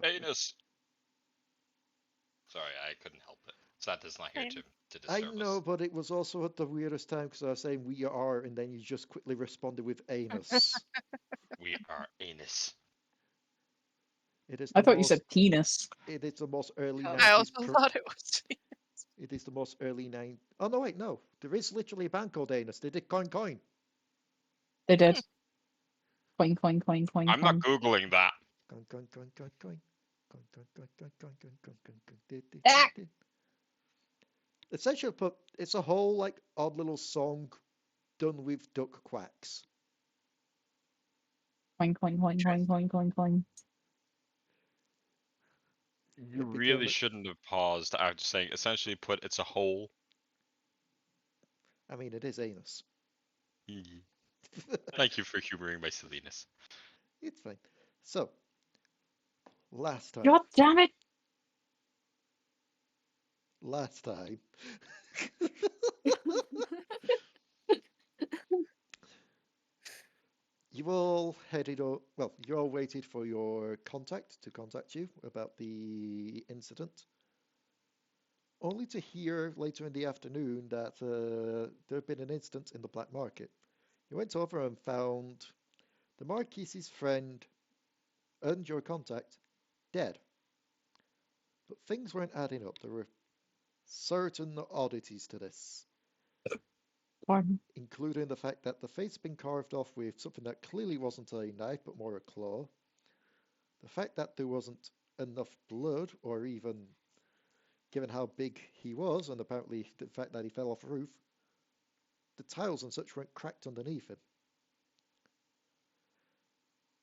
Anus. Sorry, I couldn't help it. Santa's not here to I disturb know, us. but it was also at the weirdest time because I was saying we are, and then you just quickly responded with anus. We are anus. It is I the thought you most. said penis. It is the most early Oh. 90s. I also thought it was. It is the most early 90s. Oh no, wait, no. There is literally a band called Anus. They did Coin Coin. They did. Coin, coin, coin, coin, I'm not coin. googling that. Coin Coin Coin Coin Coin. Coin Coin Coin Coin Coin Coin Coin Coin Coin. Ah! Essentially, put it's a whole like odd little song done with duck quacks. Coin, coin, coin, coin, coin, coin, coin. You really shouldn't have paused after saying essentially put it's a hole. I mean, it is anus. Thank you for humoring my silliness. It's fine. So, last time. God damn it! Last time. You all headed up. Well, you all waited for your contact to contact you about the incident, only to hear later in the afternoon that there had been an incident in the black market. You went over and found the Marquis's friend and your contact dead. But things weren't adding up. There were certain oddities to this, Pardon. including the fact that the face had been carved off with something that clearly wasn't a knife but more a claw. The fact that there wasn't enough blood, or even given how big he was, and apparently the fact that he fell off a roof, the tiles and such weren't cracked underneath him.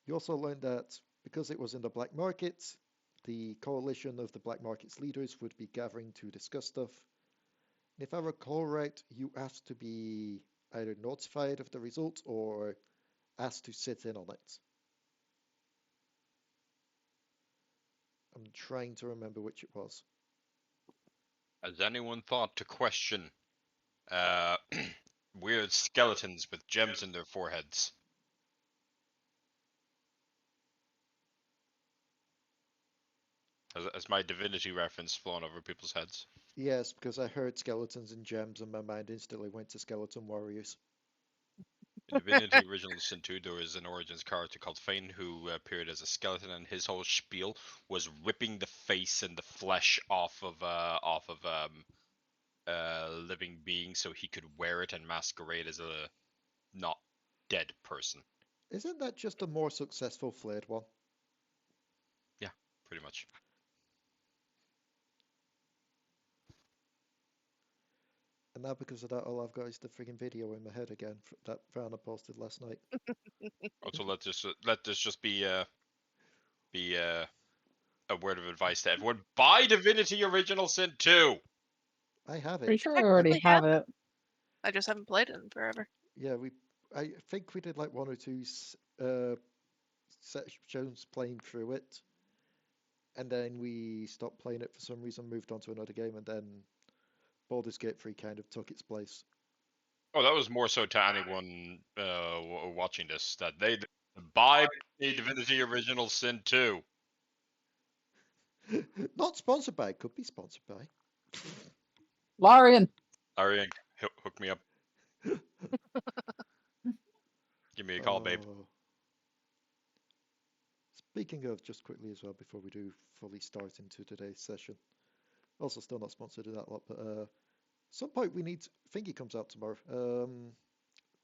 You also learned that because it was in the black market, the coalition of the black market's leaders would be gathering to discuss stuff. And if I recall right, you asked to be either notified of the result or asked to sit in on it. I'm trying to remember which it was. Has anyone thought to question weird skeletons with gems in their foreheads? Has my divinity reference flown over people's heads? Yes, because I heard skeletons and gems and my mind instantly went to skeleton warriors. In Divinity Original Sin 2, there was an Origins character called Fane who appeared as a skeleton, and his whole spiel was ripping the face and the flesh off of living being so he could wear it and masquerade as a not dead person. Isn't that just a more successful flayed one? Yeah, pretty much. And now because of that, all I've got is the frigging video in my head again that Ranna posted last night. Also, let this just be a word of advice to everyone: buy Divinity Original Sin 2. I have Pretty it. sure I already have it. I just haven't played it in forever. Yeah, I think we did like one or two sections playing through it, and then we stopped playing it for some reason, moved on to another game, and then Baldur's Gate 3 kind of took its place. Oh, that was more so to anyone watching this that they buy Divinity Original Sin 2. Not sponsored by, could be sponsored by. Larian! Arian, hook me up. Give me a call, babe. Speaking of, just quickly as well, before we do fully start into today's session, also still not sponsored in that lot, but at some point we need, Thingy comes out tomorrow,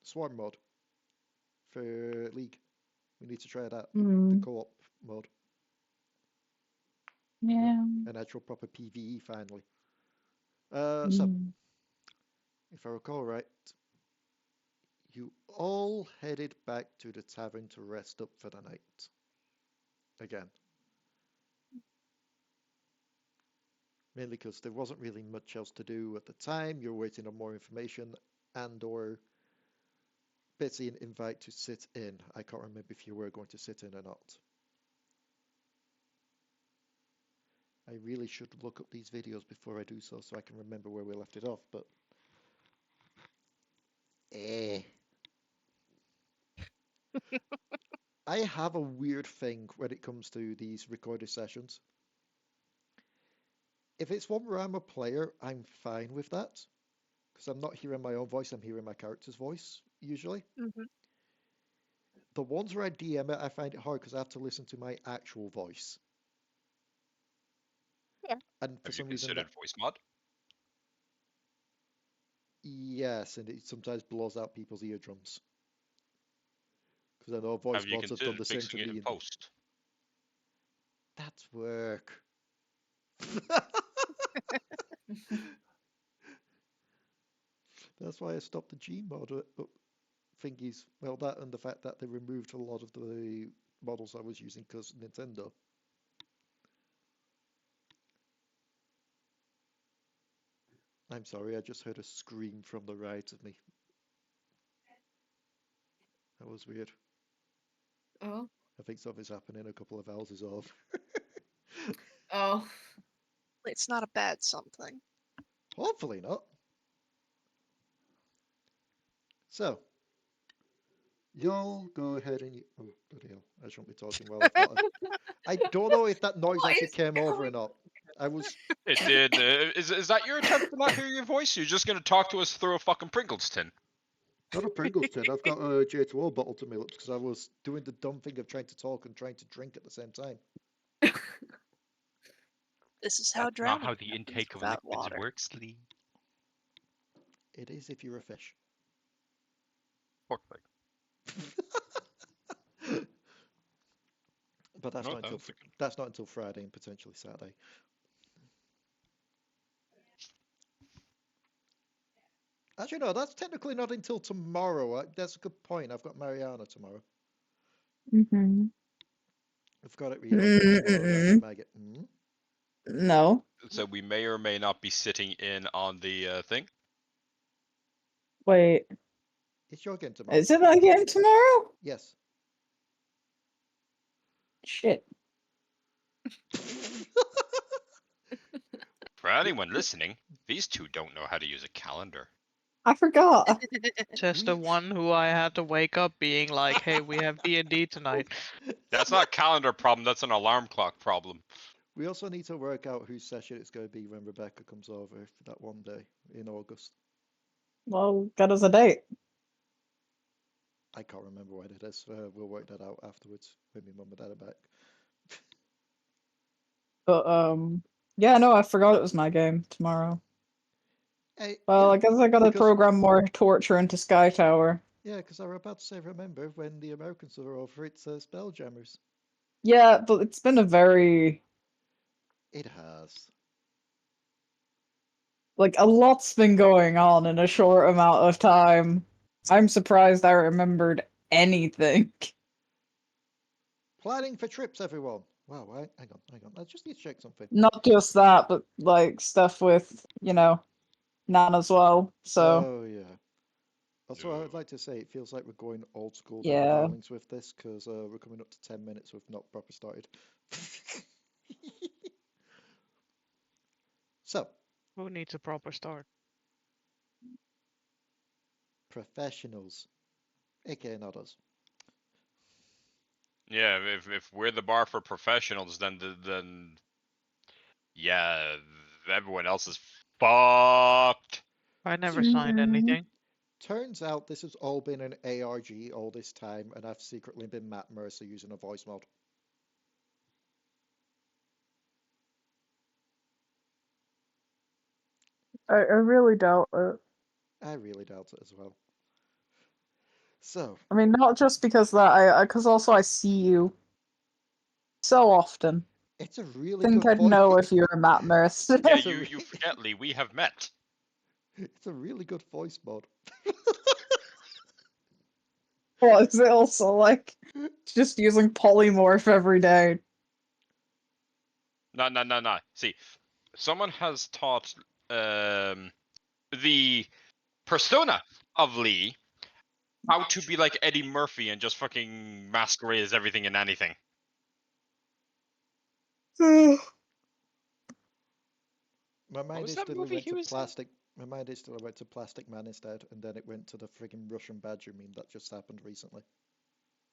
Swarm mod for League. We need to try that, the co-op mode. Yeah. An actual proper PvE finally. So, if I recall right, you all headed back to the tavern to rest up for the night. Again. Mainly because there wasn't really much else to do at the time. You're waiting on more information and or basically an invite to sit in. I can't remember if you were going to sit in or not. I really should look up these videos before I do so I can remember where we left it off, but I have a weird thing when it comes to these recorded sessions. If it's one where I'm a player, I'm fine with that. Because I'm not hearing my own voice, I'm hearing my character's voice, usually. Hmm. The ones where I DM it, I find it hard because I have to listen to my actual voice. Yeah. And for Have you some reason, considered voice mod? yes, and it sometimes blows out people's eardrums. Because I know voice Have you mods have done considered the same to fixing it me. in post? That's work. That's why I stopped the Gmod thingies. Well, that and the fact that they removed a lot of the models I was using because Nintendo. I'm sorry, I just heard a scream from the right of me. That was weird. Oh. I think something's happening a couple of houses off. Oh. It's not a bad something. Hopefully not. So, you'll go ahead and oh, bloody hell, I shouldn't be talking while I've got I don't know if that noise What actually is came over or going- not. I was It did. Is that your attempt to not hear your voice? You're just gonna talk to us through a fucking Pringles tin? not a Pringles tin. I've got a J2O bottle to my lips because I was doing the dumb thing of trying to talk and trying to drink at the same time. This is how That's not drowning how the happens intake of without liquids water. works, Leigh. It is if you're a fish. Pork leg. But that's No, not until that's a good- that's not until Friday and potentially Saturday. Actually, no, that's technically not until tomorrow. That's a good point. I've got Mariana tomorrow. Mm-hmm. I've got it reordered tomorrow. That's Mm-mm. Maggot. No. So we may or may not be sitting in on the thing. Wait. It's your game tomorrow. Is it my game tomorrow? Yes. Shit. For anyone listening, these two don't know how to use a calendar. I forgot. Just the We- one who I had to wake up being like, "Hey, we have D&D tonight." That's not a calendar problem. That's an alarm clock problem. We also need to work out whose session it's going to be when Rebecca comes over for that one day in August. Well, get us a date. I can't remember when it is. We'll work that out afterwards when my mum and dad are back. But yeah, no, I forgot it was my game tomorrow. Hey, Well, yeah, I guess I gotta because- program more torture into Sky Tower. yeah, because I was about to say, remember when the Americans were over, it's Spelljammers. Yeah, but it's been a very It has. like a lot's been going on in a short amount of time. I'm surprised I remembered anything. Planning for trips, everyone. Wow, hang on. I just need to check something. Not just that, but like stuff with, Nan as well. So Oh, yeah. Also, I'd like to say it feels like we're going old school Yeah. darlings with this because we're coming up to 10 minutes with not proper started. So, Who needs a proper start? professionals, aka not us. Yeah, if we're the bar for professionals, then yeah, everyone else is fucked. I never signed Mhm. anything. Turns out this has all been an ARG all this time, and I've secretly been Matt Mercer using a voice mod. I really doubt it. I really doubt it as well. So, I mean, not just because that, because also I see you so often. it's a really Think good I'd voice. know if you were Matt Mercer. Yeah, It's a you forget, Lee. We have met. It's a really good voice mod. What is it also like? Just using polymorph every day. No. See, someone has taught the persona of Lee how to be like Eddie Murphy and just fucking masquerade as everything and anything. My mind was that instantly movie went he to was in? plastic. My mind instantly went to Plastic Man instead, and then it went to the friggin' Russian Badger meme that just happened recently.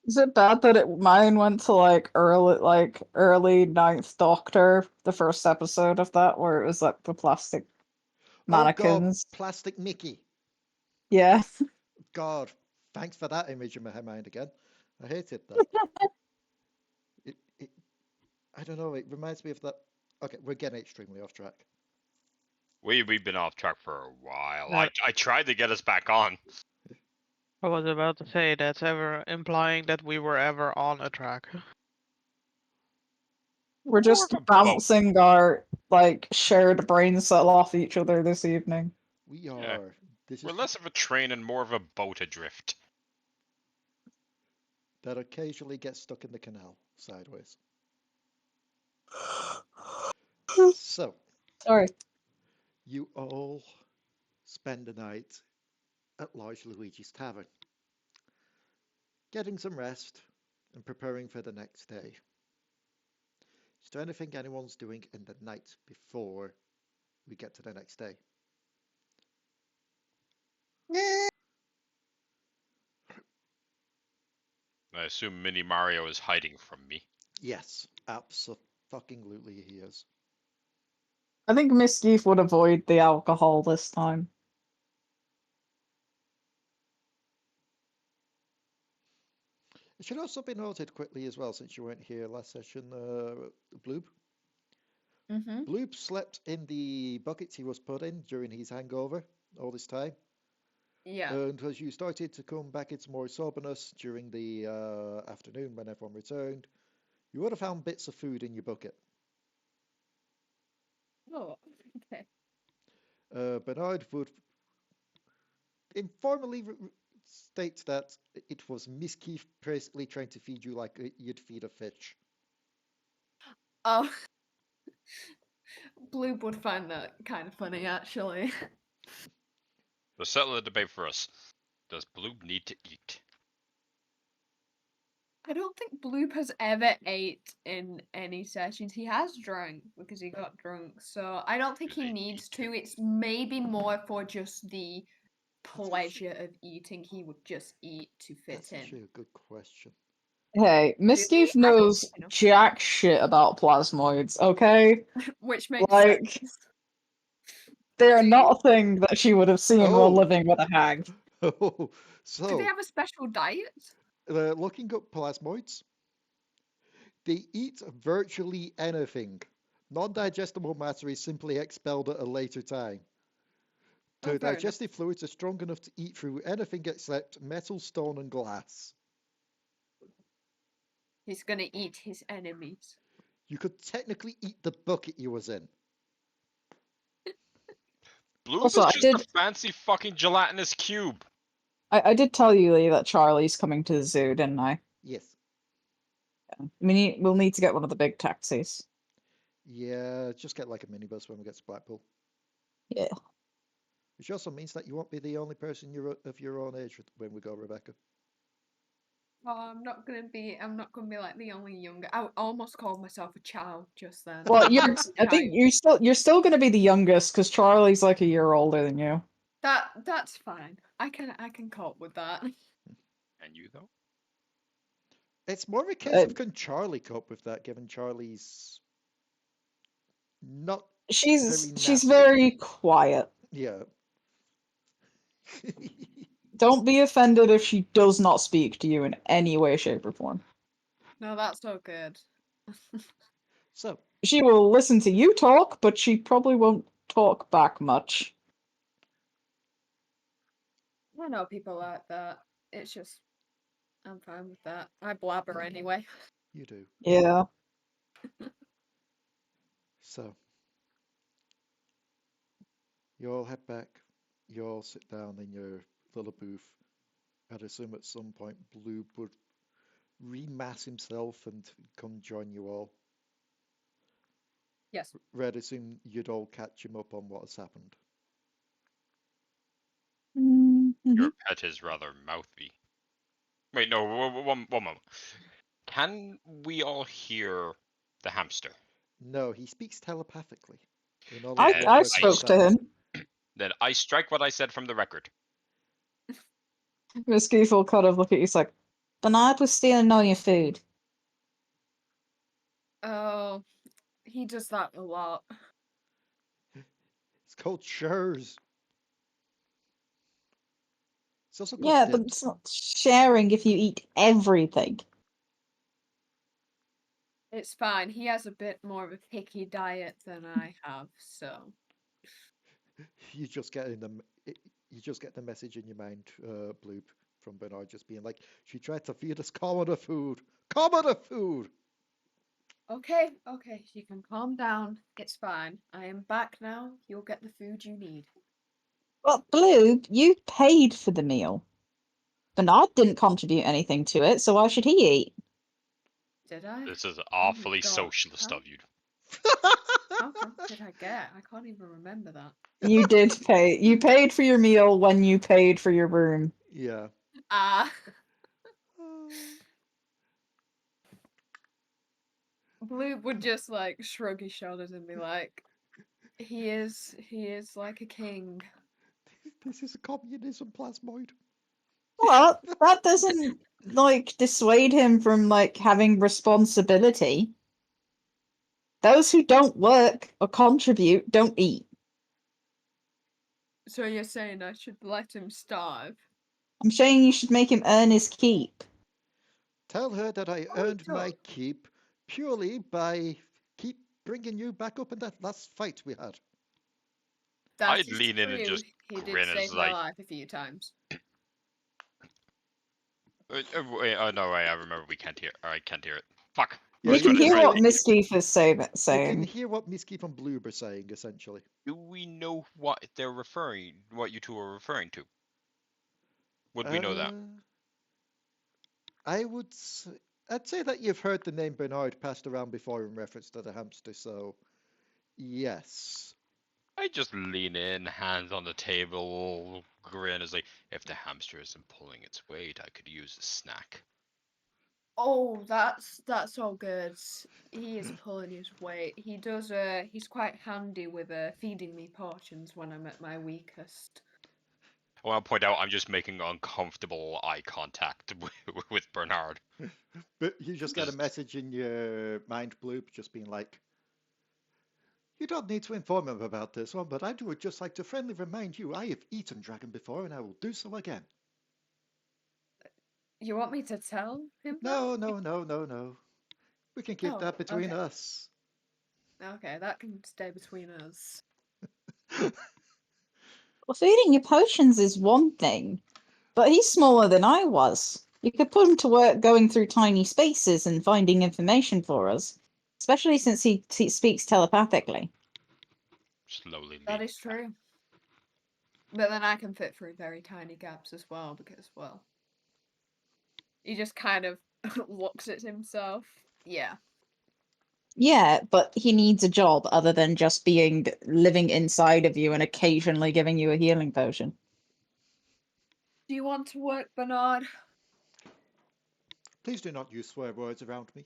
Is it bad that mine went to early Ninth Doctor, the first episode of that, where it was like the plastic Oh god, mannequins? plastic Mickey. Yeah. God, thanks for that image in my mind again. I hated that. it, I don't know, it reminds me of that. Okay, we're getting extremely off track. We've been off track for a while. That- I tried to get us back on. I was about to say that's ever implying that we were ever on a track. We're just of a boat. bouncing our shared brain cell off each other this evening. We Yeah. are. This We're is less of a train and more of a boat adrift. that occasionally gets stuck in the canal sideways. So, Sorry. you all spend the night at Large Luigi's Tavern, getting some rest and preparing for the next day. Is there anything anyone's doing in the night before we get to the next day? I assume Mini Mario is hiding from me. Yes, absolutely he is. I think Misskiff would avoid the alcohol this time. It should also be noted quickly as well, since you weren't here last session, Bloob. Mm-hmm. Bloob slept in the buckets he was put in during his hangover all this time. Yeah. And as you started to come back into more soberness during the afternoon when everyone returned, you would have found bits of food in your bucket. Oh, okay. Bernard would informally state that it was Misskiff basically trying to feed you like you'd feed a fish. Oh. Bloob would find that kind of funny, actually. So settle the debate for us. Does Bloob need to eat? I don't think Bloob has ever ate in any sessions. He has drank because he got drunk, so I don't think Do he they needs need to. It's maybe more for just the pleasure of eating. He would just eat to fit That's in. actually a good question. Hey, Misskiff I don't knows think he knows. jack shit about plasmoids, okay? Which makes Like, sense. they are Do not a thing that she would have seen while Oh. living with a hag. Do they So, have a special diet? looking up plasmoids, they eat virtually anything. Non-digestible matter is simply expelled at a later time. Oh, Their fair enough. digestive fluids are strong enough to eat through anything except metal, stone, and glass. He's gonna eat his enemies. You could technically eat the bucket you was in. Bloob Also, is I just did- a fancy fucking gelatinous cube. I did tell you, Leigh, that Charlie's coming to the zoo, didn't I? Yes. We'll need to get one of the big taxis. Yeah, just get like a minibus when we get to Blackpool. Yeah. Which also means that you won't be the only person of your own age when we go, Rebecca. Oh, I'm not gonna be like the only younger. I almost called myself a child just then. Well, I think you're still going to be the youngest because Charlie's like a year older than you. That's fine. I can cope with that. And you though? It's more of a case of can Charlie cope with that, given Charlie's not She's natural. very quiet. Yeah. Don't be offended if she does not speak to you in any way, shape, or form. No, that's so good. So, She will listen to you talk, but she probably won't talk back much. I know people like that. It's just I'm fine with that. I blabber anyway. you do. Yeah. So, you all head back. You all sit down in your little booth. I'd assume at some point Bloob would remass himself and come join you all. Yes. Red, assume you'd all catch him up on what has happened. Your pet is rather mouthy. Wait, no, one moment. Can we all hear the hamster? No, he speaks telepathically. In all I of I your spoke to personal him. Then I strike what I said from the record. Misskiff will kind of look at you like, Bernard was stealing all your food. Oh, he does that a lot. It's called shares. It's also called Yeah, but dips. it's not sharing if you eat everything. It's fine. He has a bit more of a picky diet than I have, so. You just get you just get the message in your mind, Bloob, from Bernard just being like, she tried to feed us commoner food. Commoner food! Okay, okay, you can calm down. It's fine. I am back now. You'll get the food you need. Well, Blue, you paid for the meal. Bernard didn't contribute anything to it, so why should he eat? Did I? This is Oh awfully God, socialist how- of you. How drunk did I get? I can't even remember that. You did pay. You paid for your meal when you paid for your room. Yeah. Ah. Uh, Blue would just like shrug his shoulders and be like, he is like a king. this is a communism plasmoid. Well, that doesn't like dissuade him from like having responsibility. Those who don't work or contribute don't eat. So you're saying I should let him starve? I'm saying you should make him earn his keep. Tell her that I Oh, he earned my does. keep purely by keep bringing you back up in that last fight we had. That I'd is lean in true. and just He did grin as save my like, life a few times. wait, oh no, wait, I remember we can't hear. I can't hear it. Fuck. Yeah, You Right, can right, hear right. what Misskiff is You can saying. hear what Misskiff and Bloob are saying, essentially. Do we know what they're referring? What you two are referring to? Would we know that? I would. I'd say that you've heard the name Bernard passed around before in reference to the hamster, so yes. I just lean in, hands on the table, grin as like, if the hamster isn't pulling its weight, I could use a snack. Oh, that's all good. He is pulling his weight. He does. He's quite handy with feeding me portions when I'm at my weakest. I want to point out I'm just making uncomfortable eye contact with Bernard. But you just get a Just- message in your mind, Bloob, just being like, you don't need to inform him about this one, but I would just like to friendly remind you I have eaten dragon before and I will do so again. You want me to tell him No, no, no, no, no. We can keep Oh, that between okay. us. that? Okay, that can stay between us. Well, feeding you potions is one thing, but he's smaller than I was. You could put him to work going through tiny spaces and finding information for us, especially since he speaks telepathically. slowly That lean. is true. But then I can fit through very tiny gaps as well because, well, he just kind of looks at himself. Yeah. Yeah, but he needs a job other than just living inside of you and occasionally giving you a healing potion. Do you want to work, Bernard? Please do not use swear words around me.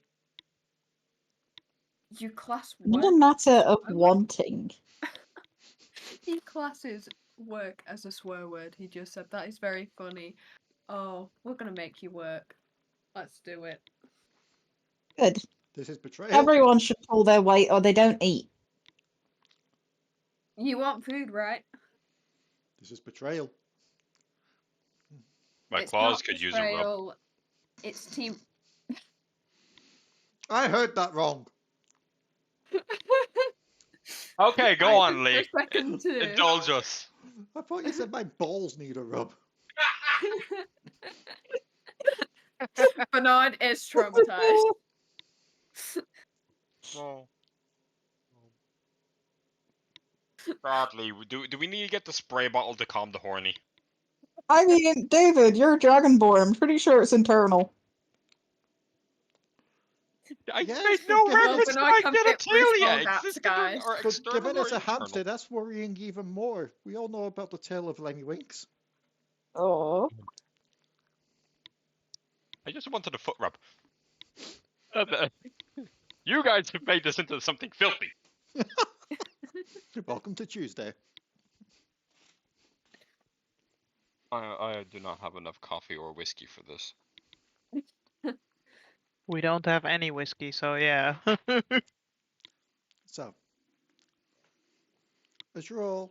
You class Not work. a matter of I would- wanting. He classes work as a swear word. He just said that is very funny. Oh, we're gonna make you work. Let's do it. Good. This is betrayal. Everyone should pull their weight or they don't eat. You want food, right? This is betrayal. My It's claws not could use a rub. betrayal. It's team. I heard that wrong. Okay, go I on, took Leigh. a second to. Indulge us. I thought you said my balls need a rub. Bernard is traumatized. No. Bradley, do we need to get the spray bottle to calm the horny? I mean, David, you're a Dragonborn. I'm pretty sure it's internal. I Yes, made but no given reference it's- to Well, my Bernard can fit through small genitalia. gaps, Existing guys. or But external given or it's a internal? hamster, that's worrying even more. We all know about the tale of Lemmy Winks. Oh. I just wanted a foot rub. You guys have made this into something filthy. Welcome to Tuesday. I do not have enough coffee or whiskey for this. We don't have any whiskey, so yeah. So, as you're all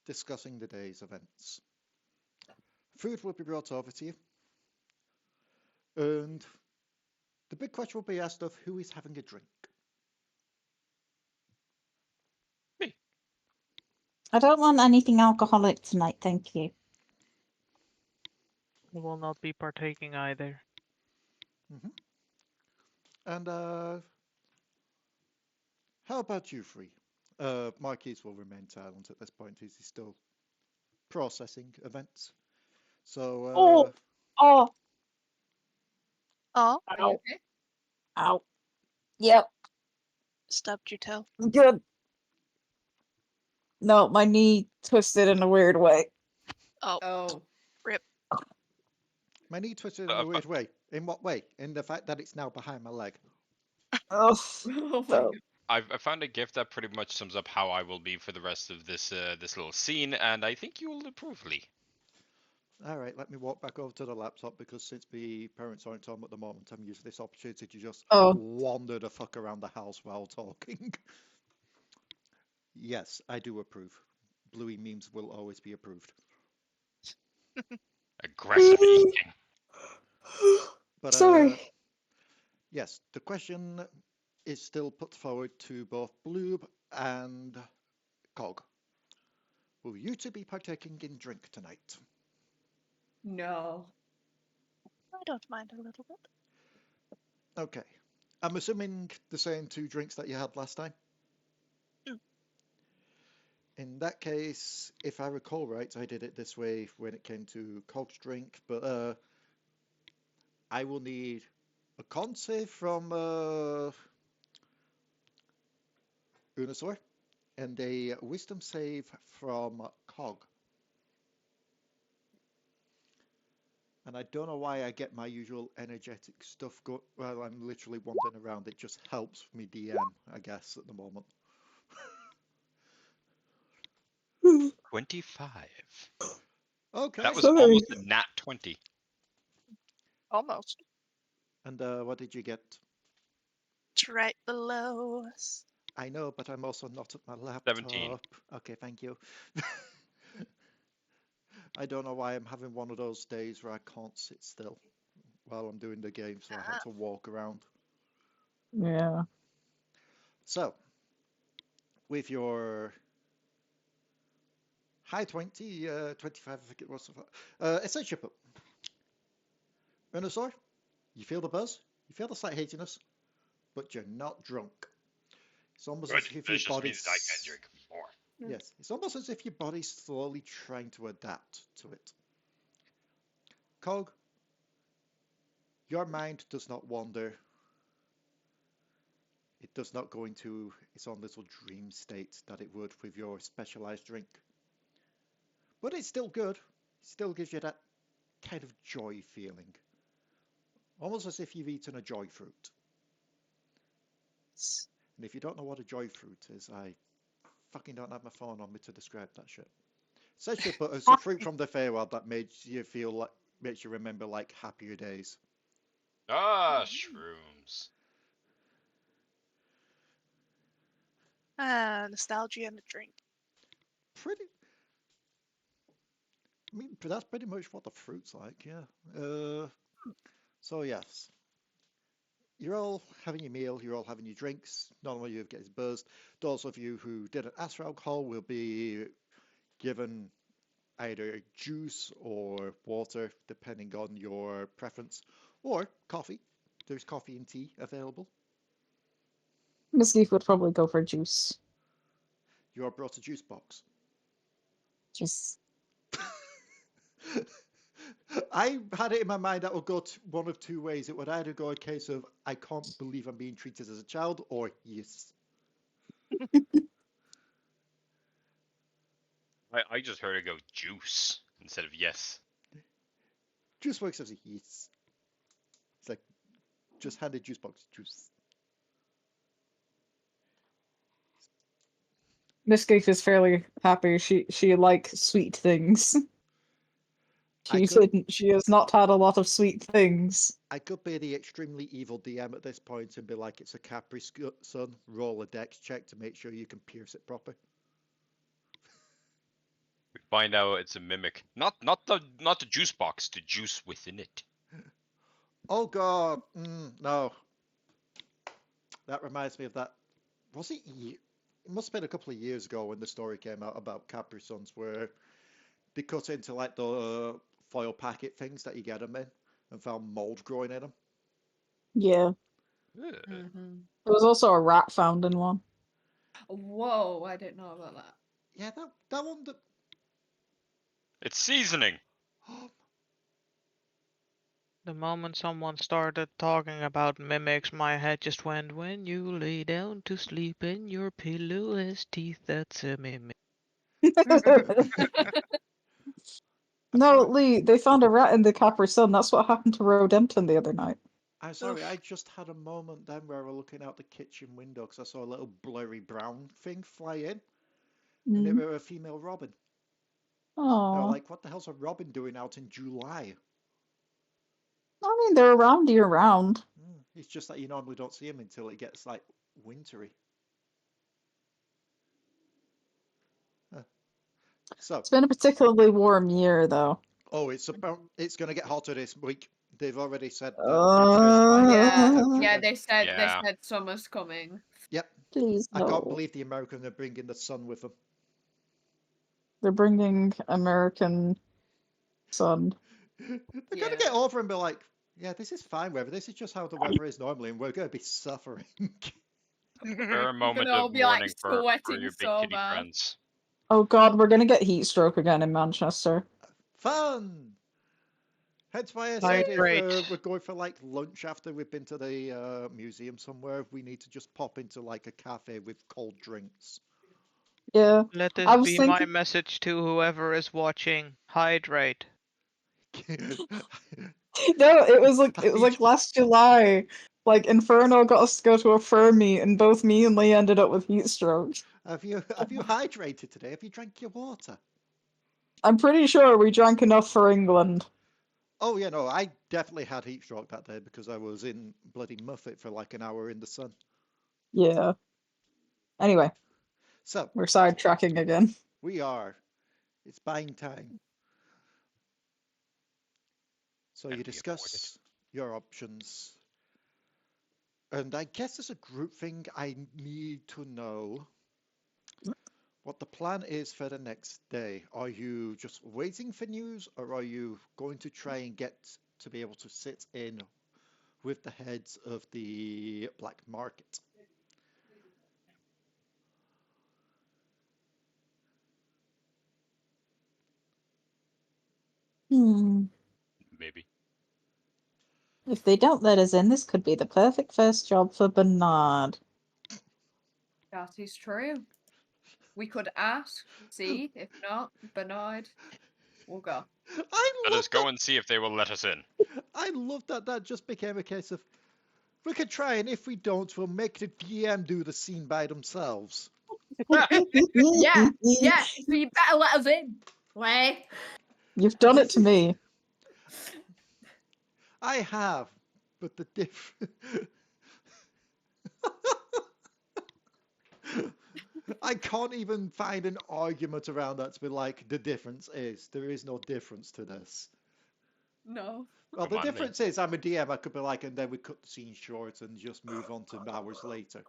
discussing the day's events, food will be brought over to you, and the big question will be asked of who is having a drink. Me. I don't want anything alcoholic tonight, thank you. We will not be partaking either. And how about you, Free? Marquis will remain silent at this point. He's still processing events. So, Oh! Oh! Oh, Are you Ow. okay? Ow. Yep, stubbed your toe. good. No, my knee twisted in a weird way. Oh, Oh. rip. my knee twisted in a weird way. In what way? In the fact that it's now behind my leg. Oh, Oh my so- god. I found a gift that pretty much sums up how I will be for the rest of this this little scene, and I think you will approve, Leigh. All right, let me walk back over to the laptop because since my parents aren't home at the moment, I'm using this opportunity to just Oh. wander the fuck around the house while talking. Yes, I do approve. Bluey memes will always be approved. Aggressive eating. But Sorry. yes, the question is still put forward to both Bloob and Cog. Will you two be partaking in drink tonight? No. I don't mind a little bit. Okay. I'm assuming the same two drinks that you had last time? Mm. In that case, if I recall right, I did it this way when it came to Cog's drink, but I will need a con save from Unusor and a wisdom save from Cog. And I don't know why I get my usual energetic stuff while I'm literally wandering around. It just helps me DM, I guess, at the moment. 25. Okay. That was Sorry. almost a nat 20. Almost. And what did you get? It's right below us. I know, but I'm also not at my laptop. 17. Okay, thank you. I don't know why I'm having one of those days where I can't sit still while I'm doing the game, so I have to walk around. Yeah. So, with your high 20, 25, I think it was. Essentially, Minosaur, you feel the buzz, you feel the slight haziness, but you're not drunk. It's almost as if your body's... more. Yes, it's almost as if your body's slowly trying to adapt to it. Cog, your mind does not wander. It does not go into its own little dream state that it would with your specialized drink. But it's still good. It still gives you that kind of joy feeling. Almost as if you've eaten a joy fruit. And if you don't know what a joy fruit is, I fucking don't have my phone on me to describe that shit. Essentially, but it's a fruit from the Feywild that makes you feel like, makes you remember like happier days. Ah, shrooms. Nostalgia and a drink. Pretty. I mean, that's pretty much what the fruit's like, yeah. So yes, you're all having your meal, you're all having your drinks. Not only you get his buzzed, those of you who didn't ask for alcohol will be given either juice or water, depending on your preference, or coffee. There's coffee and tea available. Misskiff would probably go for juice. You are brought a juice box. Just I had it in my mind that would go one of two ways. It would either go a case of I can't believe I'm being treated as a child, or yes. I just heard it go juice instead of yes. Juice box as a yes. It's like just hand a juice box juice. Misskiff is fairly happy. She likes sweet things. I could, She has not had a lot of sweet things. I could be the extremely evil DM at this point and be like, it's a Capri Sun, roll a dex check to make sure you can pierce it proper. We find out it's a mimic. Not the juice box, the juice within it. Oh god, no. That reminds me of that. Was it? It must have been a couple of years ago when the story came out about Capri Suns, where they cut into like the foil packet things that you get them in, and found mold growing in them. Yeah. Ugh. Mm-hmm. There was also a rat found in one. Whoa, I didn't know about that. Yeah, that one. It's seasoning. The moment someone started talking about mimics, my head just went, when you lay down to sleep and your pillow has teeth, that's a mimic. No, sorry. Leigh, they found a rat in the Capri Sun. That's what happened to Rodempton the other night. I'm sorry, I Oof. just had a moment then where I was looking out the kitchen window because I saw a little blurry brown thing fly in, and it Mm. was a female robin. I was Aw. like, what the hell's a robin doing out in July? I mean, they're around year round. It's just that you normally don't see them until it gets like wintry. So, It's been a particularly warm year, though. oh, it's going to get hotter this week. They've already said that temperatures might Yeah, temperature yeah. again. They Yeah. said summer's coming. Yep, Please I can't no. believe the Americans are bringing the sun with them. They're bringing American sun. They're going Yeah. to get over and be like, yeah, this is fine weather. This is just how the weather is normally, and we're going to be suffering. Spare a moment all of be like mourning for sweating your big so kitty bad. friends. Oh god, we're gonna get heat stroke again in Manchester. Fun! Hence why I said if Hydrate. we're going for like lunch after we've been to the museum somewhere, we need to just pop into like a cafe with cold drinks. Yeah. Let I this was be my thinking message to whoever is watching. Hydrate. no, it was like last July. Like Inferno got us to go to a fur meet and both me and Leigh ended up with heat stroke. Have you hydrated today? Have you drank your water? I'm pretty sure we drank enough for England. Oh yeah, no, I definitely had heat stroke that day because I was in bloody Muffet for like an hour in the sun. Yeah. Anyway, So we're sidetracking again. we are. It's buying time. So Can you be avoided. discuss your options. And I guess as a group thing, I need to know what the plan is for the next day. Are you just waiting for news, or are you going to try and get to be able to sit in with the heads of the black market? Maybe. If they don't let us in, this could be the perfect first job for Bernard. That is true. We could ask, see. If not, Bernard, we'll go. Let us go and see if they will let us in. I love that that just became a case of we could try, and if we don't, we'll make the DM do the scene by themselves. Yeah, yeah. So you better let us in. Leigh. You've done it to me. I have, but the I can't even find an argument around that to be like, the difference is. There is no difference to this. No. Well, Come the on, then. difference is I'm a DM, I could be like, and then we cut the scene short and just move on to hours later.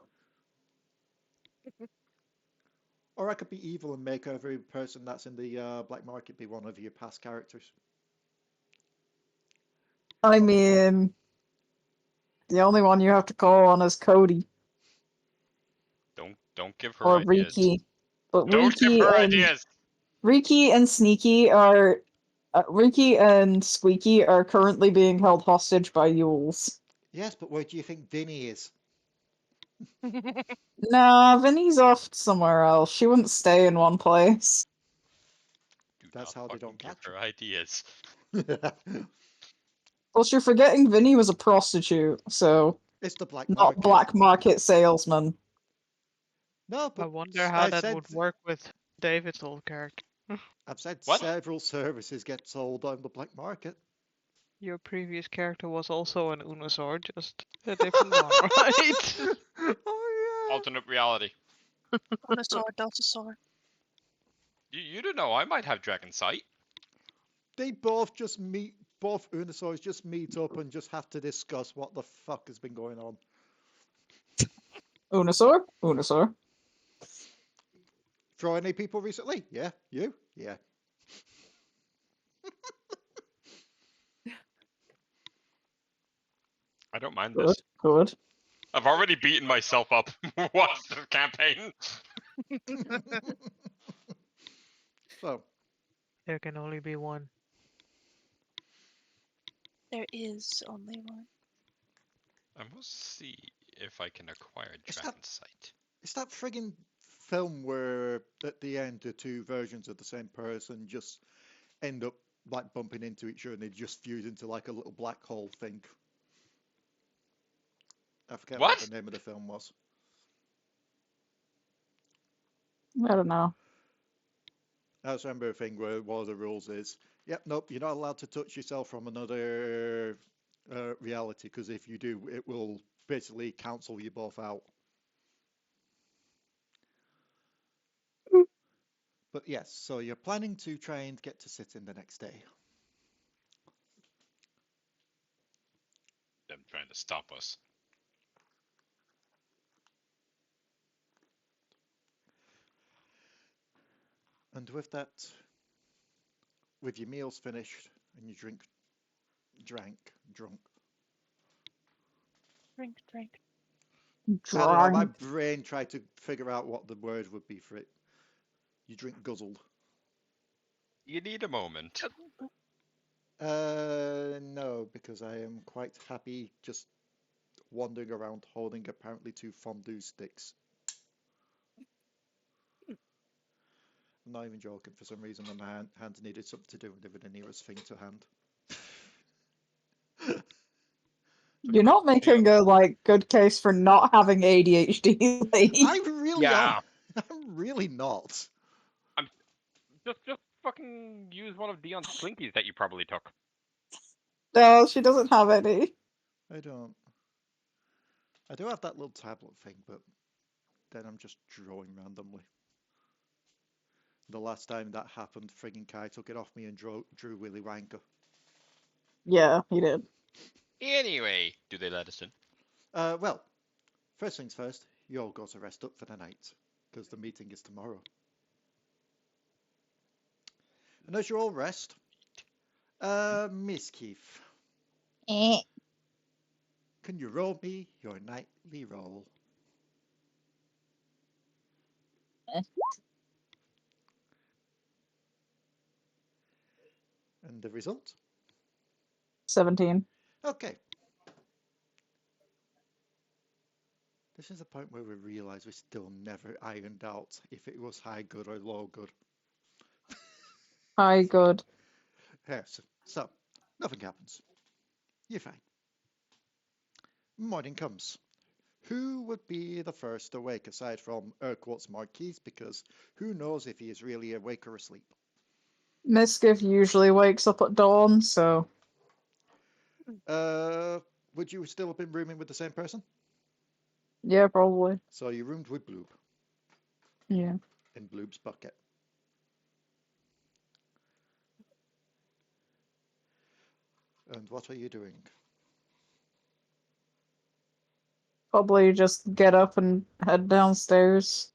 Or I could be evil and make every person that's in the black market be one of your past characters. I mean, the only one you have to call on is Cody Don't give her or ideas. Riki. But Don't give her ideas. Riki and Sneaky are Riki and Squeaky are currently being held hostage by Yules. Yes, but where do you think Vinny is? Nah, Vinny's off somewhere else. She wouldn't stay in one place. Do That's not how they fucking don't give catch her ideas. Plus, you're forgetting Vinny was a prostitute, so It's the black not market. black market salesman. No, I but wonder how I that said would work with David's old character. I've said What? several services get sold on the black market. Your previous character was also an Unusor, just a different one, right? Oh yeah. Alternate reality. Minosaur, Dotasaur. You don't know. I might have dragon sight. They both just meet. Both Unisors just meet up and just have to discuss what the fuck has been going on. Unusor? Unusor. Throw any people recently? Yeah. You? Yeah. I don't mind Good. this. Good. I've already beaten myself up once the campaign. So, There can only be one. There is only one. I must see if I can acquire Is that- dragon sight. it's that friggin' film where at the end the two versions of the same person just end up like bumping into each other and they just fuse into like a little black hole thing. I forget what What? the name of the film was. I don't know. I just remember a thing where one of the rules is, yep, nope, you're not allowed to touch yourself from another reality because if you do, it will basically cancel you both out. But yes, so you're planning to try and get to sit in the next day. Them trying to stop us. And with that, with your meals finished and you drunk, Drink. I don't know, my Drunk. brain tried to figure out what the word would be for it. You drink guzzled. You need a moment. No, because I am quite happy just wandering around holding apparently two fondue sticks. I'm not even joking. For some reason, my hands needed something to do with the nearest thing to hand. You're not making a good case for not having ADHD, Leigh. I really Yeah. am. I'm really not. Just fucking use one of Dion's slinkies that you probably took. No, she doesn't have any. I don't. I do have that little tablet thing, but then I'm just drawing randomly. The last time that happened, friggin' Kai took it off me and drew Willy Wanker. Yeah, he did. Anyway, do they let us in? Well, first things first, you all got to rest up for the night, because the meeting is tomorrow. And as you all rest, Misskiff, Eh. can you roll me your nightly roll? And the result? 17. Okay. This is the point where we realise we still never ironed out if it was high good or low good. Hi, good. Yes, so nothing happens. You're fine. Morning comes. Who would be the first awake aside from Urquhart's Marquis? Because who knows if he is really awake or asleep? Misskiff usually wakes up at dawn, so Would you still have been rooming with the same person? yeah, probably. So you roomed with Bloob Yeah. in Bloob's bucket. And what are you doing? Probably just get up and head downstairs.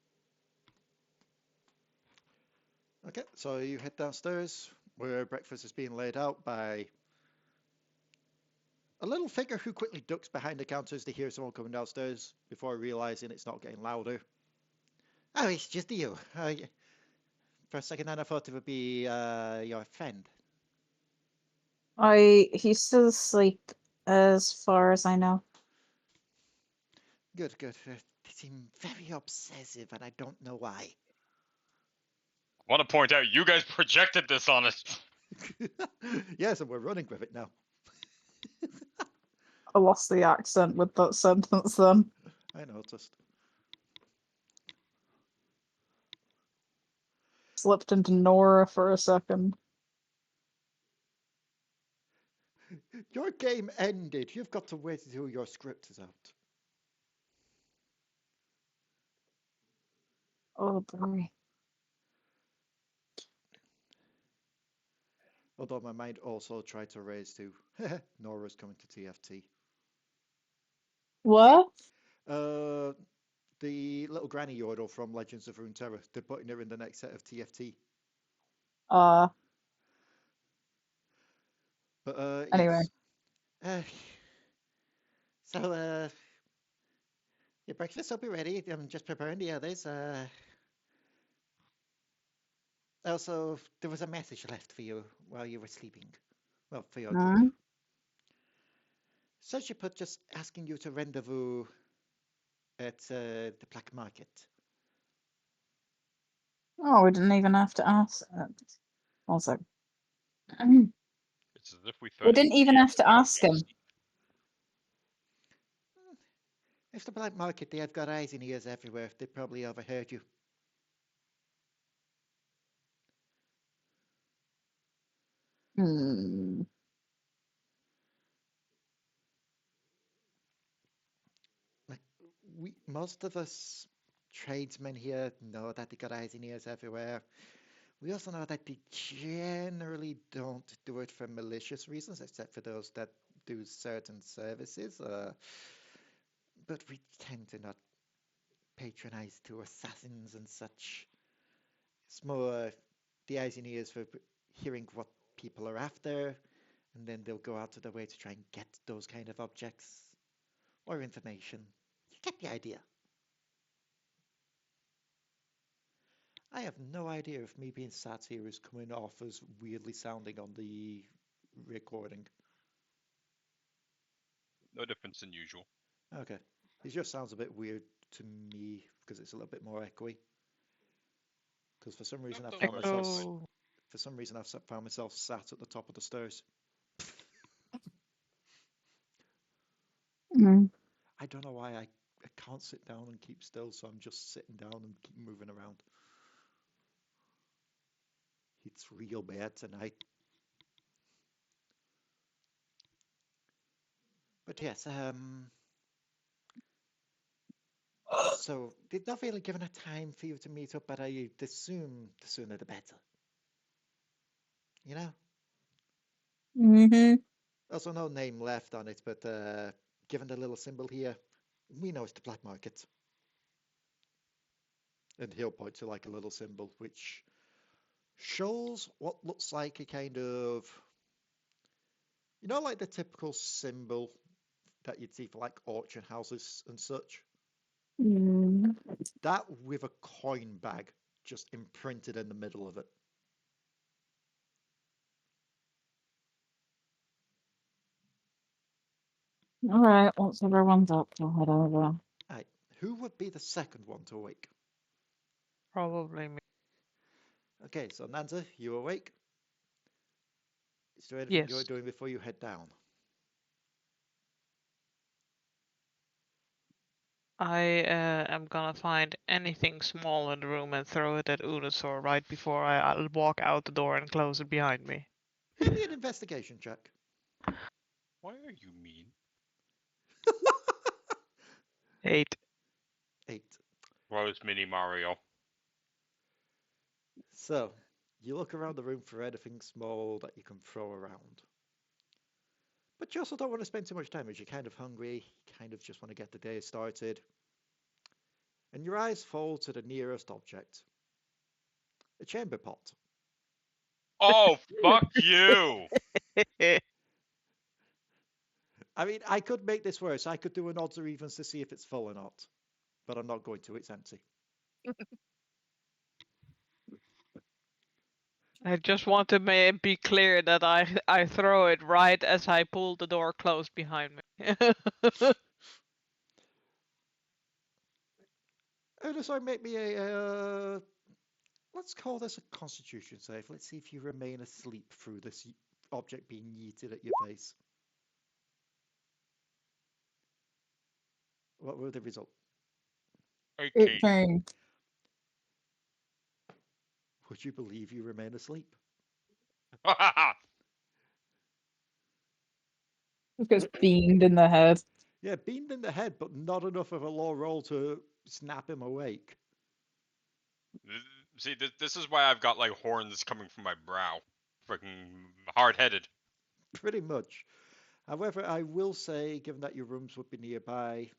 Okay, so you head downstairs where breakfast is being laid out by a little figure who quickly ducks behind the counter as they hear someone coming downstairs before realizing it's not getting louder. Oh, it's just you. For a second, I thought it would be your friend. He's still asleep, as far as I know. Good, good. They seem very obsessive, and I don't know why. Want to point out, you guys projected this on us. Yes, and we're running with it now. I lost the accent with that sentence then. I noticed. Slipped into Nora for a second. Your game ended. You've got to wait until your script is out. Oh boy. Although my mind also tried to raise to Nora's coming to TFT. What? The little granny yodel from Legends of Runeterra. They're putting her in the next set of TFT. Uh, But Anyway. yes. So your breakfast will be ready. I'm just preparing the others. Also, there was a message left for you while you were sleeping. Well, for your group. Hmm? So she put just asking you to rendezvous at the Black Market. Oh, we didn't even have to ask. Also, we It's as if we thought didn't even have to ask him. If the Black Market, they have got eyes and ears everywhere. They probably overheard you. Hmm. Like most of us tradesmen here know that they got eyes and ears everywhere. We also know that they generally don't do it for malicious reasons, except for those that do certain services. But we tend to not patronize to assassins and such. It's more the eyes and ears for hearing what people are after, and then they'll go out of their way to try and get those kind of objects or information. You get the idea. I have no idea if me being sat here is coming off as weirdly sounding on the recording. No difference than usual. Okay. It just sounds a bit weird to me because it's a little bit more echoey. Because for some reason I Don't found worry, myself it's fine. Echo. for some reason I've found myself sat at the top of the stairs. Mm. I don't know why I can't sit down and keep still, so I'm just sitting down and keep moving around. It's real bad tonight. But yes, so they've not really given a time for you to meet up, but I assume the sooner the better. You know? Mm-hmm. Also no name left on it, but given the little symbol here, we know it's the black market. And he'll point to like a little symbol which shows what looks like a kind of, you know, like the typical symbol that you'd see for like auction houses and such. Mm. That with a coin bag just imprinted in the middle of it. All right, once everyone's up, we'll head over. Right. Who would be the second one to awake? Probably me. Okay, so Nanza, you awake? Is there anything you're Yes. doing before you head down? I am gonna find anything small in the room and throw it at Unusor right before I'll walk out the door and close it behind me. Give me an investigation check. Why are you mean? 8. 8. Rose Mini Mario. So, you look around the room for anything small that you can throw around. But you also don't want to spend too much time as you're kind of hungry, you kind of just want to get the day started. And your eyes fall to the nearest object. A chamber pot. Oh, fuck you! I mean, I could make this worse. I could do an odds or evens to see if it's full or not. But I'm not going to, it's empty. I just want to be clear that I throw it right as I pull the door closed behind me. So make me a, let's call this a constitution save. Let's see if you remain asleep through this object being yeeted at your face. What will the result? Okay. 18. Would you believe you remain asleep? Gets beamed in the head. Yeah, beamed in the head, but not enough of a low roll to snap him awake. See, this is why I've got like horns coming from my brow. Freaking hard-headed. Pretty much. However, I will say, given that your rooms would be nearby,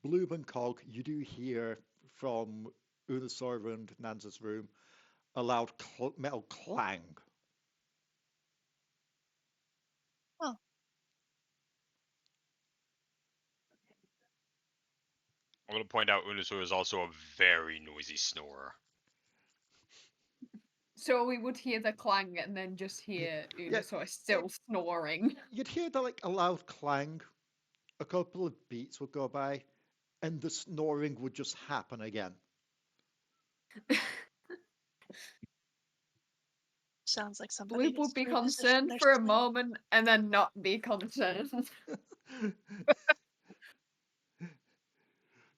Bloob and Cog, you do hear from Unusor and Nanza's room a loud metal clang. Oh. I'm going to point out Unusor is also a very noisy snorer. So we would hear the clang and then just hear Yeah, Unusor still snoring. You'd hear like a loud clang, a couple of beats would go by, and the snoring would just happen again. Sounds like somebody Bloob would be needs to reposition concerned their for a sleep. moment and then not be concerned.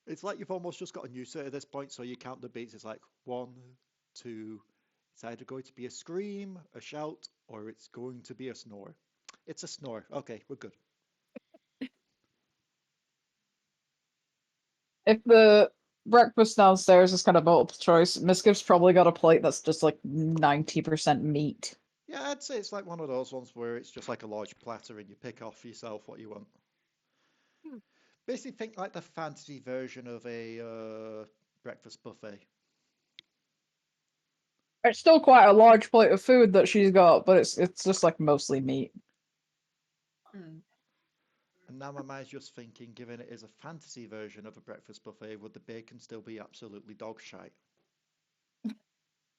It's like you've almost just gotten used to it at this point, so you count the beats. It's like 1, 2. It's either going to be a scream, a shout, or it's going to be a snore. It's a snore. Okay, we're good. If the breakfast downstairs is kind of multiple choice, Misskiff's probably got a plate that's just like 90% meat. Yeah, I'd say it's like one of those ones where it's just like a large platter and you pick off yourself what you want. Basically, think like the fantasy version of a breakfast buffet. It's still quite a large plate of food that she's got, but it's just like mostly meat. And now my mind's just thinking, given it is a fantasy version of a breakfast buffet, would the bacon still be absolutely dog shite?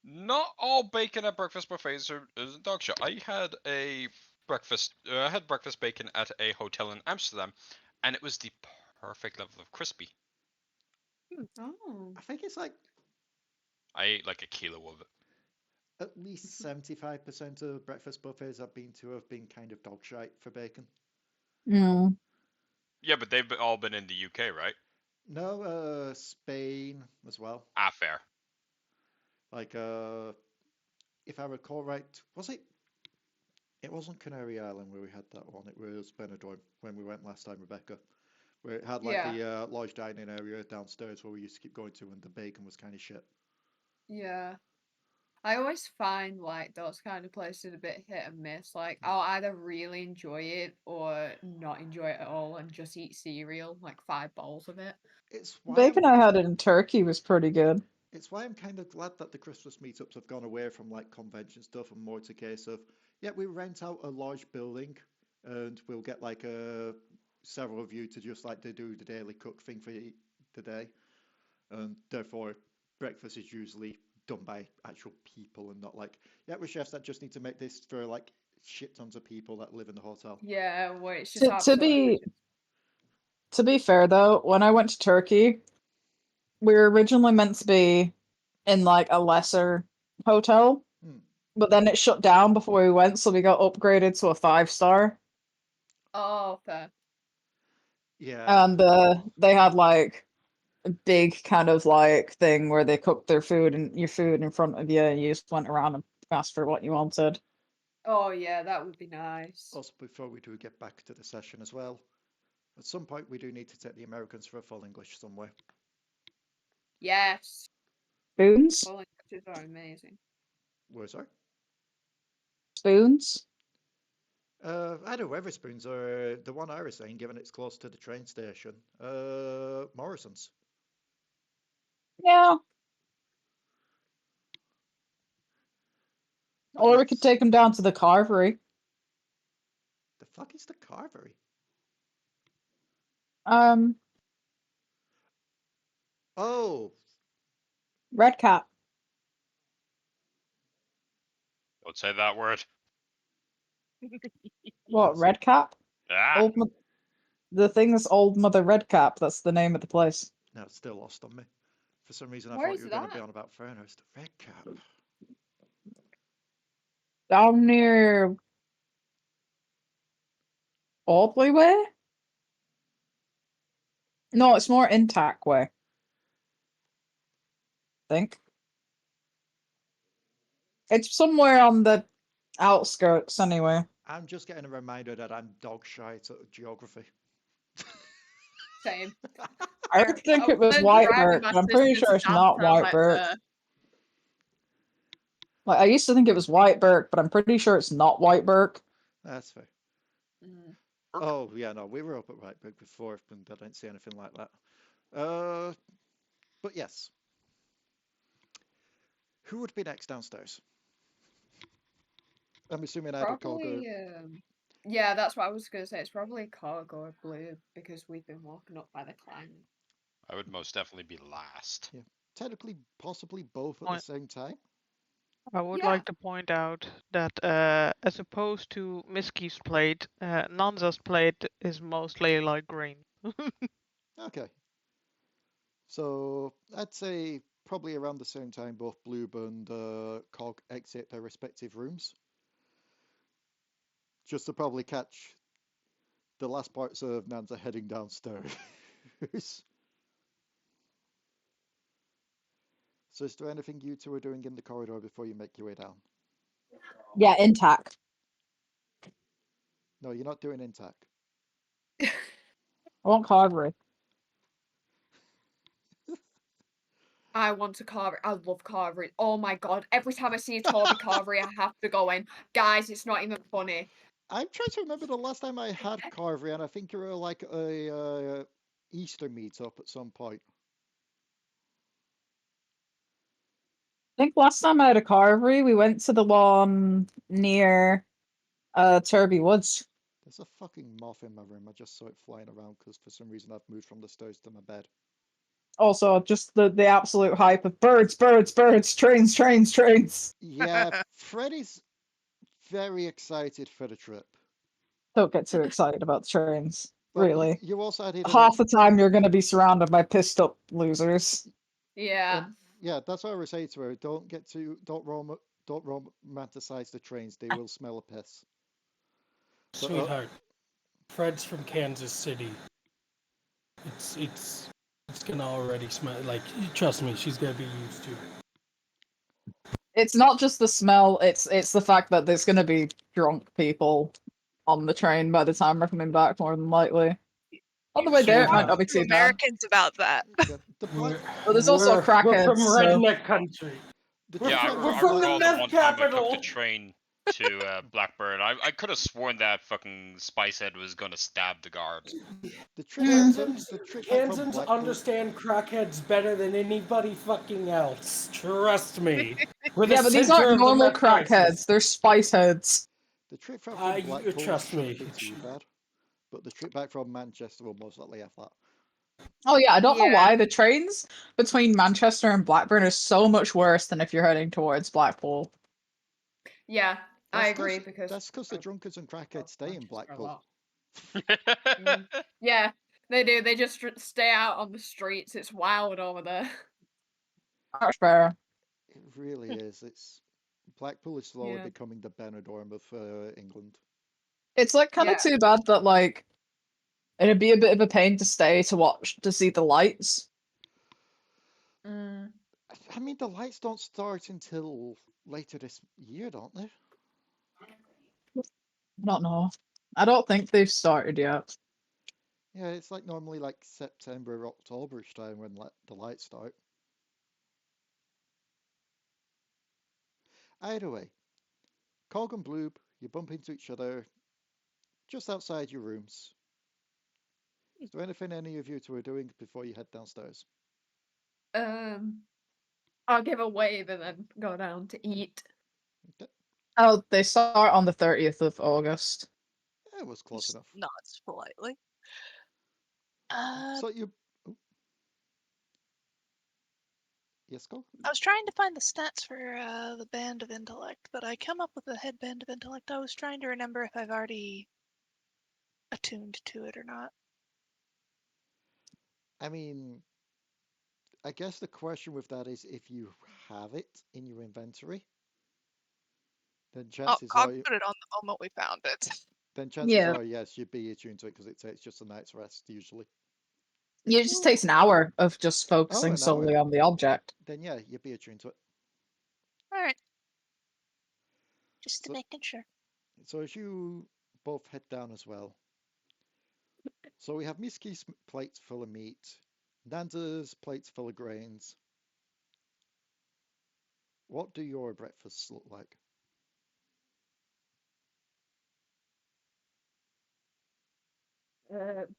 Not all bacon at breakfast buffets is dog shit. I had breakfast bacon at a hotel in Amsterdam, and it was the perfect level of crispy. Oh. I think it's like I ate like a kilo of it. at least 75% of breakfast buffets I've been to have been kind of dog shite for bacon. Mm. Yeah, but they've all been in the UK, right? No, Spain as well. Ah, fair. Like, if I recall right, was it? It wasn't Canary Island where we had that one. It was Benidorm when we went last time, Rebecca, where it had like Yeah. the large dining area downstairs where we used to keep going to, and the bacon was kind of shit. Yeah. I always find like those kind of places a bit hit and miss. Like I'll either really enjoy it or not enjoy it at all and just eat cereal, like 5 bowls of it. It's why Bacon I had in Turkey was pretty good. It's why I'm kind of glad that the Christmas meetups have gone away from like convention stuff and more to a case of, yeah, we rent out a large building and we'll get like several of you to just like to do the daily cook thing for the day. And therefore, breakfast is usually done by actual people and not like, yeah, we're chefs that just need to make this for like shit tons of people that live in the hotel. Yeah, where it's just To be fair though, when I went to Turkey, we were originally meant to be in like a lesser hotel, but then it shut down before we went, so we got upgraded to a 5-star. Oh, fair. Yeah. And they had like a big kind of like thing where they cooked their food and your food in front of you, and you just went around and asked for what you wanted. Oh yeah, that would be nice. Also, before we do get back to the session as well, at some point we do need to take the Americans for a full English somewhere. Yes. Spoons? Full Englishes are amazing. Where, sorry? Spoons? I know Weatherspoons are the one I was saying, given it's close to the train station. Morrison's. Yeah. Or we could take them down to the carvery. The fuck is the carvery? Oh. Red Cap. Don't say that word. What, Red Cap? Ah. The thing is Old Mother Red Cap. That's the name of the place. No, it's still lost on me. For some reason, I Where thought is you were going to be that? on about Furnace. The Red Cap. Down near Audley Way? No, it's more Intact Way. I think. It's somewhere on the outskirts, anyway. I'm just getting a reminder that I'm dog shy at geography. Same. I used to think I it was went White driving Birk, my but I'm pretty sister's sure it's stamp not and I'm White like, Birk. Like, I used to think it was White Birk, but I'm pretty sure it's not White Birk. That's fair. Mm. Oh, yeah, no, we were up at Whiteberg before, and I didn't see anything like that. But yes. Who would be next downstairs? I'm assuming either Cog or... Probably, yeah, that's what I was going to say. It's probably Cog or Bloob because we've been walking up by the climb. I would most definitely be last. Yeah. Technically, possibly both at the same time. I would Yeah. like to point out that as opposed to Misskiff's plate, Nanza's plate is mostly like green. Okay. So I'd say probably around the same time both Bloob and Cog exit their respective rooms. Just to probably catch the last parts of Nanza heading downstairs. So is there anything you two are doing in the corridor before you make your way down? Yeah, intact. No, you're not doing intact. I want Carvery. I want to carve it. I love carving. Oh my god. Every time I see a Toby carvery, I have to go in. Guys, it's not even funny. I'm trying to remember the last time I had Carvery, and I think you were like a Easter meetup at some point. I think last time I had a Carvery, we went to the one near Turby Woods. There's a fucking moth in my room. I just saw it flying around because for some reason I've moved from the stairs to my bed. Also, just the absolute hype of birds, birds, birds, trains, trains, trains. Yeah, Freddy's very excited for the trip. Don't get too excited about the trains. Well, Really. you also added Half the time you're going to be surrounded by pissed up losers. Yeah. Yeah, that's what I was saying to her. Don't romanticize the trains. They will smell a piss. So, Sweetheart, Fred's from Kansas City. It's gonna already smell like. Trust me, she's gonna be used to it. It's not just the smell, it's the fact that there's going to be drunk people on the train by the time we're coming back, more than likely. On the way there, it might not be too bad. Americans about that. But there's also We're crackheads. from So... redneck country. I from the recall meth one time I took capital. the train to Blackburn. I could have sworn that fucking Spicehead was gonna stab the guard. Kansans understand crackheads better than anybody fucking else. Trust me. Yeah, but these aren't normal crackheads. They're spice heads. The trip from Blackpool trust me. shouldn't be too bad, but the trip back from Manchester will most likely have that. Oh yeah, I don't know why the trains between Manchester and Blackburn are so much worse than if you're heading towards Blackpool. Yeah, I agree because that's because the drunkards and crackheads stay in Blackpool. Yeah, they do. They just stay out on the streets. It's wild over there. That's fair. It really is. Blackpool is slowly becoming the Benidorm of England. It's like kind of too bad that like it'd be a bit of a pain to stay to see the lights. I mean, the lights don't start until later this year, don't they? I don't know. I don't think they've started yet. Yeah, it's like normally like September, October-ish time when the lights start. Either way, Cog and Bloob, you bump into each other just outside your rooms. Is there anything any of you two are doing before you head downstairs? I'll give a wave and then go down to eat. Okay. Oh, they start on the 30th of August. It was close enough. Nods politely. So you... Oh. Yes, go. I was trying to find the stats for the Band of Intellect, but I come up with the Headband of Intellect. I was trying to remember if I've already attuned to it or not. I mean, I guess the question with that is if you have it in your inventory, then chances are... Cog put it on the moment we found it. Then chances are, yes, you'd be attuned to it because it takes just a night's rest, usually. It just takes an hour of just focusing solely on the object. Then yeah, you'd be attuned to it. Alright. Just So- making sure. So as you both head down as well. So we have Misskiff's plates full of meat, Nanza's plates full of grains. What do your breakfasts look like?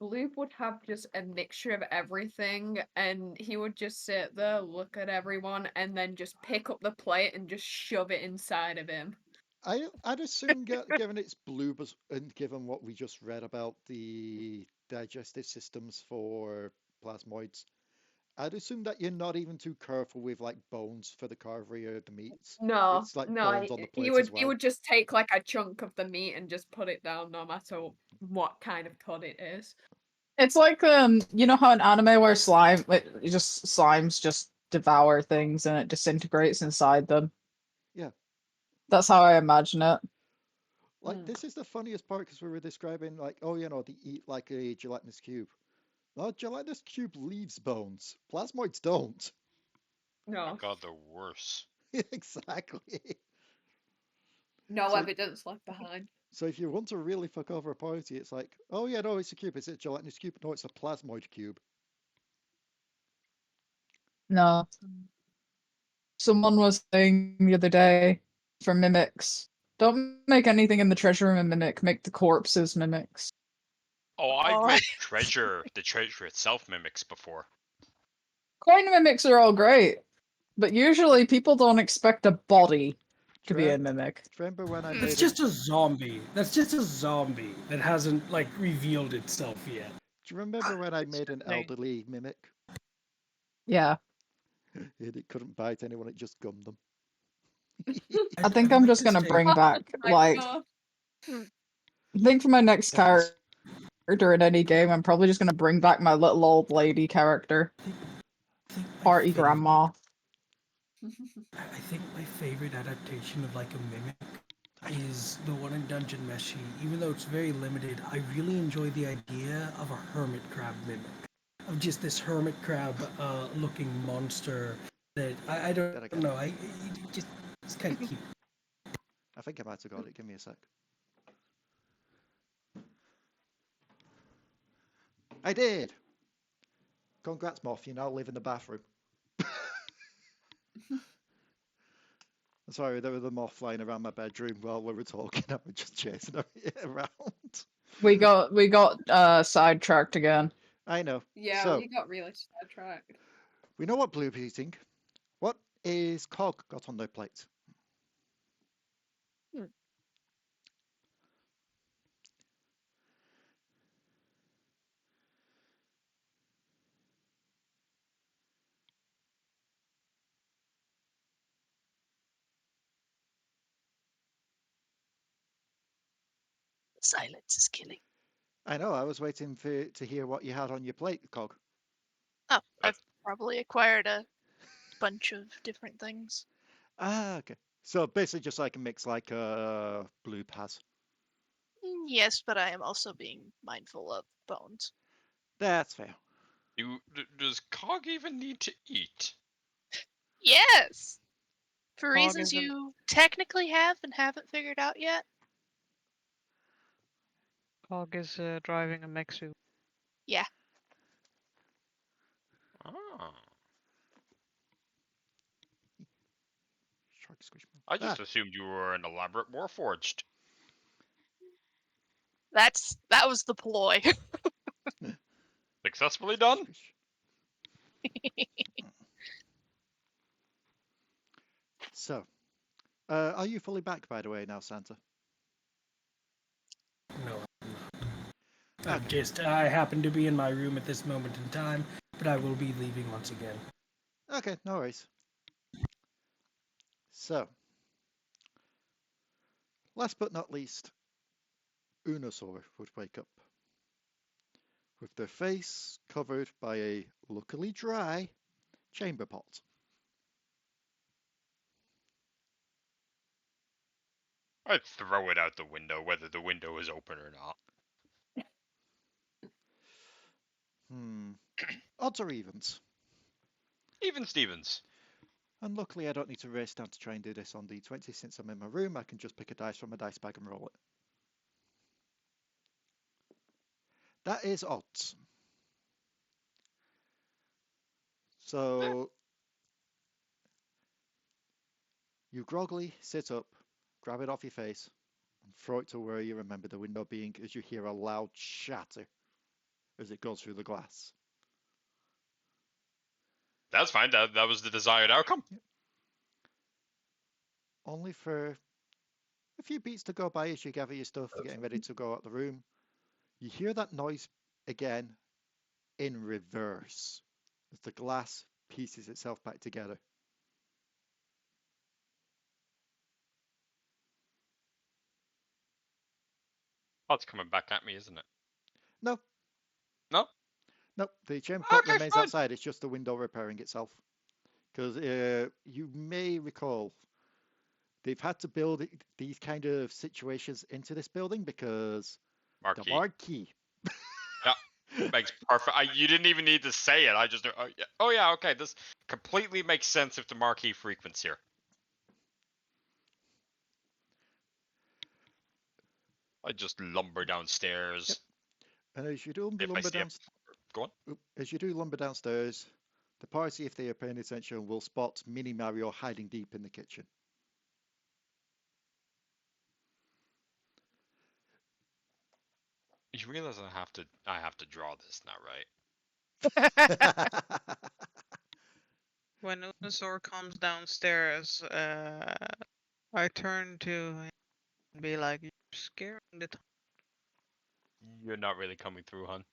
Bloob would have just a mixture of everything, and he would just sit there, look at everyone, and then just pick up the plate and just shove it inside of him. I'd assume, given it's Bloob and given what we just read about the digestive systems for plasmoids, I'd assume that you're not even too careful with like bones for the carvery or the meats. No, It's like no, bones on the he plate would as well. he would just take like a chunk of the meat and just put it down, no matter what kind of cut it is. It's like you know how in anime where slimes just devour things and it disintegrates inside them. Yeah. That's how I imagine it. Like this is the funniest part because we were describing like, oh, you know, they eat like a gelatinous cube. No, gelatinous cube leaves bones. Plasmoids don't. Oh No, my god, they're worse. Exactly. no So- evidence left behind. So if you want to really fuck over a party, it's like, oh yeah, no, it's a cube. Is it a gelatinous cube? No, it's a plasmoid cube. No. Someone was saying the other day for mimics, don't make anything in the treasure room a mimic, make the corpses mimics. Oh, I've Oh, made the treasure itself mimics before. Coin mimics are all great, but usually people don't expect a body to be a mimic. Remember when I That's made just a zombie. That's just a zombie that hasn't like revealed itself yet. Do you remember when I made an elderly mimic? Yeah. It couldn't bite anyone, it just gummed them. I think I'm just gonna bring back like God. I think for my next Yes. character in any game, I'm probably just gonna bring back my little old lady character. Party grandma. I think my favorite adaptation of like a mimic is the one in Dungeon Meshi. Even though it's very limited, I really enjoy the idea of a hermit crab mimic. Of just this hermit crab looking monster that I don't know. It's kind of cute. I think I might have got it. Give me a sec. I did! Congrats, Moth. You now live in the bathroom. Sorry, there was a moth flying around my bedroom while we were talking. I was just chasing it around. We got sidetracked again. I know. Yeah, So, we got really sidetracked. we know what Bloob is eating. What is Cog got on their plate? silence is killing. I know, I was waiting to hear what you had on your plate, Cog. Oh, I've probably acquired a bunch of different things. Ah, okay. So basically just like a mix like Bloob has. Yes, but I am also being mindful of bones. That's fair. Does Cog even need to eat? Yes! For Cog reasons isn't- you technically have and haven't figured out yet. Cog is driving a mech suit. Yeah. Ah. Shark squishmallow. I just assumed you were an elaborate Warforged. That was the ploy. Successfully done? Squish. So, are you fully back, by the way, now, Santa? No, I'm not. I happen to be in my room at this moment in time, but I will be leaving once again. Okay, no worries. So, last but not least, Unusor would wake up with their face covered by a luckily dry chamber pot. I'd throw it out the window, whether the window is open or not. Odds or evens? Even Stevens. And luckily I don't need to race down to try and do this on D20 since I'm in my room. I can just pick a dice from my dice bag and roll it. That is odds. So you groggily sit up, grab it off your face, and throw it to where you remember the window being as you hear a loud shatter as it goes through the glass. That's fine. That was the desired outcome. Yep. Only for a few beats to go by as you gather your stuff, getting ready to go out the room. You hear that noise again in reverse as the glass pieces itself back together. Oh, it's coming back at me, isn't it? No. No? No, the chamber pot Okay, remains fine. outside. It's just the window repairing itself. Because you may recall they've had to build these kind of situations into this building because Marquis. the Marquis. Yeah, makes perfect. You didn't even need to say it. I just oh yeah, okay. This completely makes sense if the Marquis frequents here. I just lumber downstairs. Yep. And as you do If I lumber see downstairs, go on. as you do lumber downstairs, the party, if they are paying attention, will spot Mini Mario hiding deep in the kitchen. You realize I have to draw this now, right? When Minosaur comes downstairs, I turn to him and be like, "You're scaring the." You're not really coming through, hun.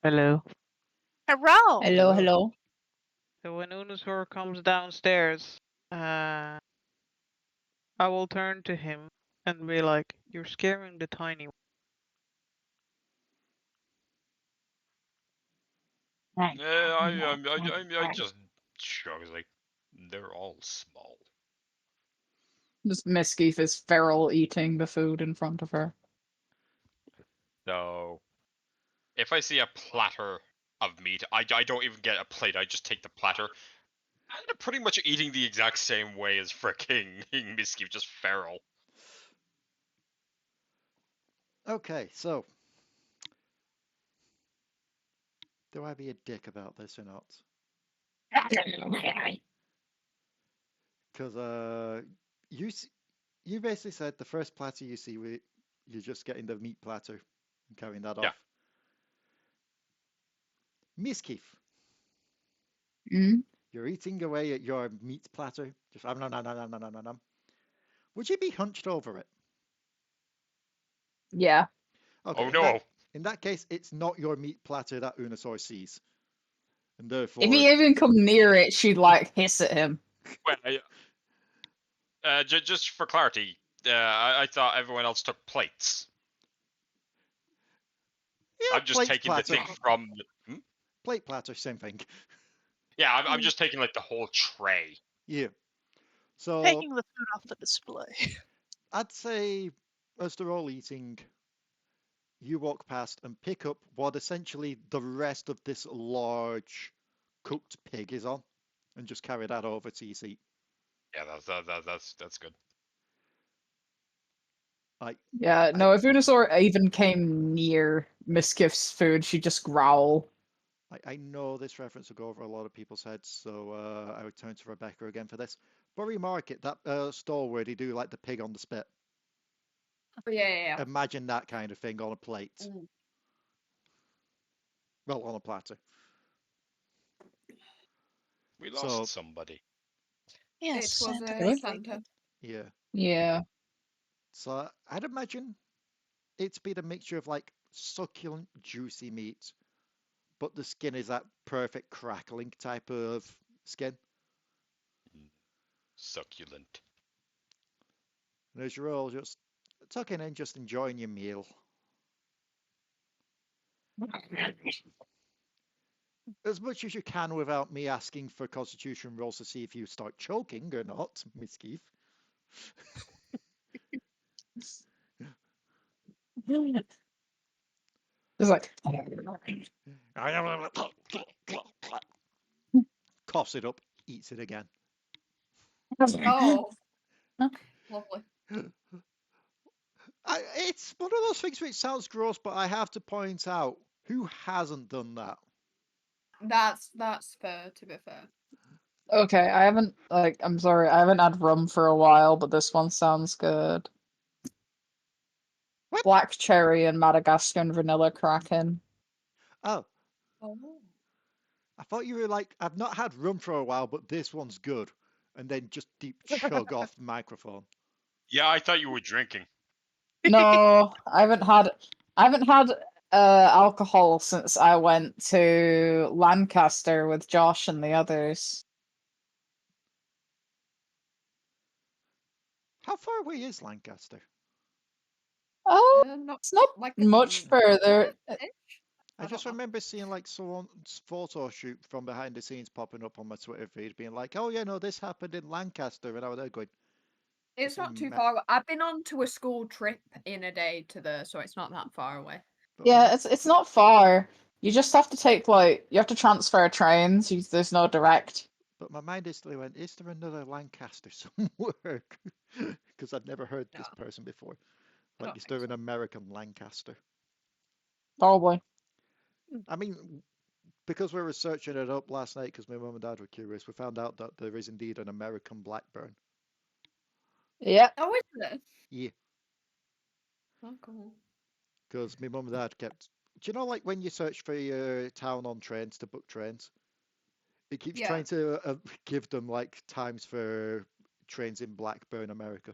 Hello. Hello. Hello, hello. So when Unusor comes downstairs, I will turn to him and be like, "You're scaring the tiny one." I just shrug like they're all small. Just Misskiff is feral eating the food in front of her. So if I see a platter of meat, I don't even get a plate. I just take the platter. I'm pretty much eating the exact same way as fricking Misskiff, just feral. Okay, so do I be a dick about this or not? Because you basically said the first platter you see, you're just getting the meat platter and carrying that Yeah. off. Misskiff, Mm? you're eating away at your meat platter. Just nom. Would you be hunched over it? Yeah. Okay, Oh no! In that case, it's not your meat platter that Unusor sees, and therefore, If he even come near it, she'd like hiss at him. Well, just for clarity, I thought everyone else took plates. yeah, I'm just plate taking platter. the thing from. Plate platter, same thing. Yeah, I'm just taking like the whole tray. Yeah. So Taking the food off the display. I'd say, as they're all eating, you walk past and pick up what essentially the rest of this large cooked pig is on, and just carry that over to your seat. Yeah, that's good. Yeah, no, if Unusor even came near Misskiff's food, she'd just growl. I know this reference will go over a lot of people's heads, so I would turn to Rebecca again for this. Bury Market, that store where they do like the pig on the spit. Oh, yeah. Imagine that kind of thing on a plate. Mm. Well, on a platter. We lost somebody. Yes, It was Santa. a Santa. Yeah. Yeah. So I'd imagine it's been a mixture of like succulent, juicy meat, but the skin is that perfect crackling type of skin. Succulent. And as you're all just tucking in, just enjoying your meal. As much as you can without me asking for constitution rolls to see if you start choking or not, Misskiff. It's like Coughs it up. eats it again. Oh, lovely. It's one of those things which sounds gross, but I have to point out, who hasn't done that? That's fair, to be fair. Okay, I haven't I'm sorry, I haven't had rum for a while, but this one sounds good. What? Black cherry and Madagascar and vanilla kraken. Oh, Oh. I thought you were like, I've not had rum for a while, but this one's good. And then just deep chug off the microphone. Yeah, I thought you were drinking. No, I haven't had alcohol since I went to Lancaster with Josh and the others. How far away is Lancaster? Oh, Not it's not like much further. I just remember seeing like someone's photo shoot from behind the scenes popping up on my Twitter feed, being like, "Oh yeah, no, this happened in Lancaster," and I was there going, It's not too far. I've been on to a school trip in a day to there, so it's not that far away. Yeah, it's not far. You just have to take you have to transfer trains. There's no direct. But my mind instantly went, "Is there another Lancaster somewhere?" Because I'd never heard this person before. Like, is there an American Lancaster? Probably. I mean, because we were searching it up last night, because my mum and dad were curious, we found out that there is indeed an American Blackburn. Yeah. Oh, is there? Yeah. Oh, cool. Because my mum and dad kept. Do you know, like when you search for your town on trains to book trains, it keeps trying to give them like times for trains in Blackburn, America.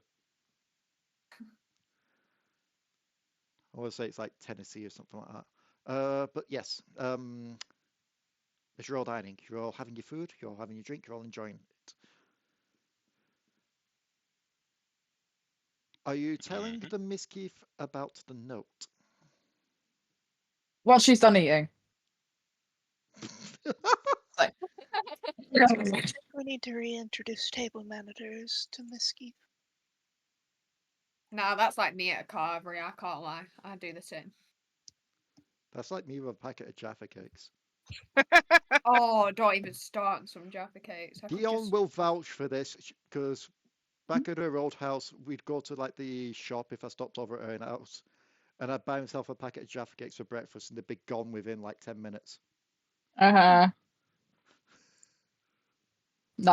I want to say it's like Tennessee or something like that. But yes, as you're all dining, you're all having your food, you're all having your drink, you're all enjoying it. Are you telling the Misskiff about the note? Once she's done eating. We need to reintroduce table managers to Misskiff. No, that's like me at a carvery, I can't lie. I do the same. That's like me with a packet of Jaffa cakes. Oh, don't even start on some Jaffa cakes. Dion will vouch for this, because back at her old house, we'd go to like the shop if I stopped over at her house, and I'd buy myself a packet of Jaffa cakes for breakfast, and they'd be gone within like 10 minutes. No,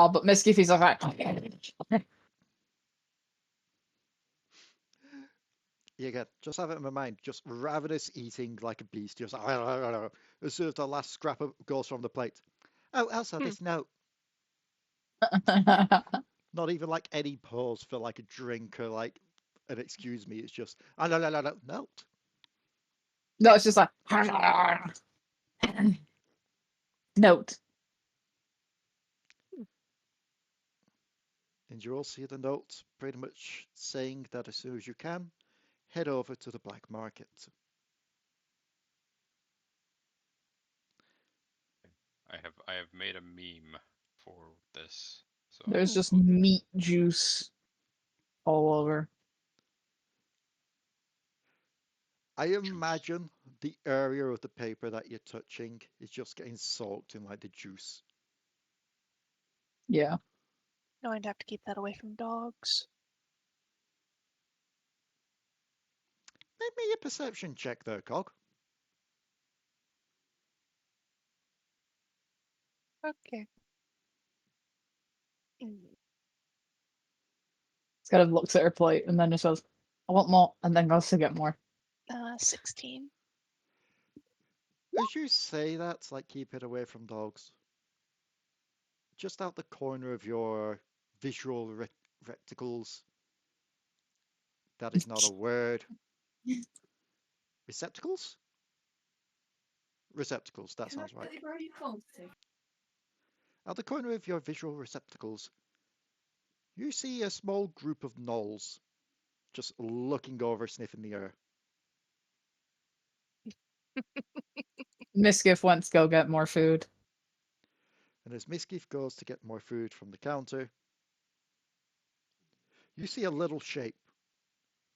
but Misskiff is like. Yeah, again, just have it in my mind, just ravenous eating like a beast, just as soon as the last scrap goes from the plate. Oh, also this note. Not even like any pause for like a drink or like an excuse me. It's just note. No, it's just like note. And you all see the note pretty much saying that as soon as you can, head over to the black market. I have made a meme for this. So There's just meat juice all over. I imagine the area of the paper that you're touching is just getting soaked in like the juice. Yeah. No, I'd have to keep that away from dogs. Make me a perception check there, Cog. Okay. Kind of looks at her plate and then just says, I want more, and then goes to get more. 16. As you say that, like keep it away from dogs, just out the corner of your visual reticles, that is not a word. Receptacles? Receptacles, that sounds right. At the corner of your visual receptacles, you see a small group of gnolls just looking over, sniffing the air. Misskiff went to go get more food. And as Misskiff goes to get more food from the counter, you see a little shape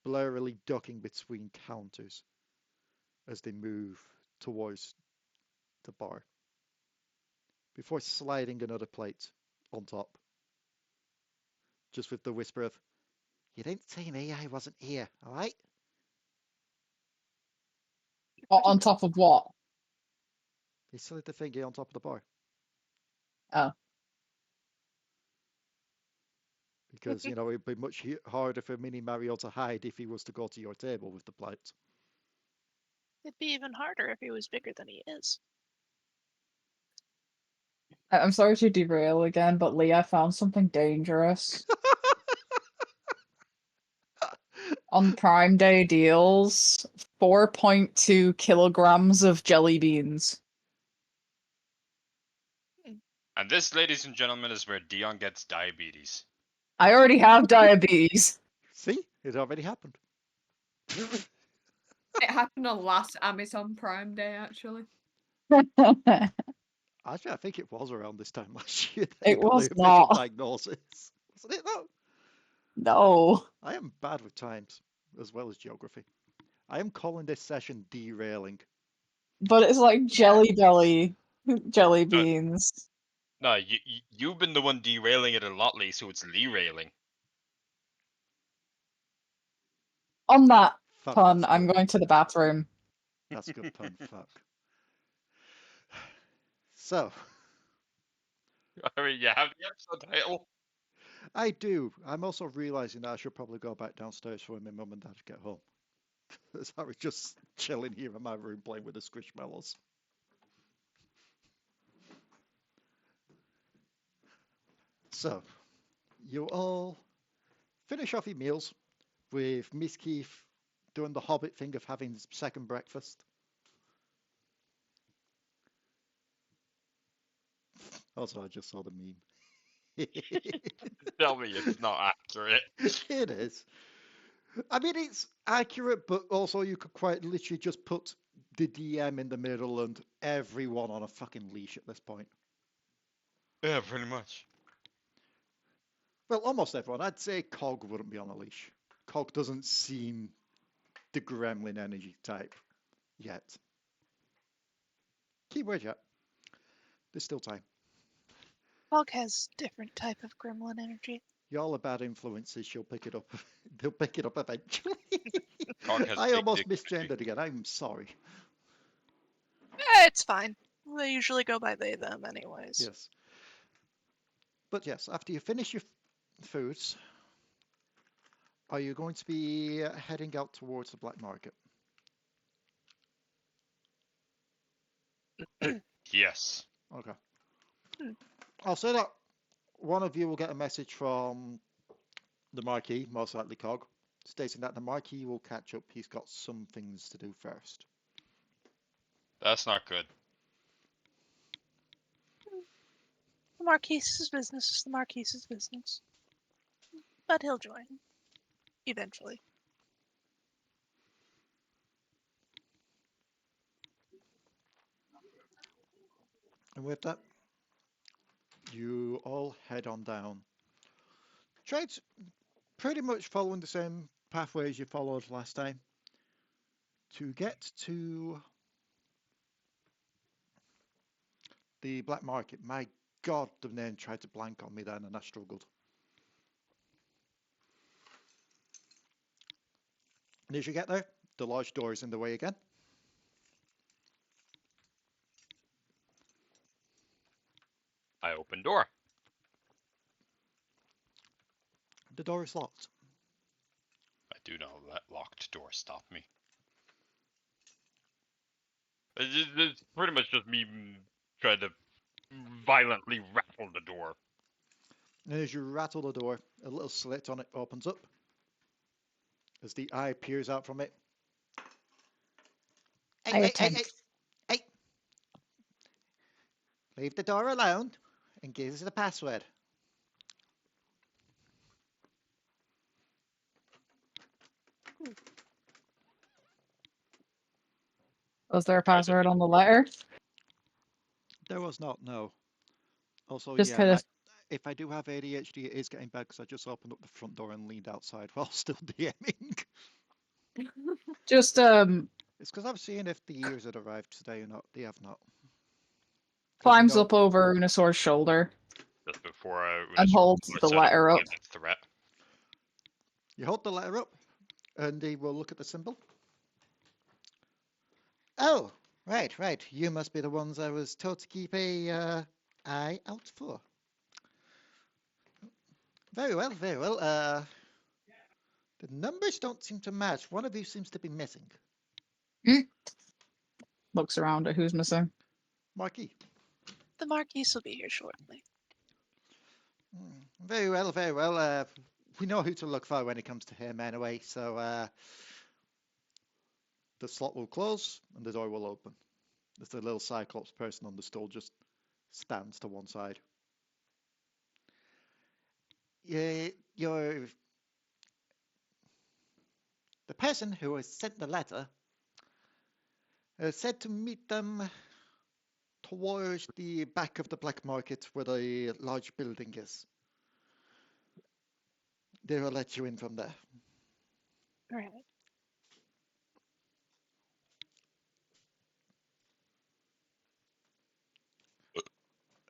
blurrily ducking between counters as they move towards the bar, before sliding another plate on top. Just with the whisper of, "You didn't see me, I wasn't here, alright?" On top of what? He slid the thingy on top of the bar. Oh. Because, you know, it'd be much harder for Mini Mario to hide if he was to go to your table with the plate. It'd be even harder if he was bigger than he is. I'm sorry to derail again, but Leigh, I found something dangerous. On Prime Day deals, 4.2 kilograms of jelly beans. And this, ladies and gentlemen, is where Dion gets diabetes. I already have diabetes. See? It already happened. It happened on last Amazon Prime Day, actually. Actually, I think it was around this time last year that It you got was the official not. diagnosis. Wasn't it, though? No. I am bad with times, as well as geography. I am calling this session derailing. But it's like jelly belly jelly beans. No, you've been the one derailing it a lot, Leigh, so it's Leigh railing. On that Fuck, pun, that's I'm good. going to the bathroom. That's a good pun, fuck. So, I mean, you have the episode title. I do. I'm also realizing that I should probably go back downstairs for when my mum and dad get home. Because I was just chilling here in my room playing with the squishmallows. So, you all finish off your meals with Misskiff doing the Hobbit thing of having his second breakfast. Also, I just saw the meme. Tell me it's not accurate. It is. I mean, it's accurate, but also you could quite literally just put the DM in the middle and everyone on a fucking leash at this point. Yeah, pretty much. Well, almost everyone. I'd say Cog wouldn't be on a leash. Cog doesn't seem the gremlin energy type yet. Keyword yet. There's still time. Hog has different type of gremlin energy. Y'all are bad influences. She'll pick it up. They'll pick it up eventually. Cog has I big almost dick energy. misgendered again. I'm sorry. It's fine. They usually go by they, them anyways. Yes. But yes, after you finish your foods, are you going to be heading out towards the black market? Yes. Okay. Hmm. I'll say that one of you will get a message from the Marquis, most likely Cog, stating that the Marquis will catch up. He's got some things to do first. That's not good. The Marquis's business is the Marquis's business. But he'll join. Eventually. And with that, you all head on down. Try to pretty much following the same pathways you followed last time to get to the black market. My God, the name tried to blank on me then and I struggled. And as you get there, the large door is in the way again. I open door. The door is locked. I do not let locked door stop me. It's pretty much just me trying to violently rattle the door. And as you rattle the door, a little slit on it opens up. As the eye peers out from it. I attempt. Hey. Leave the door alone and give us the password. Was there a password on the letter? There was not, no. Also, Just yeah, kind of if I do have ADHD, it is getting bad because I just opened up the front door and leaned outside while still DMing. just It's because I'm seeing if the ears had arrived today or not. They have not. 'Cause, you climbs know, up over Unusor's shoulder. Just before I And hold the letter up. threat. You hold the letter up, and he will look at the symbol. Oh, right. You must be the ones I was told to keep a eye out for. Very well. The numbers don't seem to match. One of you seems to be missing. Looks around at who's missing. Marquis. The Marquis will be here shortly. Very well. We know who to look for when it comes to him anyway, so the slot will close and the door will open. There's a little Cyclops person on the stool just stands to one side. The person who has sent the letter said to meet them towards the back of the black market where the large building is. They will let you in from there. All right.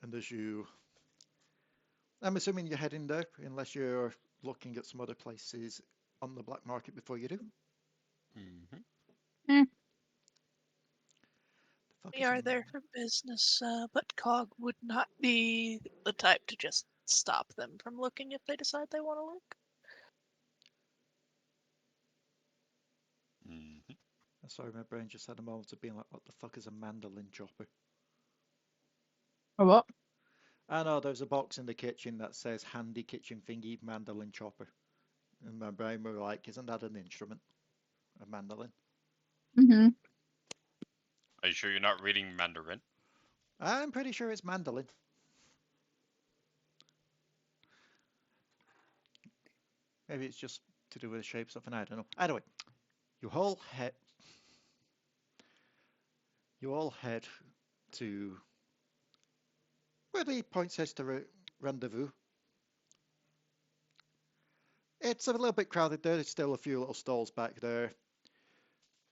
And I'm assuming you're heading there, unless you're looking at some other places on the black market before you do. Mm-hmm. We are there for business, but Cog would not be the type to just stop them from looking if they decide they want to look. Mm-hmm. Sorry, my brain just had a moment of being like, what the fuck is a mandolin chopper? A what? I know there's a box in the kitchen that says handy kitchen thingy mandolin chopper. And my brain were like, isn't that an instrument? A mandolin? Mm-hmm. Are you sure you're not reading Mandarin? I'm pretty sure it's mandolin. Maybe it's just to do with the shape stuff, and I don't know. Anyway, you all head to where the point says to rendezvous. It's a little bit crowded there. There's still a few little stalls back there.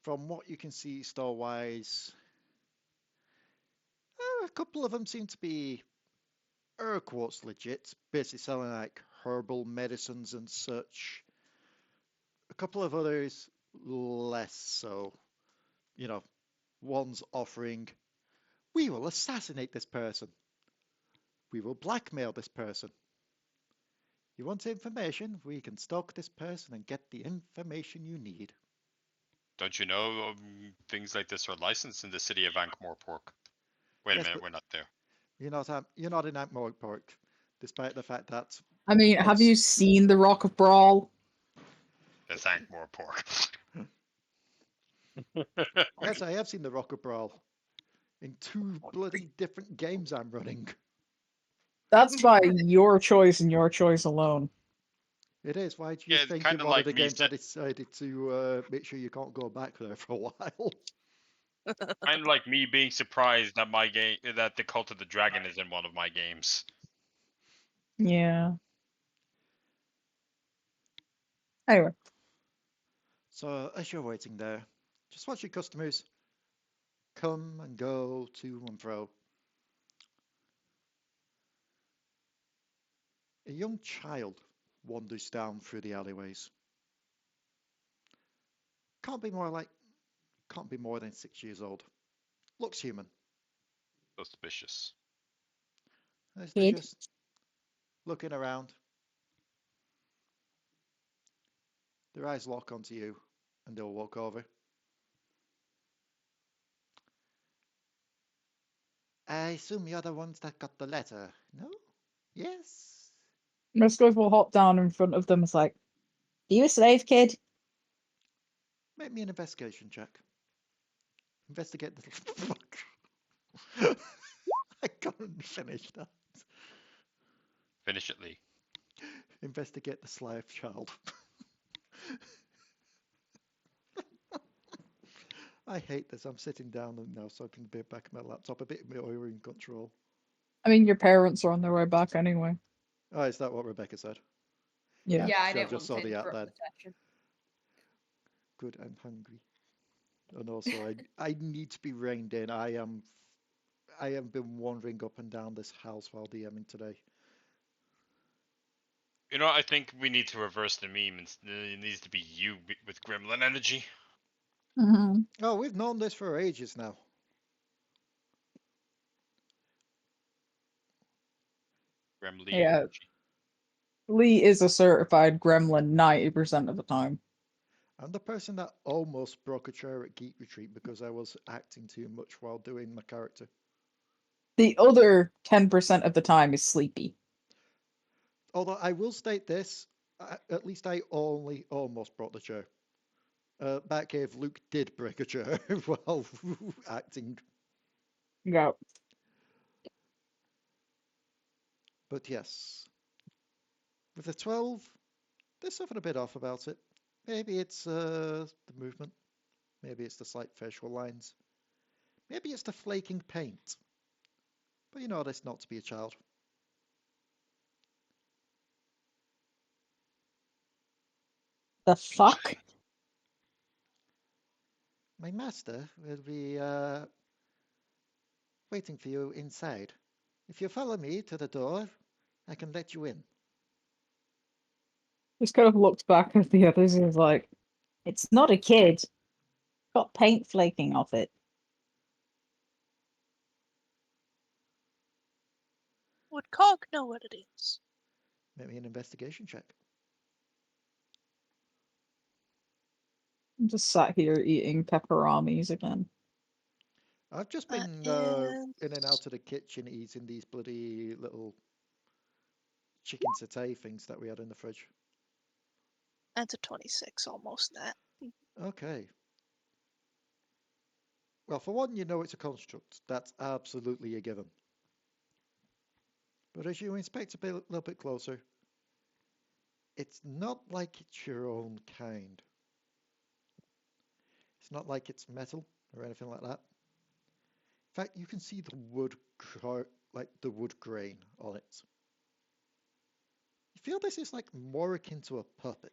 From what you can see stall-wise, a couple of them seem to be air quotes legit, basically selling like herbal medicines and such. A couple of others less so. You know, one's offering, we will assassinate this person. We will blackmail this person. You want information? We can stalk this person and get the information you need. Don't you know things like this are licensed in the city of Ankh-Morpork? Wait a Yes, minute, but we're not there. you're not in Ankh-Morpork, despite the fact that. I mean, have you seen the Rock of Brawl? It's Ankh-Morpork. Yes, I have seen the Rock of Brawl in 2 bloody different games I'm running. That's by your choice and your choice alone. It is. Why do you Yeah, think kind in of one like of the me games I decided to make sure you can't go back there for a while? Kind of like me being surprised that my game, that the Cult of the Dragon is in one of my games. Yeah. Anyway. So as you're waiting there, just watch your customers come and go to and fro. A young child wanders down through the alleyways. Can't be more than 6 years old. Looks human. Suspicious. As they're Kid. just looking around, their eyes lock onto you and they'll walk over. I assume you're the ones that got the letter, no? Yes? Misskiff will hop down in front of them. It's like, are you a slave, kid? Make me an investigation check. Investigate the fuck. I can't finish that. Finish it, Leigh. Investigate the slave child. I hate this. I'm sitting down and now so I can be back at my laptop a bit more in control. I mean, your parents are on their way back anyway. Oh, is that what Rebecca said? Yeah. Yeah, I sure, didn't just want saw to the ad interrupt then. the session. Good, I'm hungry. And also, I need to be reined in. I have been wandering up and down this house while DMing today. You know, I think we need to reverse the meme. It needs to be you with gremlin energy. Mm-hmm. Oh, we've known this for ages now. Gremlin Yeah. energy. Leigh is a certified gremlin 90% of the time. I'm the person that almost broke a chair at Geek Retreat because I was acting too much while doing my character. The other 10% of the time is sleepy. Although I will state this, at least I only almost broke the chair. Batcave, Luke did break a chair while acting. Yeah. But yes, with the 12, there's something a bit off about it. Maybe it's the movement. Maybe it's the slight facial lines. Maybe it's the flaking paint. But you know what, it's not to be a child. The fuck? My master will be waiting for you inside. If you follow me to the door, I can let you in. Just kind of looked back at the others and was like, it's not a kid. Got paint flaking off it. Would Cog know what it is? Make me an investigation check. I'm just sat here eating pepperonis again. I've just That been is... in and out of the kitchen eating these bloody little chicken satay things that we had in the fridge. That's a 26, almost that. Okay. Well, for one, you know it's a construct. That's absolutely a given. But as you inspect a little bit closer, it's not like it's your own kind. It's not like it's metal or anything like that. In fact, you can see the wood, like the wood grain on it. You feel this is like more akin to a puppet.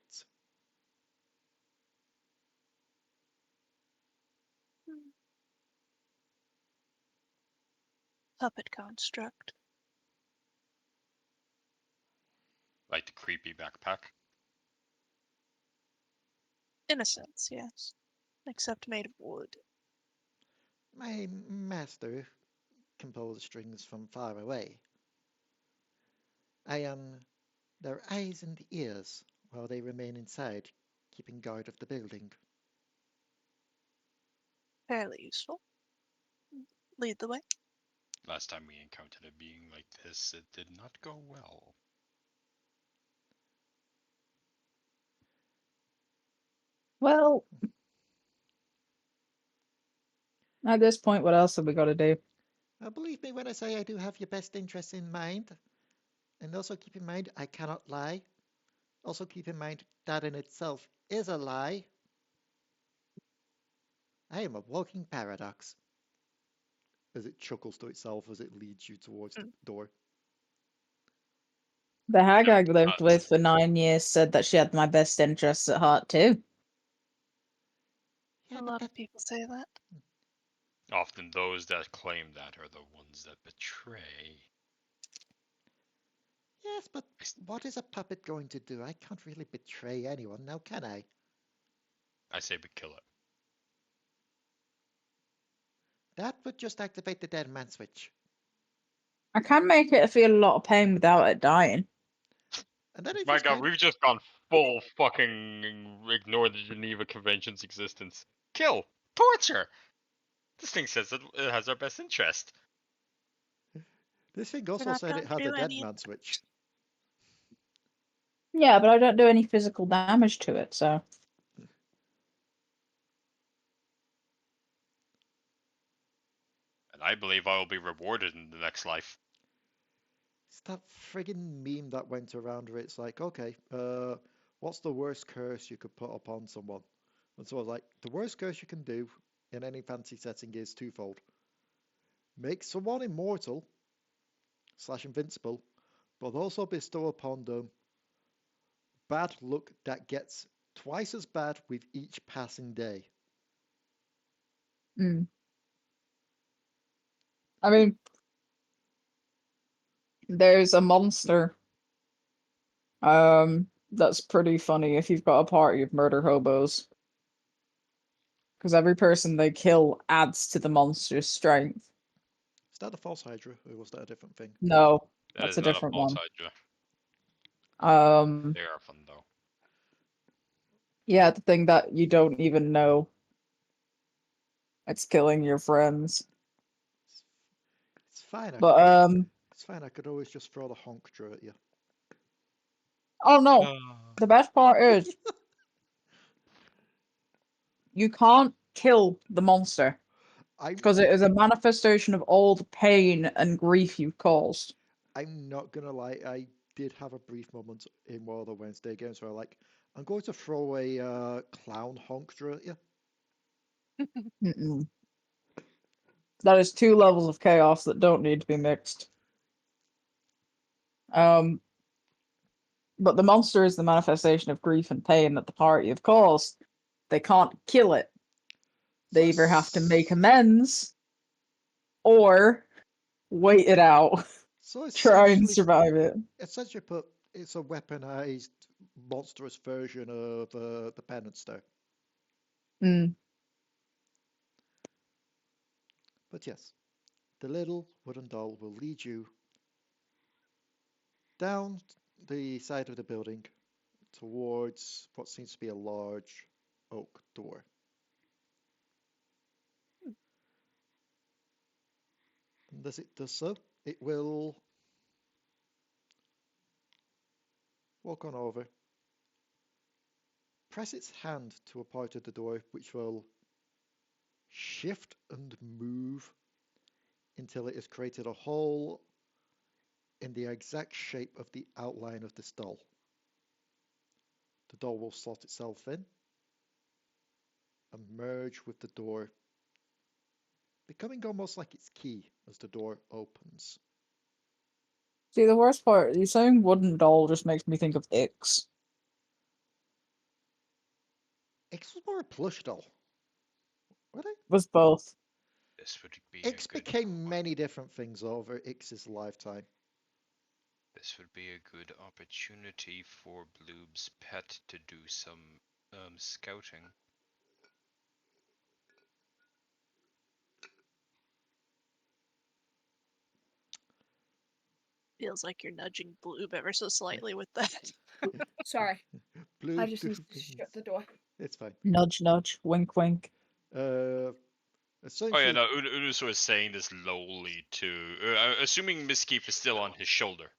Puppet construct. Like the creepy backpack. In a sense, yes. Except made of wood. My master can pull the strings from far away. I am their eyes and ears while they remain inside, keeping guard of the building. Fairly useful. Lead the way. Last time we encountered a being like this, it did not go well. Well, at this point, what else have we got to do? Believe me when I say I do have your best interests in mind. And also keep in mind, I cannot lie. Also keep in mind, that in itself is a lie. I am a walking paradox. As it chuckles to itself as it leads you towards the door. The hag I lived Nuts. with for 9 years said that she had my best interests at heart too. Yeah, A but lot that, of people say that. Often those that claim that are the ones that betray. yes, but what is a puppet going to do? I can't really betray anyone now, can I? I say we kill it. That would just activate the dead man switch. I can make it feel a lot of pain without it dying. And then it My just god, kind we've just gone full fucking ignore the Geneva Convention's existence. Kill! Torture! This thing says it has our best interest. This thing We're also not said going it to had a do dead any of man switch. Yeah, but I don't do any physical damage to it, so. And I believe I will be rewarded in the next life. It's that friggin' meme that went around where it's like, okay, what's the worst curse you could put upon someone? And so I was like, the worst curse you can do in any fantasy setting is twofold. Make someone immortal / invincible, but also bestow upon them bad luck that gets twice as bad with each passing day. Mm. I mean, there's a monster That's pretty funny if you've got a party of murder hobos. Because every person they kill adds to the monster's strength. Is that the false Hydra, or was that a different thing? No, That that's is a not a different false one. Hydra. They are fun though. Yeah, the thing that you don't even know. It's killing your friends. It's fine. But It's fine. I could always just throw the honk draw at you. oh no, the best part is you can't kill the monster because it is a manifestation of all the pain and grief you've caused. I'm not gonna lie. I did have a brief moment in one of the Wednesday games where I'm going to throw a clown honk draw at you. Mm-mm. That is 2 levels of chaos that don't need to be mixed. But the monster is the manifestation of grief and pain that the party have caused. They can't kill it. They either have to make amends or wait it out. So Try and essentially, survive it. essentially, it's a weaponized, monstrous version of the penance star. Mm. But yes, the little wooden doll will lead you down the side of the building towards what seems to be a large oak door. And as it does so, it will walk on over, press its hand to a part of the door which will shift and move until it has created a hole in the exact shape of the outline of this doll. The doll will slot itself in and merge with the door, becoming almost like its key as the door opens. See, the worst part, you saying wooden doll just makes me think of Ix. Ix was more a plush doll, wasn't it? Was both. This would be Ix became many different things over Ix's lifetime. This would be a good opportunity for Bloob's pet to do some scouting. Feels like you're nudging Bloob ever so slightly with that. Sorry, Bloob, I just need to shut the door. It's fine. Nudge, nudge, wink, wink. Oh yeah, no, Unusor is saying this lowly too. Assuming Misskiff is still on his shoulder.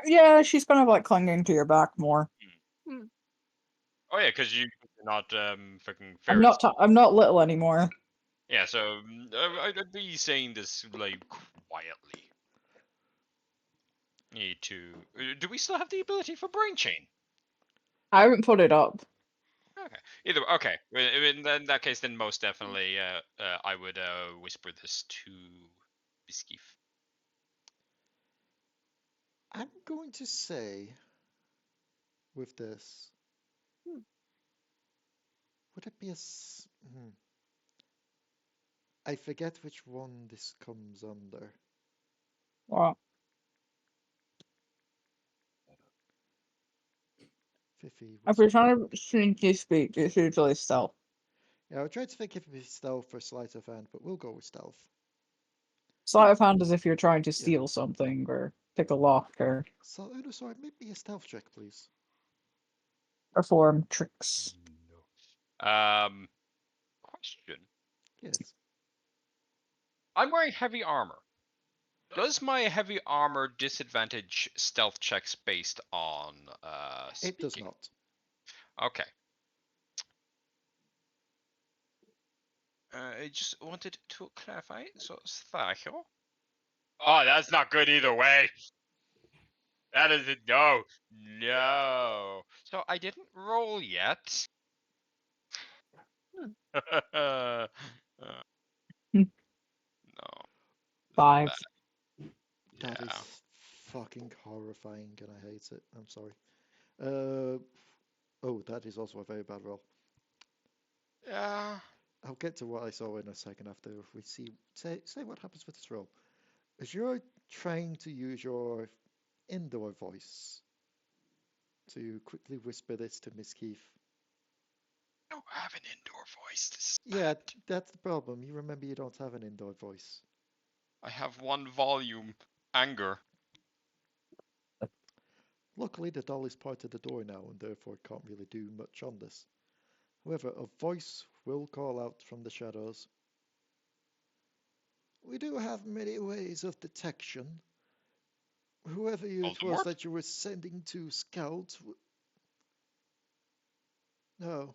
Yeah, she's kind of like clinging to your back more. Oh yeah, because you're not freaking I'm ferrets. I'm not little anymore. Yeah, so I'd be saying this like quietly. Need to. Do we still have the ability for brain chain? I haven't put it up. Okay. Okay. In that case, then most definitely, I would whisper this to Misskiff. I'm going to say with this, would it be I forget which one this comes under. What? Fifi. If you're trying to sneaky speak, it's usually stealth. Yeah, I tried to think if it was stealth or sleight of hand, but we'll go with stealth. Sleight of hand is if you're trying to steal something or pick a lock or So, sorry, make me a stealth check, please. perform tricks. Question. Yes. I'm wearing heavy armor. Does my heavy armor disadvantage stealth checks based on speaking? It does not. Okay. I just wanted to clarify. So, thank you. Oh, that's not good either way. That is it. No. No. So I didn't roll yet. No. 5. That is fucking horrifying, and I hate it. I'm sorry. Oh, that is also a very bad roll. Yeah. I'll get to what I saw in a second after we say what happens with this roll. As you're trying to use your indoor voice to quickly whisper this to Misskiff. I don't have an indoor voice. This is Yeah, bad. that's the problem. You remember you don't have an indoor voice. I have one volume. Anger. Luckily, the doll is part of the door now and therefore can't really do much on this. However, a voice will call out from the shadows. We do have many ways of detection. Whoever it was Voldemort? that you were sending to scout... No.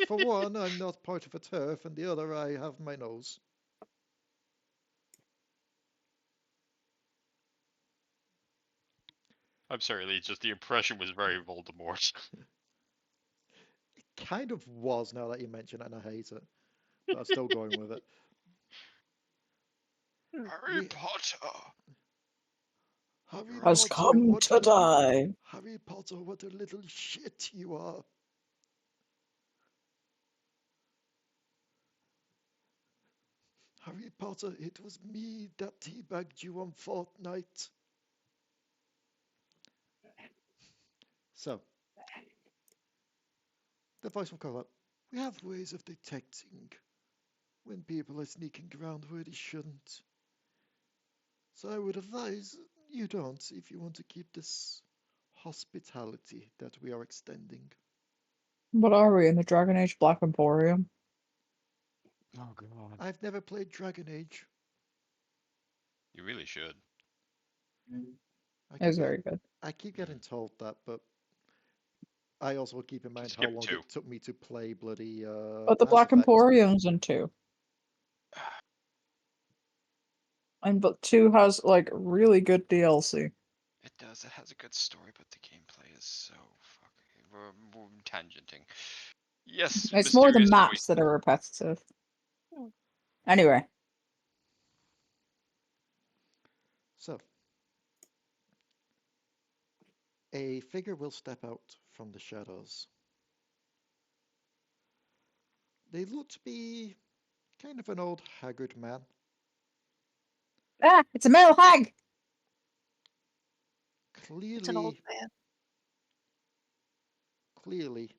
For one, I'm not part of a turf, and the other, I have my nose. I'm sorry, Leigh, just the impression was very Voldemort. It kind of was now that you mention it, and I hate it. But I'm still going with it. Harry We- Potter! Harry Has Potter, come what to a... die. Harry Potter, what a little shit you are. Harry Potter, it was me that teabagged you on Fortnite. So, the voice will call up. We have ways of detecting when people are sneaking around where they shouldn't. So I would advise you don't if you want to keep this hospitality that we are extending. What are we in the Dragon Age Black Emporium? Oh god. I've never played Dragon Age. You really should. I It was keep, very good. I keep getting told that, but I also keep in mind how Skip long 2. it took me to play bloody But the Mass Black Effect. Emporium's in 2. And but 2 has like really good DLC. It does. It has a good story, but the gameplay is so fucking... We're tangenting. Yes, It's more the mysterious maps voice. that are repetitive. Anyway, So, a figure will step out from the shadows. They look to be kind of an old haggard man. it's a male hag. It's an old Clearly, man. clearly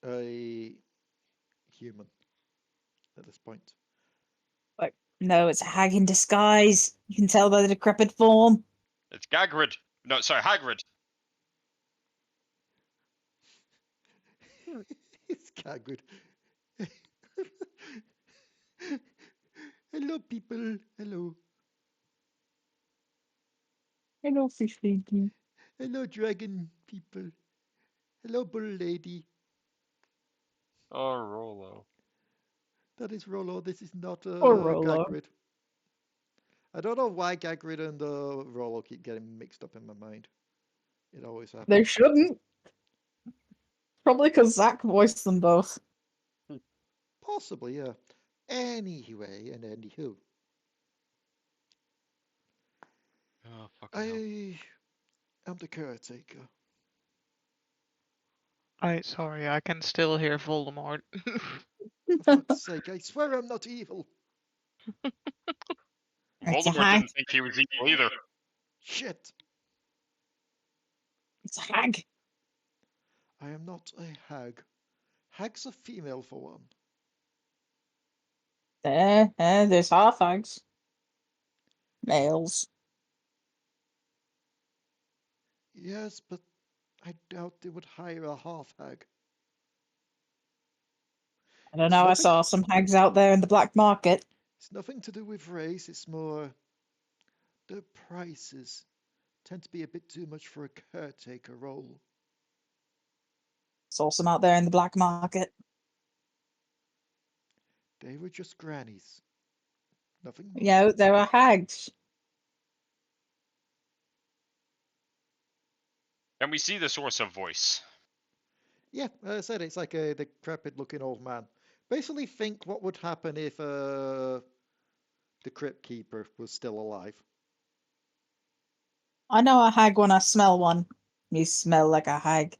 a human at this point. Like, no, it's a hag in disguise. You can tell by the decrepit form. It's Gagrid. No, sorry, Hagrid. It's haggard. Hello, people. Hello. Hello, fish lady. Hello, dragon people. Hello, bull lady. Oh, Rolo. That is Rollo. This is not Rollo. Gagrid. I don't know why Gagrid and Rollo keep getting mixed up in my mind. It always happens. They shouldn't. Probably because Zach voiced them both. Possibly, yeah. Anyway, and anywho. Oh, fucking hell. I am the caretaker. Sorry, I can still hear Voldemort. For fuck's sake, I swear I'm not evil. It's a Voldemort hag. didn't think he was evil either. Shit. It's a hag. I am not a hag. Hag's a female for one. There's half hags. Males. Yes, but I doubt they would hire a half hag. I don't It's know, I nothing- saw some hags out there in the black market. It's nothing to do with race, it's more the prices tend to be a bit too much for a caretaker role. Saw some out there in the black market. They were just grannies. Nothing more. You know, there are hags. And we see the source of voice. Yeah, as I said, it's like a decrepit looking old man. Basically think what would happen if the Crypt Keeper was still alive. I know a hag when I smell one. You smell like a hag.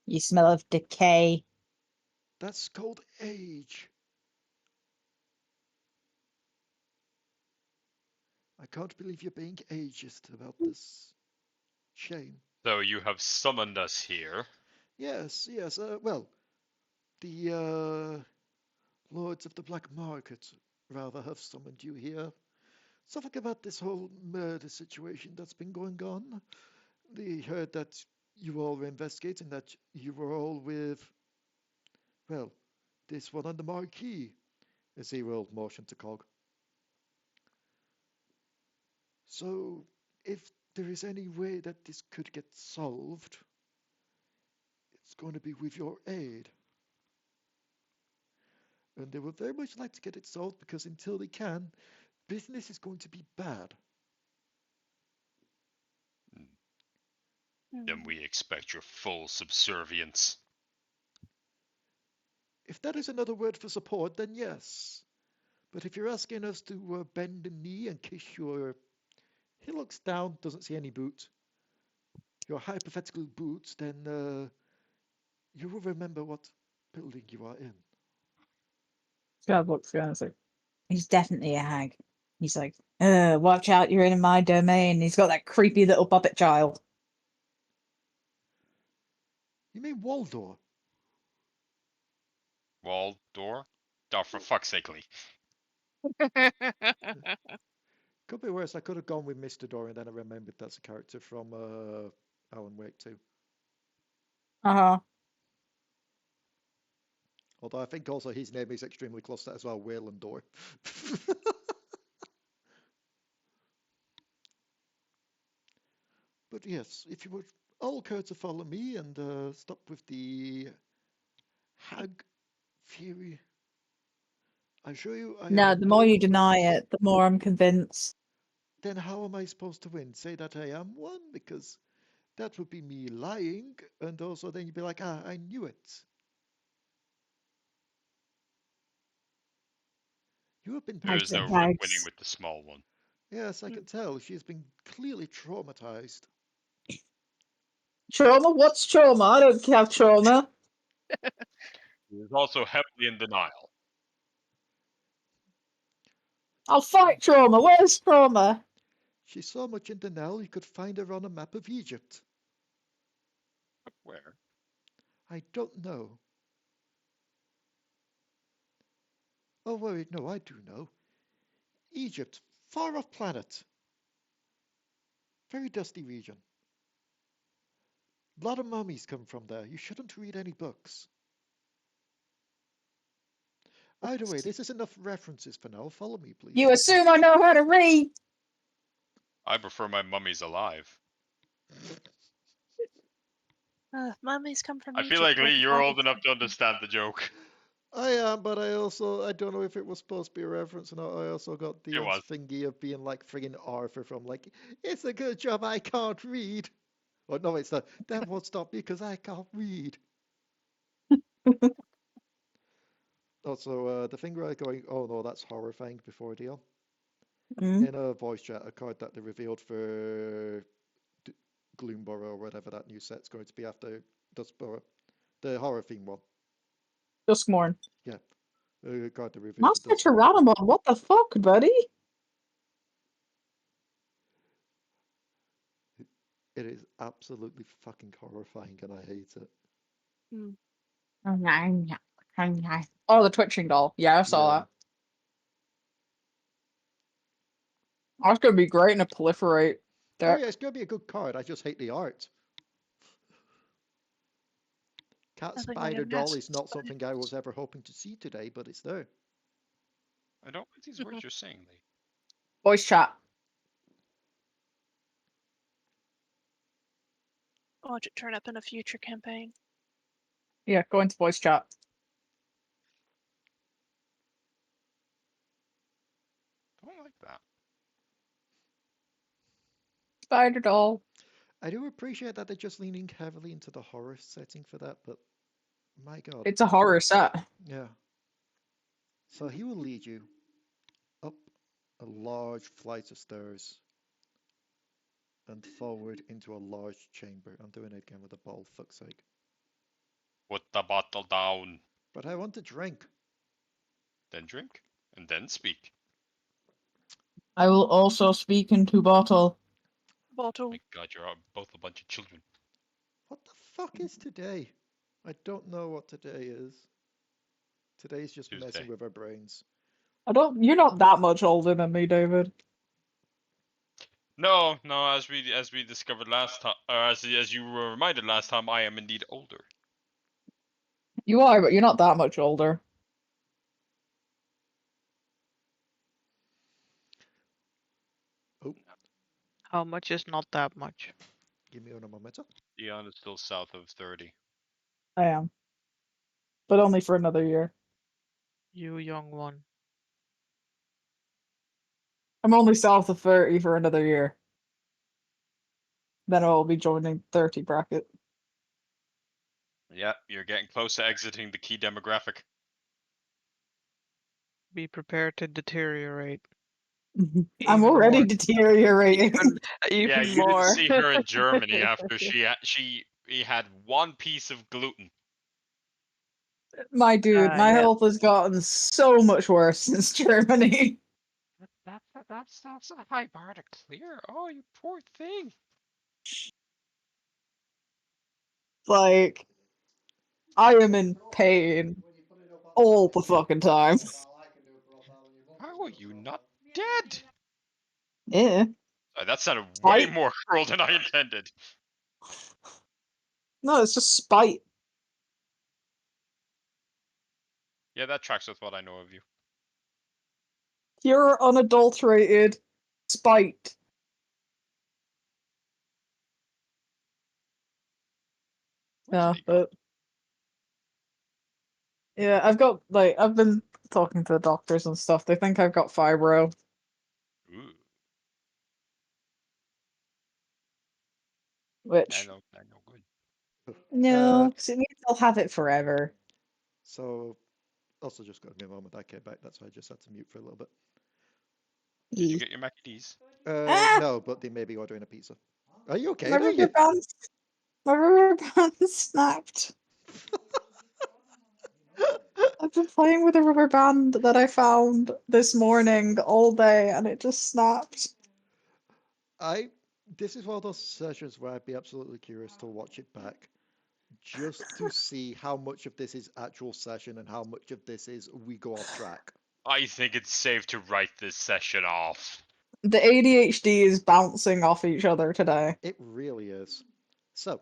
You smell of decay. That's called age. can't believe you're being ageist about this. Shame. So you have summoned us here. Yes, yes. Well, the Lords of the Black Market rather have summoned you here. Something about this whole murder situation that's been going on. They heard that you all were investigating, that you were all with, well, this one on the Marquis, as he rolled motion to Cog. So, if there is any way that this could get solved, it's going to be with your aid. And they would very much like to get it solved because until they can, business is going to be bad. Then we expect your full subservience. If that is another word for support, then yes. But if you're asking us to bend the knee and kiss your... He looks down, doesn't see any boots. Your hypothetical boots, then you will remember what building you are in. God looks around and is like, he's definitely a hag. He's like, watch out, you're in my domain. He's got that creepy little puppet child. You mean Waldor? Wall door? Oh, for fuck's sake, Leigh. Could be worse. I could have gone with Mr. Door and then I remembered that's a character from Alan Wake too. Uh-huh. Although I think also his name is extremely close to that as well, Wayland Door. But yes, if you would all care to follow me and stop with the hag theory. I assure you I No, am the more no you deny witch. it, the more I'm convinced. Then how am I supposed to win? Say that I am one? Because that would be me lying, and also then you'd be like, ah, I knew it. You have been There Hags is are no traumatized. winning hags. with the small one. Yes, I can tell. She has been clearly traumatized. Trauma? What's trauma? I don't have trauma. He is also heavily in denial. I'll fight trauma. Where's trauma? She's so much in denial you could find her on a map of Egypt. But where? I don't know. Oh, wait, no, I do know. Egypt, far off planet. Very dusty region. A lot of mummies come from there. You shouldn't read any books. Either way, this is enough references for now. Follow me, please. You assume I know how to read. I prefer my mummies alive. Mummies come from I Egypt. feel like, where Leigh, the you're bodies old enough come to understand the joke. I am, but I don't know if it was supposed to be a reference or not. I also got It Dion's was. thingy of being like friggin' Arthur from like, it's a good job I can't read. Oh, no, it's not. That won't stop me because I can't read. Also, the thing where I'm going, oh no, that's horrifying before Dion. Mm. In a voice chat, a card that they revealed for Gloomborough or whatever that new set's going to be after Dustborough. The horror theme one. Duskmorn. Yeah. A card they revealed for Master Dustborough. Tyrannomon, what the fuck, buddy? It is absolutely fucking horrifying and I hate it. Oh, the twitching doll. Yeah, I saw Yeah. that. That's gonna be great in a proliferate. Oh yeah, it's going to be a good card. I just hate the art. Cat I think I Spider can Doll guess. is not something I was ever hoping to see today, but it's there. I don't like these words you're saying, Leigh. Voice chat. Watch it turn up in a future campaign. Yeah, go into voice chat. I don't like that. Spider doll. I do appreciate that they're just leaning heavily into the horror setting for that, but my god. It's a horror set. Yeah. So he will lead you up a large flight of stairs and forward into a large chamber. I'm doing it again with a ball, fuck's sake. Put the bottle down. But I want to drink. Then drink. And then speak. I will also speak into bottle. Bottle. My God, you're both a bunch of children. What the fuck is today? I don't know what today is. Today's just Tuesday. messing with our brains. You're not that much older than me, David. No, as we discovered last time, as you were reminded last time, I am indeed older. You are, but you're not that much older. Oh, How much is not that much? give me a moment. Dion is still south of 30. I am. But only for another year. You young one. I'm only south of 30 for another year. Then I'll be joining 30 bracket. Yeah, you're getting close to exiting the key demographic. Be prepared to deteriorate. I'm Even already more. deteriorating. Even Yeah, you didn't more. see her in Germany after she had one piece of gluten. My dude, my Yeah. health has gotten so much worse since Germany. That's a high bar to clear. Oh, you poor thing. Like, I am in pain all the fucking time. How are you not dead? Yeah. That sounded way Spite? more cruel than I intended. No, it's just spite. Yeah, that tracks with what I know of you. Pure, unadulterated spite. Where Yeah, did he go? but yeah, I've been talking to the doctors and stuff. They think I've got fibro, Ooh, which I know good. no, because it means I'll have it forever. So, also just got me a moment. I came back. That's why I just had to mute for a little bit. Did you get your Mackie D's? Ah! No, but they may be ordering a pizza. Are you okay? My Are rubber you? band snapped. I've been playing with a rubber band that I found this morning all day, and it just snapped. This is one of those sessions where I'd be absolutely curious to watch it back, just to see how much of this is actual session and how much of this is we go off track. I think it's safe to write this session off. The ADHD is bouncing off each other today. It really is. So,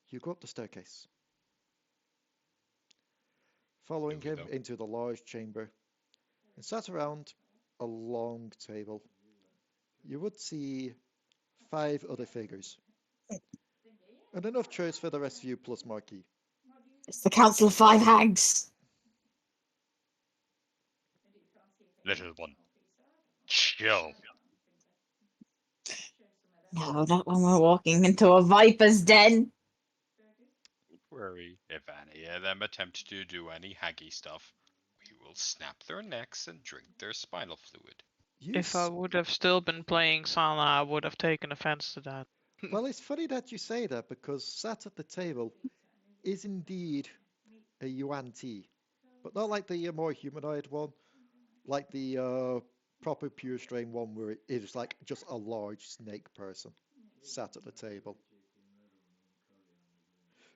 you go up the staircase. Following him into the large chamber, and sat around a long table, you would see 5 other figures. And enough chairs for the rest of you plus Marquis. It's the Council of Five Hags. Little one, chill. No, not when we're walking into a viper's den. Don't worry, if any of them attempt to do any haggy stuff, we will snap their necks and drink their spinal fluid. If I would have still been playing Sanna, I would have taken offense to that. Well, it's funny that you say that because sat at the table is indeed a Yuan Ti, but not like the more humanoid one, like the proper pure strain one where it is like just a large snake person sat at the table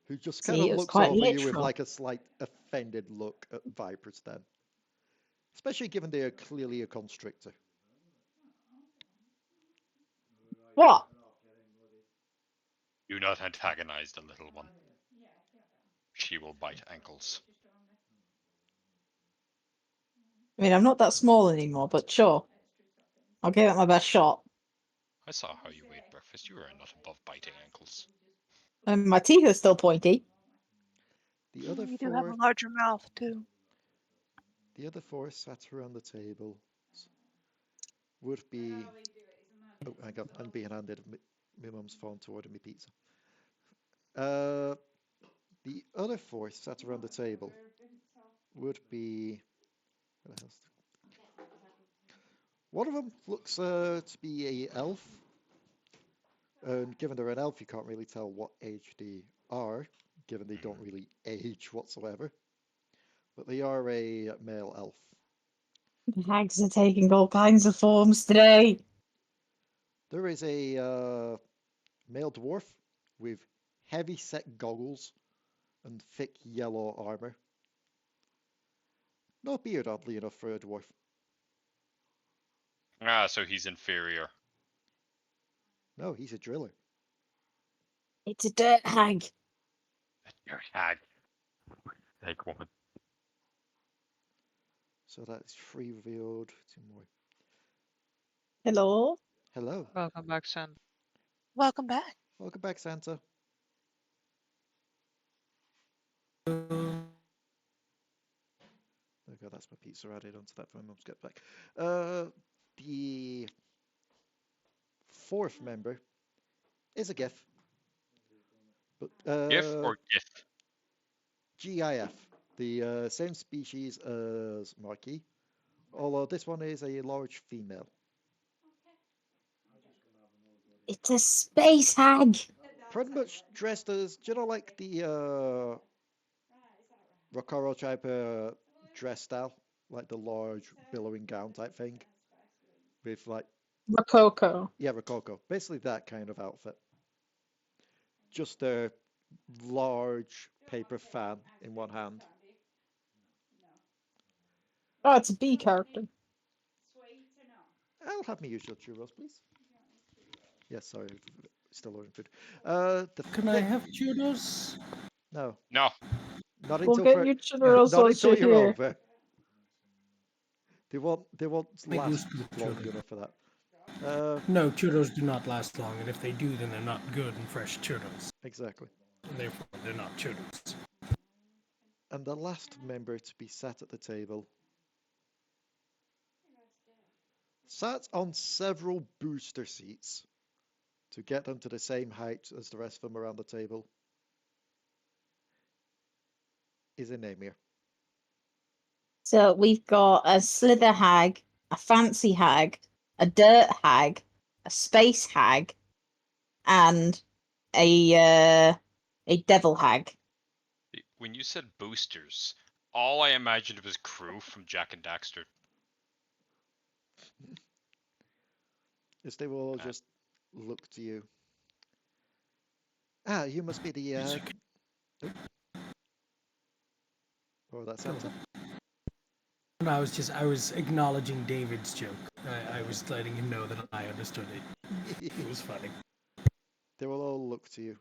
who just kind See, of it was looks quite over you with literal. like a slight offended look at Viper's Den, especially given they are clearly a constrictor. What? Do not antagonize the little one. She will bite ankles. I mean, I'm not that small anymore, but sure. I'll give it my best shot. I saw how you ate breakfast. You are not above biting ankles. And my teeth are still pointy. The other You do have a four, larger mouth too. the other four sat around the table would be. Oh, hang on, I'm being handed my mum's phone to order me pizza. The other four sat around the table would be. What else? One of them looks to be a elf, and given they're an elf, you can't really tell what age they are, given they don't really age whatsoever. But they are a male elf. The hags are taking all kinds of forms today. There is a male dwarf with heavy set goggles and thick yellow armor. No beard, oddly enough, for a dwarf. Ah, so he's inferior. No, he's a driller. It's a dirt hag. Your hag. Take one. So that's 3 revealed. 2 more. Hello? Hello. Welcome back, San. Welcome back. Welcome back, Santa. Okay, that's my pizza added onto that for my mum to get back. The 4th member is a Giff. But, Giff or Giff? GIF, the same species as Marquis, although this one is a large female. It's a space hag. Pretty much dressed as, do you know, like the Rokoro type dress style? Like the large billowing gown type thing? With like, Rococo. yeah, Rococo. Basically that kind of outfit. Just a large paper fan in one hand. Oh, it's a B character. I'll have me use your churros, please. Yes, sorry, still ordering food. The Can I 5th have churros? No, No. not We'll until get you churros not once until you're you're here. over. They won't They last used to be long churros. enough for that. No, churros do not last long, and if they do, then they're not good and fresh churros. Exactly. And therefore, they're not churros. And the last member to be sat at the table sat on several booster seats to get them to the same height as the rest of them around the table is a Namir. So we've got a slither hag, a fancy hag, a dirt hag, a space hag, and a devil hag. When you said boosters, all I imagined was crew from Jack and Daxter. Yes, they will all just look to you. Ah, you must be the oh, that's Santa. And I was acknowledging David's joke. I was letting him know that I understood it. It was funny. They will all look to you.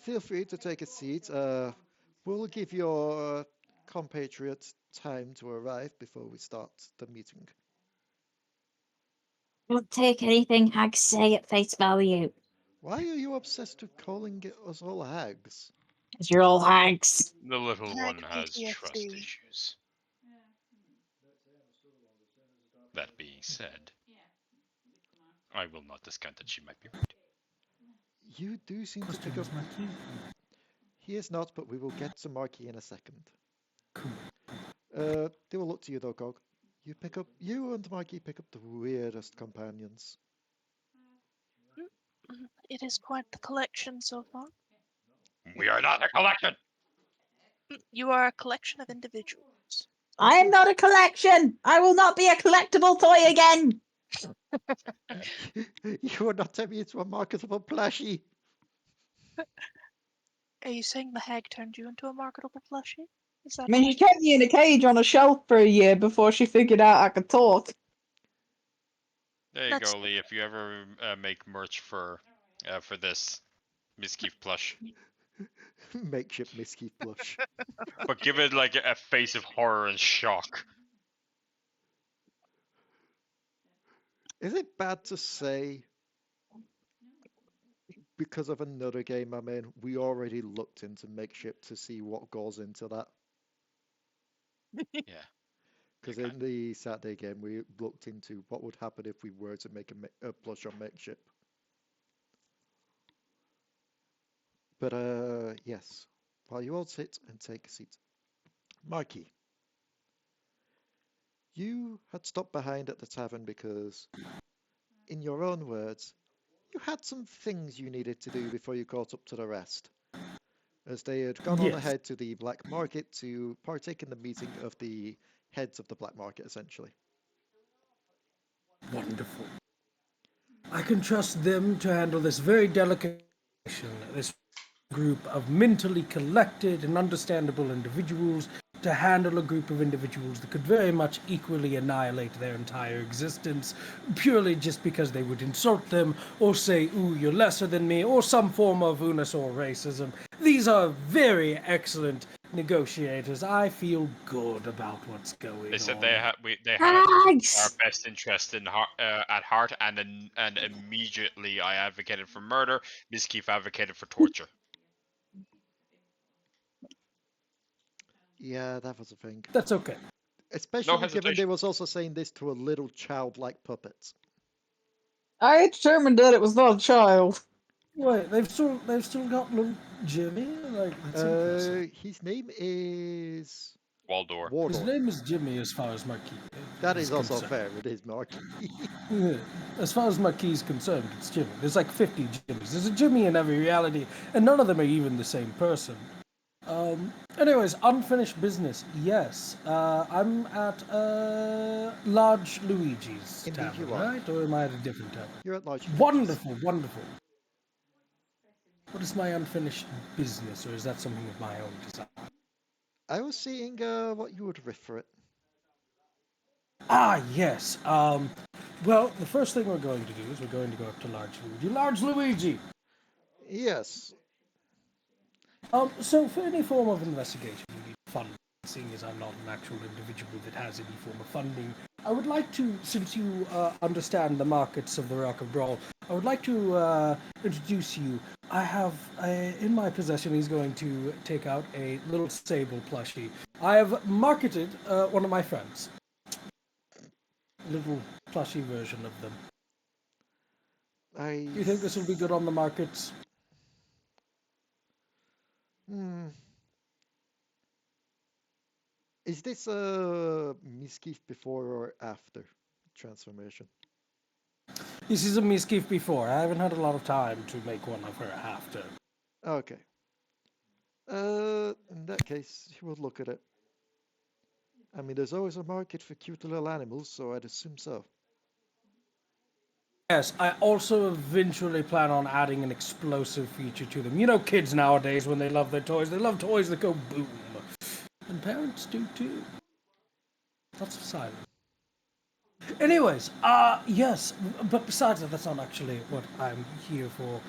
Feel free to take a seat. We'll give your compatriot time to arrive before we start the meeting. Don't take anything hags say at face value, Why are you obsessed with calling us all hags? because you're all hags. The little Hag one has trust PTSD. issues. That being said, I will not discount that she might be right. You do seem to Question pick up. is Marquis. He is not, but we will get to Marquis in a second. Cool. They will look to you though, Gog. You and Marquis pick up the weirdest companions. It is quite the collection so far. We are not a collection! You are a collection of individuals. I am not a collection. I will not be a collectible toy again. You are not turning me into a marketable plushie. Are you saying the hag turned you into a marketable plushie? Is that I mean, what she kept me in a cage on a shelf for a year before she figured out I could talk. There you That's- go, Leigh. If you ever make merch for this Misskiff plush, Makeshift Misskiff plush. but give it like a face of horror and shock. Is it bad to say, because of another game I'm in, we already looked into Makeshift to see what goes into that? Yeah. Because You in the Saturday game, we looked into what would happen if we were to make a plush on Makeshift. But, yes. While you all sit and take a seat. Marquis, you had stopped behind at the tavern because, in your own words, you had some things you needed to do before you caught up to the rest, as they had gone on Yes. ahead to the black market to partake in the meeting of the heads of the black market, essentially. Wonderful. I can trust them to handle this very delicate situation, this group of mentally collected and understandable individuals to handle a group of individuals that could very much equally annihilate their entire existence purely just because they would insult them or say, ooh, you're lesser than me, or some form of Unusor racism. These are very excellent negotiators. I feel good about what's going on. They said they had our Thanks! best interest at heart, and immediately I advocated for murder. Misskiff advocated for torture. Yeah, that was a thing. That's okay. Especially given hesitation. they was also saying this to a little child-like puppet. I determined that it was not a child. Wait, they've still got little Jimmy? Like, that's impressive. His name is Waldor. His Wardor. name is Jimmy as far as Marquis That is also concerned. fair. It is Marquis. Yeah. As far as Marquis is concerned, it's Jimmy. There's like 50 Jimmys. There's a Jimmy in every reality, and none of them are even the same person. Anyways, unfinished business. Yes, I'm at Large Luigi's Indeed tavern, you are. right? Or am I at a different tavern? You're at large. Wonderful, wonderful. What is my unfinished business, or is that something of my own design? I was seeing what you would riff for it. Ah, yes. Well, the first thing we're going to do is we're going to go up to Large Luigi. Large Luigi! Yes. So for any form of investigation, we need funding. Seeing as I'm not an actual individual that has any form of funding, I would like to, since you understand the markets of the Raka Brawl, I would like to introduce you. I have, in my possession, he's going to take out a little Sable plushie. I have marketed one of my friends. A little plushie version of them. Do you think this will be good on the markets? Is this a Misskiff before or after transformation? This is a Misskiff before. I haven't had a lot of time to make one of her after. Okay. In that case, he will look at it. I mean, there's always a market for cute little animals, so I'd assume so. Yes, I also eventually plan on adding an explosive feature to them. You know kids nowadays, when they love their toys, they love toys that go boom. And parents do too. Lots of silence. Anyways, yes, but besides that, that's not actually what I'm here for.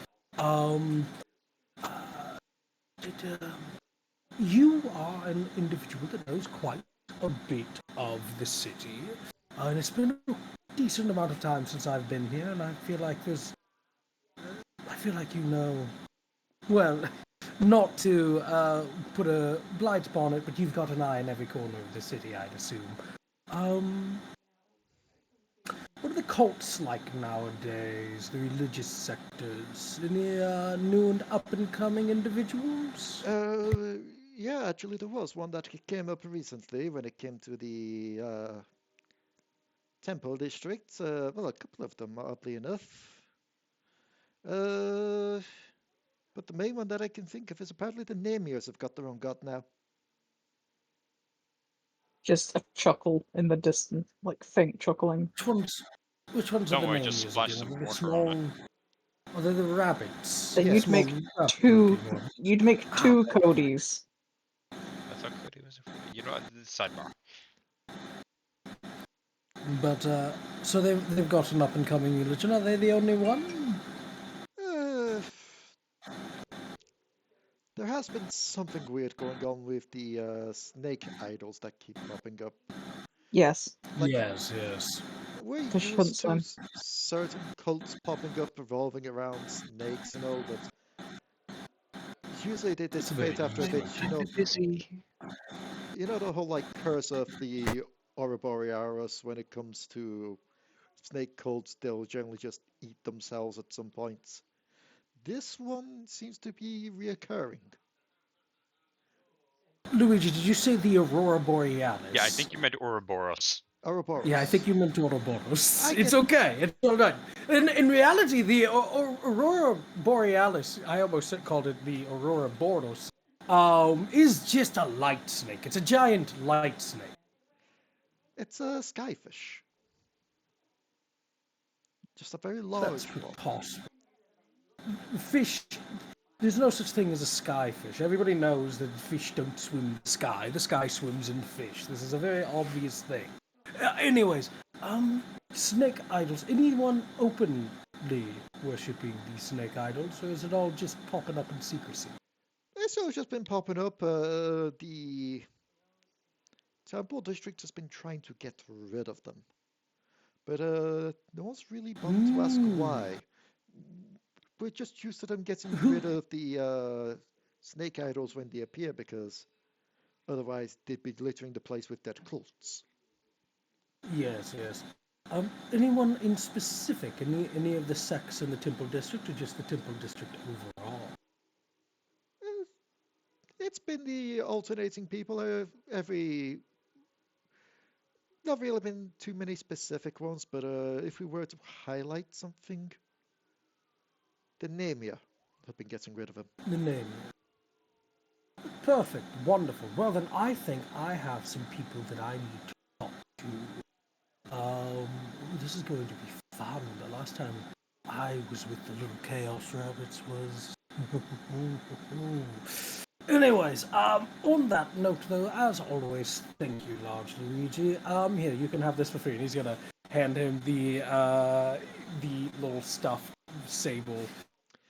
You are an individual that knows quite a bit of the city, and it's been a decent amount of time since I've been here, and I feel like you know, well, not to put a blight upon it, but you've got an eye in every corner of the city, I'd assume. What are the cults like nowadays? The religious sectors? Any new and up-and-coming individuals? Yeah, actually there was one that came up recently when it came to the temple district. Well, a couple of them, oddly enough. But the main one that I can think of is apparently the Namiers have got their own god now. Just a chuckle in the distance, like faint chuckling. Which ones Don't are the worry, names? just splash some The water small. on it. Oh, they're the rabbits. Then Yeah, you'd make small two. rabbit ones. You'd make two Codys. I thought Cody was you know, the sidebar. But so they've got an up and coming religion. Are they the only one? There has been something weird going on with the snake idols that keep popping up. Yes. Like, yes. we're Fish used to huntsman. certain cults popping up revolving around snakes and all, but usually they dissipate after a bit. Busy. You know the whole like curse of the Ouroborealis when it comes to snake cults, they'll generally just eat themselves at some point. This one seems to be reoccurring. Luigi, did you say the Aurora Borealis? Yeah, I think you meant Ouroboros. Ouroboros. Yeah, I think you meant Ouroboros. I It's get- okay. It's all right. In reality, the Aurora Borealis, I almost called it the Aurora Boros, is just a light snake. It's a giant light snake. It's a skyfish. Just a very That's large one. preposterous. Fish. There's no such thing as a skyfish. Everybody knows that fish don't swim in the sky. The sky swims in fish. This is a very obvious thing. Anyways, snake idols. Anyone openly worshipping these snake idols, or is it all just popping up in secrecy? It's all just been popping up. The Temple District has been trying to get rid of them. But no one's really bothered to ask why. We're just used to them getting rid of the snake idols when they appear, because otherwise they'd be glittering the place with dead cults. Yes. Anyone in specific? Any of the sects in the Temple District, or just the Temple District overall? It's been the alternating people. Not really been too many specific ones, but if we were to highlight something, the Nemia have been getting rid of him. The name. Perfect. Wonderful. Well, then I think I have some people that I need to talk to. This is going to be fun. The last time I was with the little Chaos Rabbits was... Anyways, on that note, though, as always, thank you, large Luigi. Here, you can have this for free. And he's gonna hand him the little stuffed Sable.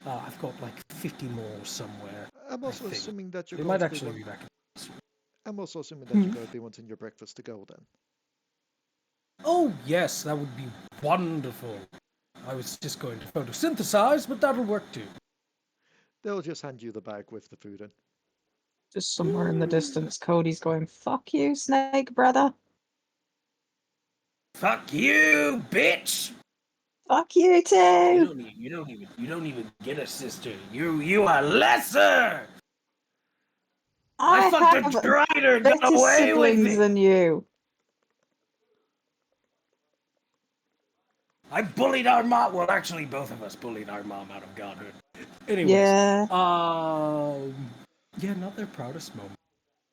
I've got like 50 more somewhere. I'm also assuming that you're It going might to actually be be back. I'm also assuming that you're going to be wanting your breakfast to go then. Oh, yes, that would be wonderful. I was just going to photosynthesize, but that'll work too. They'll just hand you the bag with the food in. Just somewhere in the distance, Cody's going, "Fuck you, snake brother. Fuck you, bitch! Fuck you too." You don't even get a sister. You are lesser. I fucked a have Drider. Got better away with siblings it. than you. I bullied our mom. Well, actually, both of us bullied our mom out of godhood. Anyways, Yeah. yeah, not their proudest moment.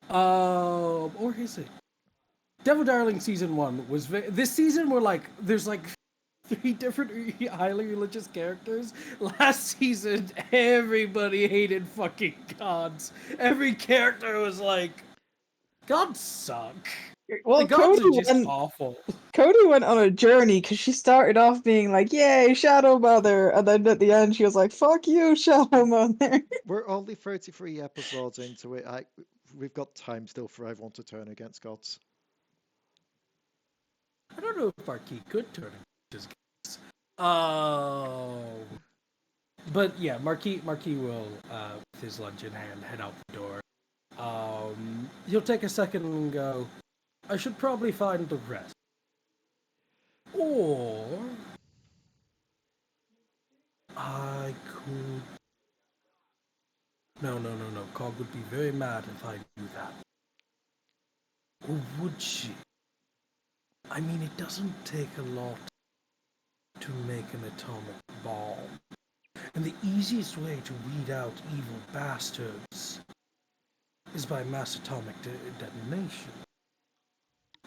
Or is it? Devil Darling season 1 was this season. There's like 3 different highly religious characters. Last season, everybody hated fucking gods. Every character was like, gods suck. Well, The gods Cody are just awful. Cody went on a journey because she started off being like, "Yay, Shadow Mother," and then at the end she was like, "Fuck you, Shadow Mother." We're only 33 episodes into it. We've got time still for everyone to turn against gods. I don't know if Marquis could turn against gods. But yeah, Marquis will, with his lunch in hand, head out the door. He'll take a second and go, I should probably find the rest. Or I could... No. Cog would be very mad if I do that. Or would she? I mean, it doesn't take a lot to make an atomic bomb. And the easiest way to weed out evil bastards is by mass atomic detonation.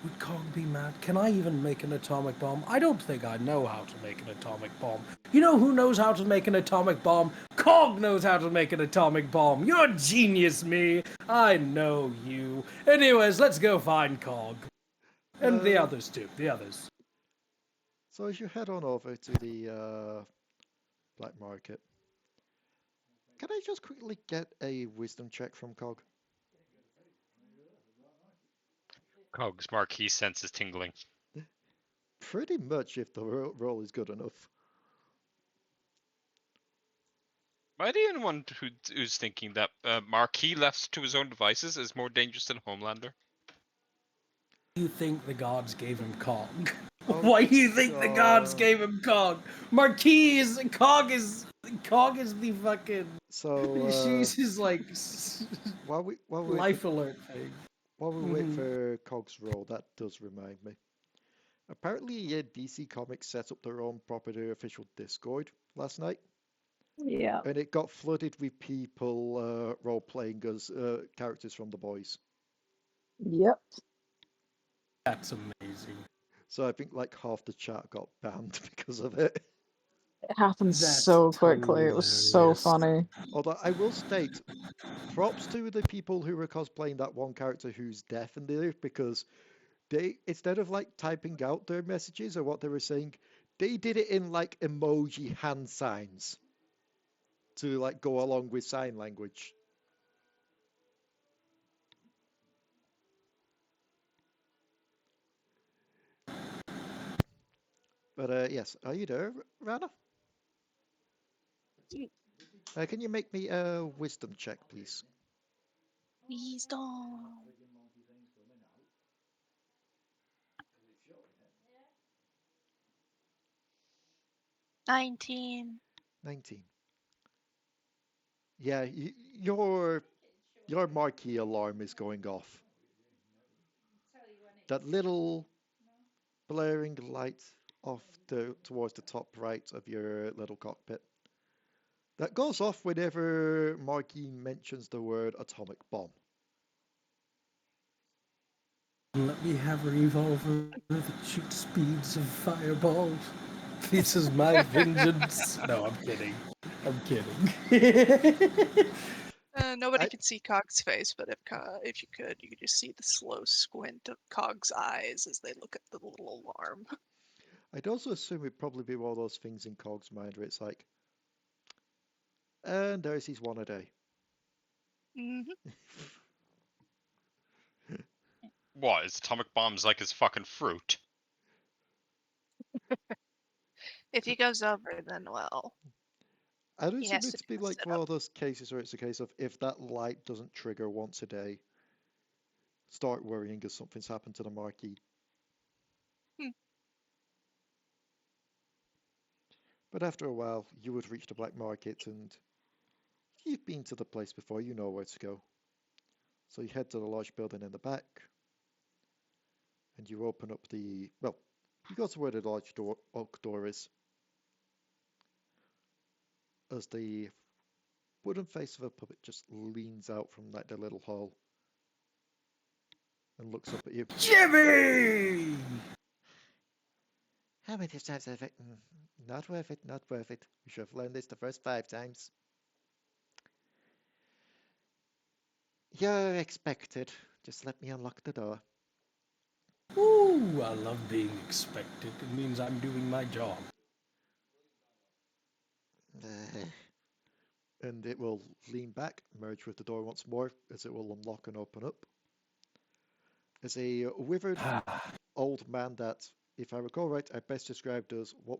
Would Cog be mad? Can I even make an atomic bomb? I don't think I know how to make an atomic bomb. You know who knows how to make an atomic bomb? Cog knows how to make an atomic bomb. You're a genius, me. I know you. Anyways, let's go find Cog. And the others too. The others. So as you head on over to the black market, can I just quickly get a wisdom check from Cog? Cog's Marquis senses tingling. Pretty much, if the roll is good enough. Am I the only one who's thinking that Marquis left to his own devices is more dangerous than Homelander? You think the gods gave him Cog? Oh, Why do you think the gods gave him Cog? Marquis is Cog is the fucking. So she's his like while we life alert thing. While we wait for Cog's roll, that does remind me. Apparently, DC Comics set up their own proper official Discord last night. Yeah. And it got flooded with people role-playing as characters from The Boys. Yep. That's amazing. So I think like half the chat got banned because of it. It happened That's so quickly. It was so hilarious. funny. Although I will state, props to the people who were cosplaying that one character who's deaf in there, because they, instead of like typing out their messages or what they were saying, they did it in like emoji hand signs to like go along with sign language. But yes, are you there, Ranna? Can you make me a wisdom check, please? Wisdom. 19. 19. Yeah, your Marquis alarm is going off. That little blaring light off towards the top right of your little cockpit. That goes off whenever Marquis mentions the word atomic bomb. Let me have a revolver that shoots speeds of fireballs. This is my vengeance. No, I'm kidding. I'm kidding. Nobody I- could see Cog's face, but if you could just see the slow squint of Cog's eyes as they look at the little alarm. I'd also assume it'd probably be one of those things in Cog's mind where it's like, and there's his one a day. Mm-hmm. What, is atomic bombs like his fucking fruit? If he goes over, then well, I'd he assume has it to to be do a like one sit-up. of those cases where it's a case of if that light doesn't trigger once a day, start worrying because something's happened to the Marquis. But after a while, you would reach the black market, and you've been to the place before, you know where to go. So you head to the large building in the back, and you open up the, well, you go to where the large oak door is. As the wooden face of a puppet just leans out from like the little hole and looks up at you. Jimmy! How many times have it? Not worth it, not worth it. We should have learned this the first 5 times. You're expected. Just let me unlock the door. Ooh, I love being expected. It means I'm doing my job. And it will lean back, merge with the door once more, as it will unlock and open up. As a withered old man that, if I recall right, I best described as what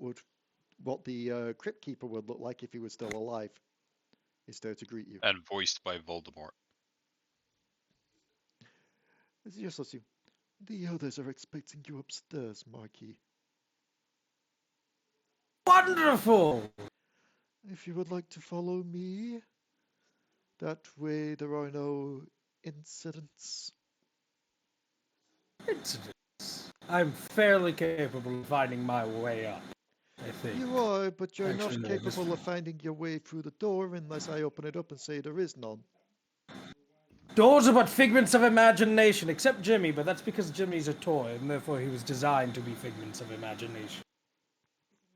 the Crypt Keeper would look like if he was still alive, is there to greet you. And voiced by Voldemort. As he just looks you, the others are expecting you upstairs, Marquis. Wonderful! If you would like to follow me, that way there are no incidents. Incidents. I'm fairly capable of finding my way up, I think. You are, but you're Actually, not no, this- capable of finding your way through the door unless I open it up and say there is none. Doors are but figments of imagination, except Jimmy, but that's because Jimmy's a toy, and therefore he was designed to be figments of imagination.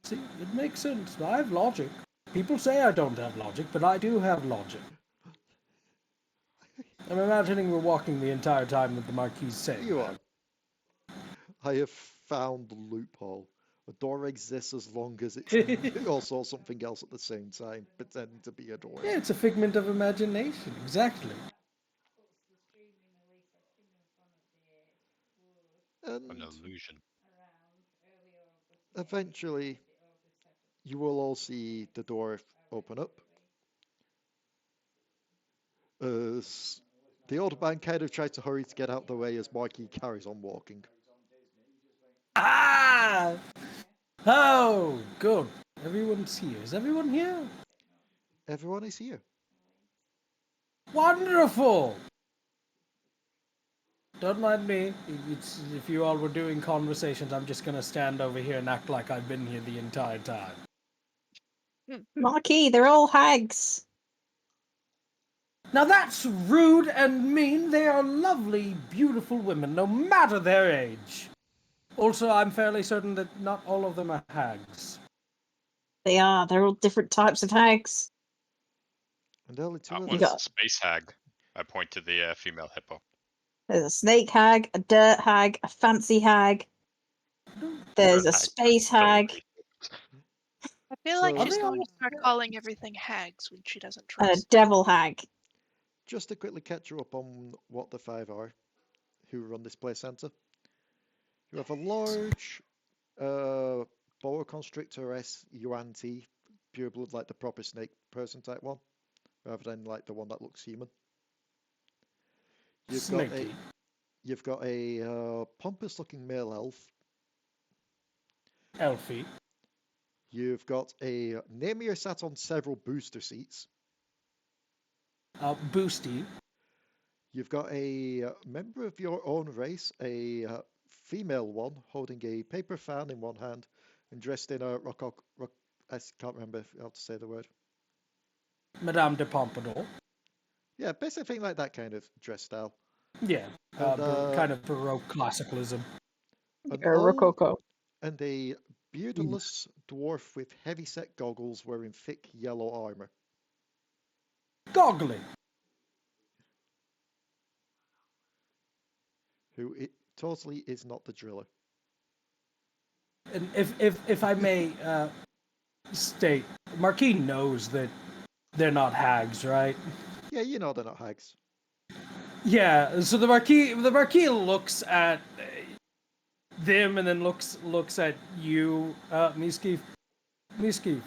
See, it makes sense. I have logic. People say I don't have logic, but I do have logic. I'm imagining we're walking the entire time with the Marquis saying You that. are. I have found the loophole. A door exists as long as it's also something else at the same time, pretending to be a door. Yeah, it's a figment of imagination, exactly. And An illusion. eventually, you will all see the door open up. As the old man kind of tries to hurry to get out the way as Marquis carries on walking. Ah! Oh, good. Everyone's here. Is everyone here? Everyone is here. Wonderful! Don't mind me. If you all were doing conversations, I'm just gonna stand over here and act like I've been here the entire time. Marquis, they're all hags. Now that's rude and mean. They are lovely, beautiful women, no matter their age. Also, I'm fairly certain that not all of them are hags. They are. They're all different types of hags. And only two That of You one's us. got- a space hag. I point to the female hippo. There's a snake hag, a dirt hag, a fancy hag. There's a Hag. space So hag, I feel like So- she's Are they going all to start calling everything hags when she doesn't and a trust. devil hag. Just to quickly catch you up on what the five are who run this play center. You have a large boa constrictor S UNT, pure blood, like the proper snake person type one, rather than like the one that looks human. Snaky. You've got a pompous looking male elf. Elfie. You've got a Namir sat on several booster seats. Boosty. You've got a member of your own race, a female one, holding a paper fan in one hand and dressed in a I can't remember how to say the word. Madame de Pompadour. Yeah, basically like that kind of dress style. Yeah. And, Kind of Baroque classicalism. An Or old rococo. and a beardless dwarf with heavy-set goggles wearing thick yellow armor. Goggling. Who it totally is not the driller. And if I may state, Marquis knows that they're not hags, right? Yeah, you know they're not hags. Yeah. So the Marquis looks at them and then looks at you, Misskiff. Misskiff.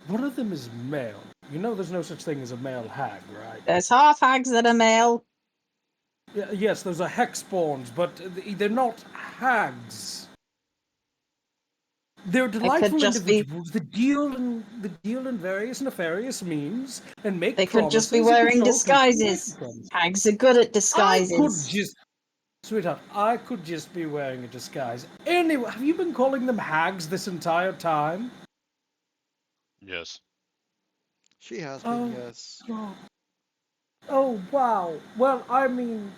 One of them is male. You know there's no such thing as a male hag, right? There's half hags that are male. Yes, those are hexspawns, but they're not hags. They're delightful just be- individuals that deal in various nefarious means and make They could just be promises and wearing consult people to disguises. make promises. Hags are good at I disguises. could just, sweetheart, I could just be wearing a disguise. Anyway, have you been calling them hags this entire time? Yes. She has been, yes. God. Oh, wow. Well, I mean,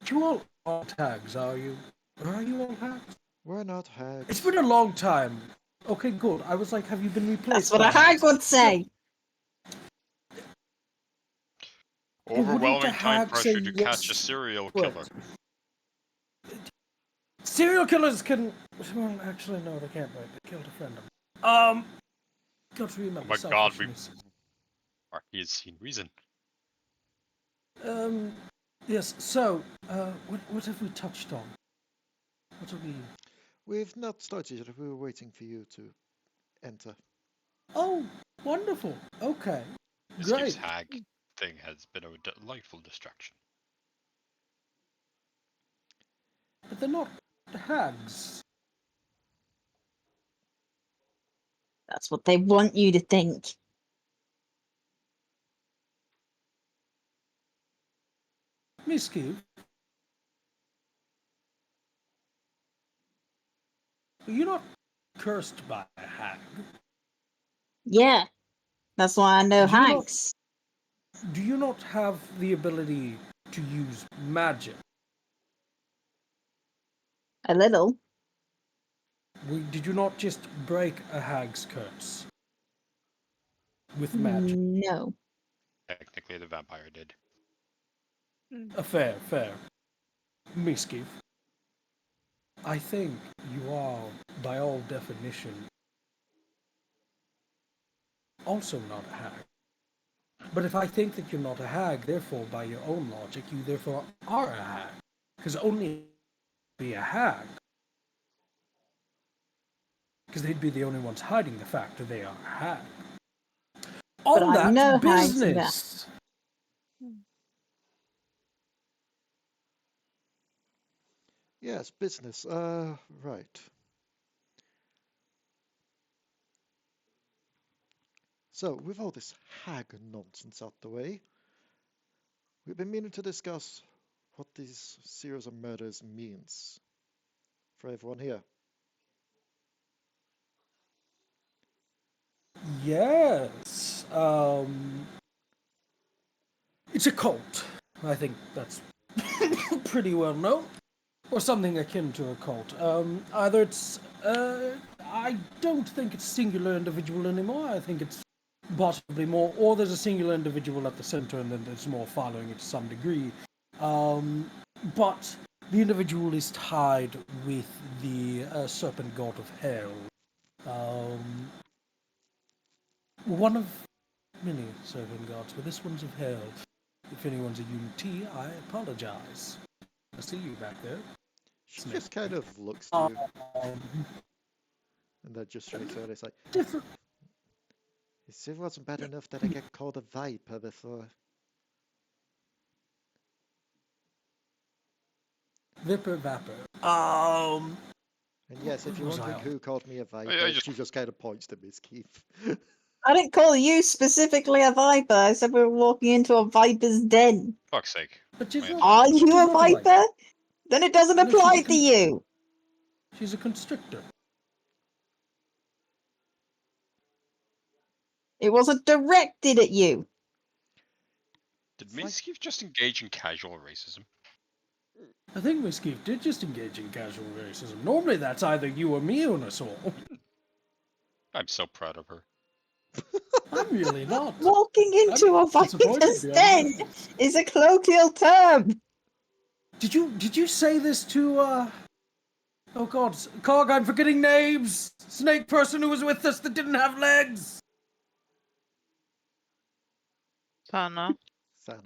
you all aren't hags, are you? Are you all hags? We're not hags. It's been a long time. Okay, good. I was like, have you been replaced? That's what a by hag hags? would say. Wouldn't Overwhelming a time hag pressure say to catch a yes? serial What? killer. Serial killers can. Well, actually, no, they can't. Right? They killed a friend of mine. Got to remember Oh my god, selfishness. Marquis has seen reason. Yes. So, what have we touched on? What have we? We've not started yet. We were waiting for you to enter. Oh, wonderful. Okay. This Great. hag thing has been a delightful distraction. But they're not hags. That's what they want you to think. Misskiff. You're not cursed by a hag. Yeah. That's why I know Do you not- hags. Do you not have the ability to use magic? A little. Did you not just break a hag's curse with magic? No. Technically, the vampire did. Fair. Misskiff. I think you are, by all definition, also not a hag. But if I think that you're not a hag, therefore, by your own logic, you therefore are a hag. Because only be a hag. Because they'd be the only ones hiding the fact that they are a hag. But On I know that hags and business. Yes, business. Right. So, with all this hag nonsense out the way, we've been meaning to discuss what these series of murders means for everyone here. Yes. It's a cult. I think that's pretty well known. Or something akin to a cult. Either it's... I don't think it's a singular individual anymore. I think it's possibly more... Or there's a singular individual at the center and then there's more following it to some degree. But the individual is tied with the serpent god of hell. One of many serpent gods, but this one's of hell. If anyone's a UT, I apologize. I see you back there. She Snake. just kind of looks to you, Um, and then just shakes her head. It's like, different. it still wasn't bad enough that I get called a viper before. Vipper Vapor. And yes, if you're Was I wondering on? who called me a viper, just- she just kind of points to Misskiff. I didn't call you specifically a viper. I said we were walking into a viper's den. Fuck's sake. But she's Wait. not, Are she's you a not viper. viper? Then it doesn't No, she's apply a to you. She's a constrictor. It wasn't directed at you. Did It's like- Misskiff just engage in casual racism? I think Misskiff did just engage in casual racism. Normally that's either you or me, Minosaur. I'm so proud of her. I'm really not. Walking into a disappointed, viper's to be den honest. is a colloquial term. Did you say this to oh god, Cog, I'm forgetting names! Snake person who was with us that didn't have legs! Sanna. Sanna.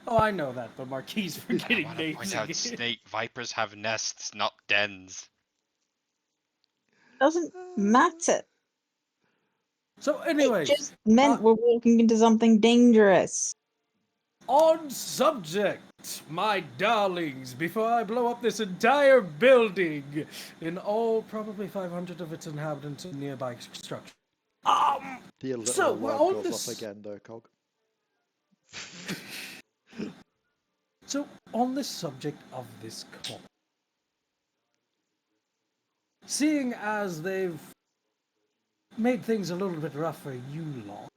Oh, I know that, but Marquis I forgetting want to names point out again. snake vipers have nests, not dens. Doesn't matter. So It anyways, just meant uh, we're walking into something dangerous. on subject, my darlings, before I blow up this entire building in all probably 500 of its inhabitants and nearby structure. The little So, we're alarm on goes this- off again there, Cog. So, on the subject of this cult, seeing as they've made things a little bit rough for you lot,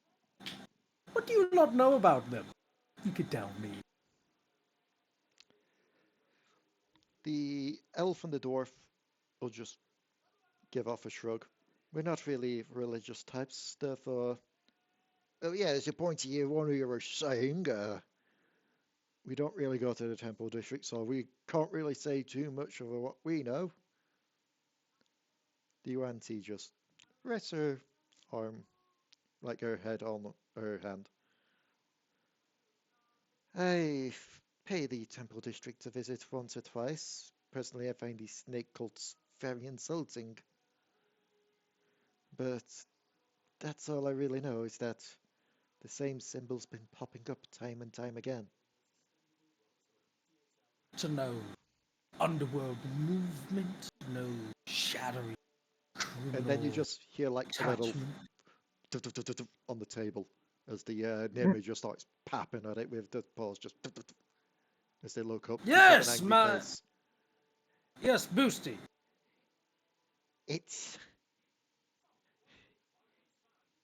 what do you lot know about them? You could tell me. The elf and the dwarf will just give off a shrug. We're not really religious types, therefore... Oh yeah, as you point to you, one of you were saying, we don't really go to the temple district, so we can't really say too much of what we know. The auntie just rests her arm, like her head on her hand. I pay the temple district a visit once or twice. Personally, I find these snake cults very insulting. But that's all I really know, is that the same symbol's been popping up time and time again. To know underworld movement, no shadowy criminal And then you just hear like a little attachment. on the table as the Nimue just starts papping at it with the paws just as they look up. Yes, angry my- face. Yes, Boosty. It's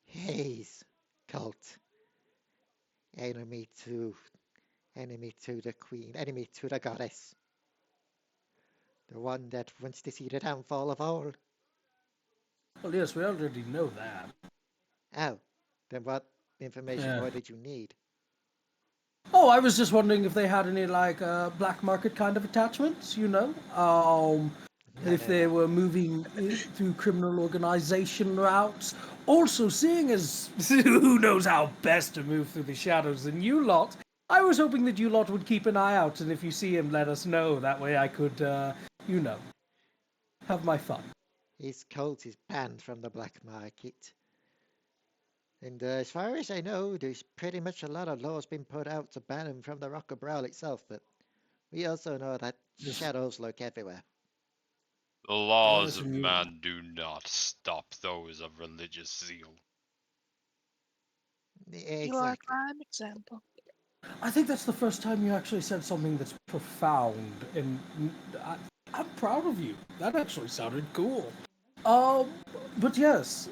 Haze cult. Enemy to the queen, enemy to the goddess. The one that wants to see the downfall of all. Well, yes, we already know that. Oh, then what information Yeah. more did you need? Oh, I was just wondering if they had any, like, black market kind of attachments, you know? If they were moving through criminal organization routes. Also, seeing as who knows how best to move through the shadows than you lot, I was hoping that you lot would keep an eye out, and if you see him, let us know. That way I could, you know, have my fun. His cult is banned from the black market. And as far as I know, there's pretty much a lot of laws been put out to ban him from the Rock of Brawl itself, but we also know that Yes. shadows lurk everywhere. The laws Yes, of and you- man do not stop those of religious zeal. You are a Exactly. prime example. I think that's the first time you actually said something that's profound, and I'm proud of you. That actually sounded cool. But yes.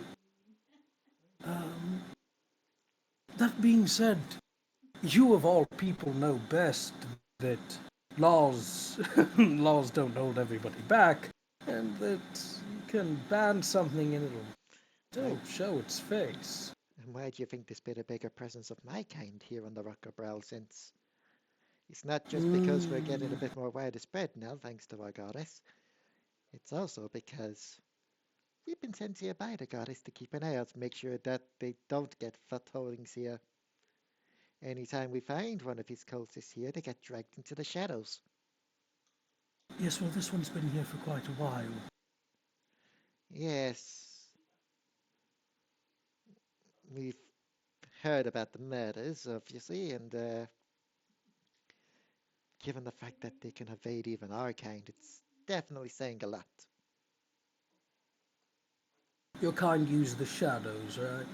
That being said, you of all people know best that laws laws don't hold everybody back, and that you can ban something and it'll show its face. And why do you think there's been a bigger presence of my kind here on the Raka since? It's not just because we're getting a bit more widespread now, thanks to our goddess. It's also because we've been sent here by the goddess to keep an eye out, make sure that they don't get footholdings here. Anytime we find one of his cultists here, they get dragged into the shadows. Yes, well, this one's been here for quite a while. Yes. We've heard about the murders, obviously, and given the fact that they can evade even our kind, it's definitely saying a lot. Your kind use the shadows, right?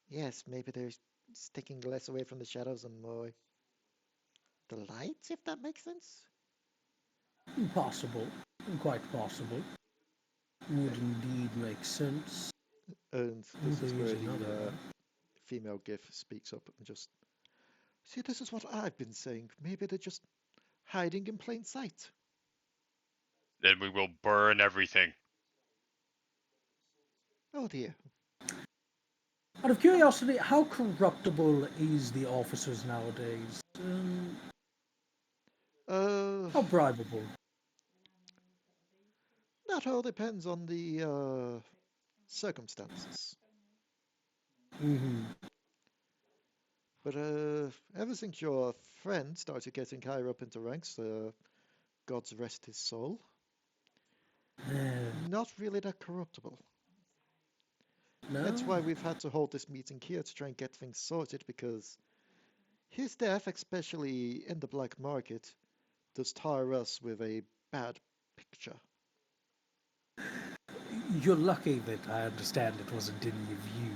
Yes, maybe they're sticking less away from the shadows and more the lights, if that makes sense. Possible. Quite possible. Would indeed make sense. And this is where There's the another. female Giff speaks up and just, see, this is what I've been saying. Maybe they're just hiding in plain sight. Then we will burn everything. Oh dear. Out of curiosity, how corruptible is the officers nowadays? How bribable? That all depends on the circumstances. Mm-hmm. But ever since your friend started getting higher up into ranks, God's rest his soul, not really that corruptible. No? That's why we've had to hold this meeting here to try and get things sorted, because his death, especially in the black market, does tar us with a bad picture. You're lucky that I understand it wasn't any of you.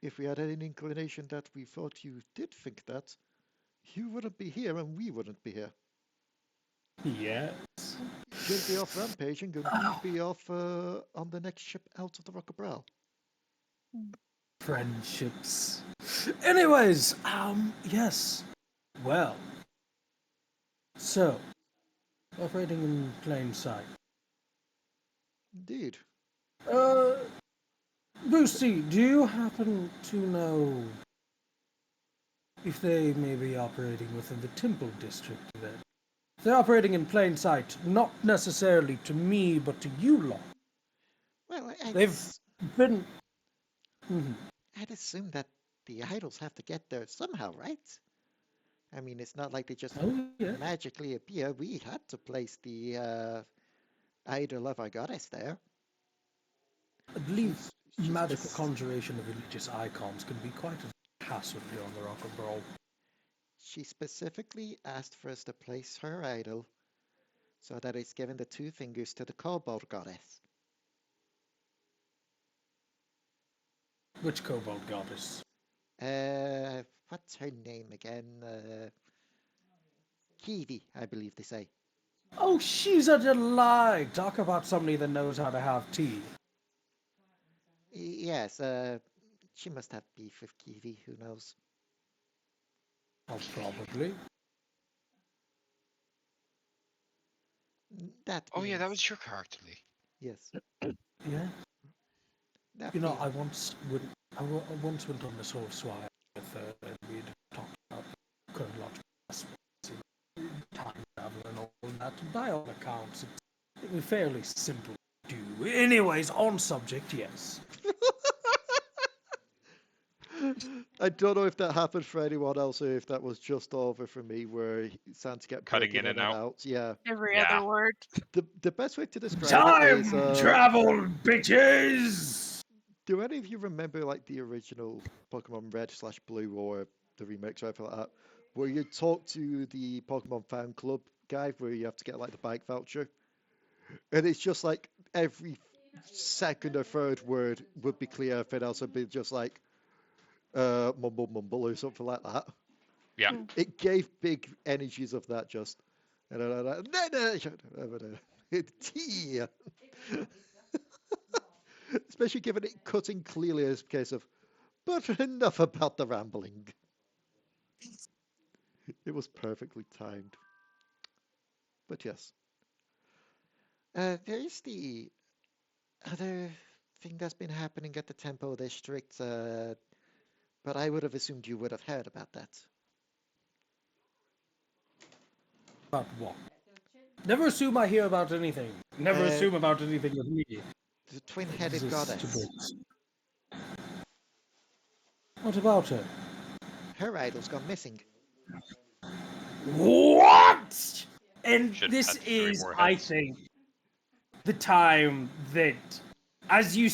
If we had any inclination that we thought you did think that, you wouldn't be here and we wouldn't be here. Yes. You'll be off rampaging and we'll be off on the next ship out of the Raka. Friendships. Anyways, yes. Well. So, operating in plain sight. Indeed. Lucy, do you happen to know if they may be operating within the Temple District then? If they're operating in plain sight, not necessarily to me, but to you lot. Well, They've been... I'd assume that the idols have to get there somehow, right? I mean, it's not like they just magically appear. We had to place the idol of our goddess there. I believe magical conjuration of religious icons can be quite a hassle here on the Rock and Roll. She specifically asked for us to place her idol so that it's given the 2 fingers to the Kobold goddess. Which Kobold goddess? What's her name again? Kiwi, I believe they say. Oh, she's a delight! Talk about somebody that knows how to have tea. Yes, she must have beef with Kiwi, who knows? Oh, probably. Yeah, that was your character, Leigh. Yes. Yeah. That you know, I once went on this whole swire with and we'd talked about chronological time travel and all that. And by all accounts, it's fairly simple to do. Anyways, on subject, yes. I don't know if that happened for anyone else or if that was just over for me, where Santa kept cutting in and out. Yeah. Every other word. The best way to describe it is travel, bitches. Do any of you remember like the original Pokemon Red/Blue or the remakes or anything like that, where you talk to the Pokemon fan club guy where you have to get like the bike voucher, and it's just like every second or third word would be clear, if it else would be just like mumble or something like that. Yeah. It gave big energies of that just. Especially given it cutting clearly as a case of, but enough about the rambling. It was perfectly timed. But yes. There is the other thing that's been happening at the Tempo District, but I would have assumed you would have heard about that. About what? Never assume I hear about anything. Never assume about anything with me. The twin-headed Exists to goddess. books. What about her? Her idol's gone missing. What? And Should this have 3 is, more I heads. think, the time that, as you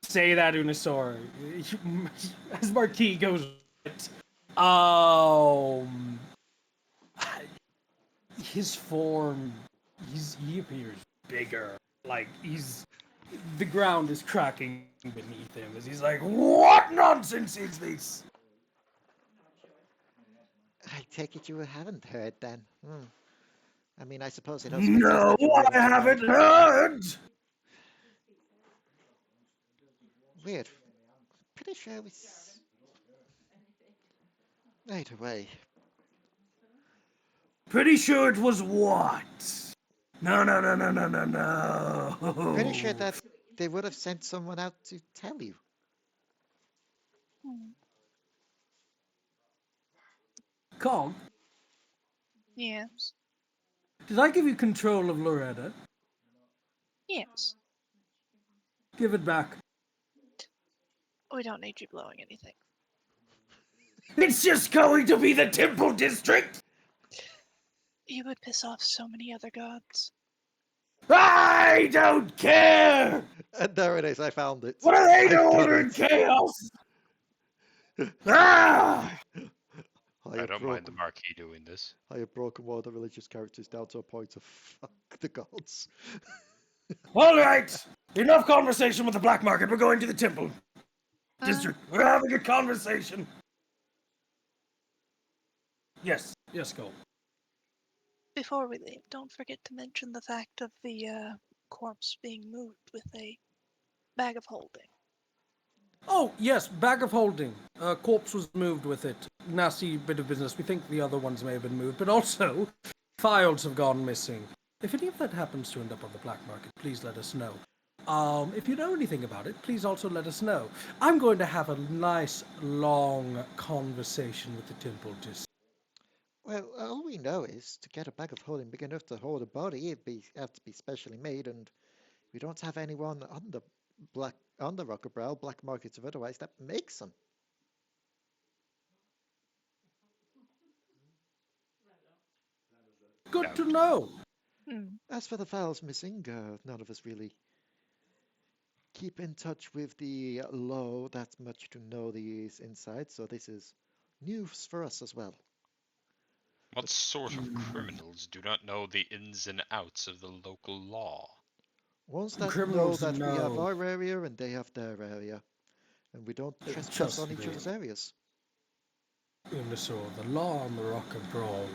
say that, Unusor, as Marquis goes, his form, he appears bigger. Like, the ground is cracking beneath him as he's like, what nonsense is this? I take it you haven't heard then. I mean, I suppose it also No, I haven't heard! Weird. Pretty sure it was... Either way. Pretty sure it was what? No. Pretty sure that they would have sent someone out to tell you. Cog, Yes. did I give you control of Loretta? Yes. Give it back. We don't need you blowing anything. It's just going to be the Temple District! You would piss off so many other gods. I don't care! And there it is, I found it. What are they I got order in it. chaos? Ah! I don't mind the Marquis doing this. I have broken one of the religious characters down to a point of fuck the gods. Alright! Enough conversation with the black market. We're going to the Temple District. We're having a conversation. Yes, go. Before we leave, don't forget to mention the fact of the corpse being moved with a bag of holding. Oh, yes, bag of holding. Corpse was moved with it. Nasty bit of business. We think the other ones may have been moved, but also files have gone missing. If any of that happens to end up on the black market, please let us know. If you know anything about it, please also let us know. I'm going to have a nice, long conversation with the Temple District. Well, all we know is to get a bag of holding big enough to hold a body, it'd have to be specially made, and we don't have anyone on the Rockabrow, black markets or otherwise, that makes them. Good to know. As for the files missing, none of us really keep in touch with the law that much to know these inside, so this is news for us as well. What sort of criminals do not know the ins and outs of the local law? Ones that know Criminals that we have know. our area and they have their area, and we don't trespass Trust on each me. other's areas. Minosaur, the law on the rock and brawl.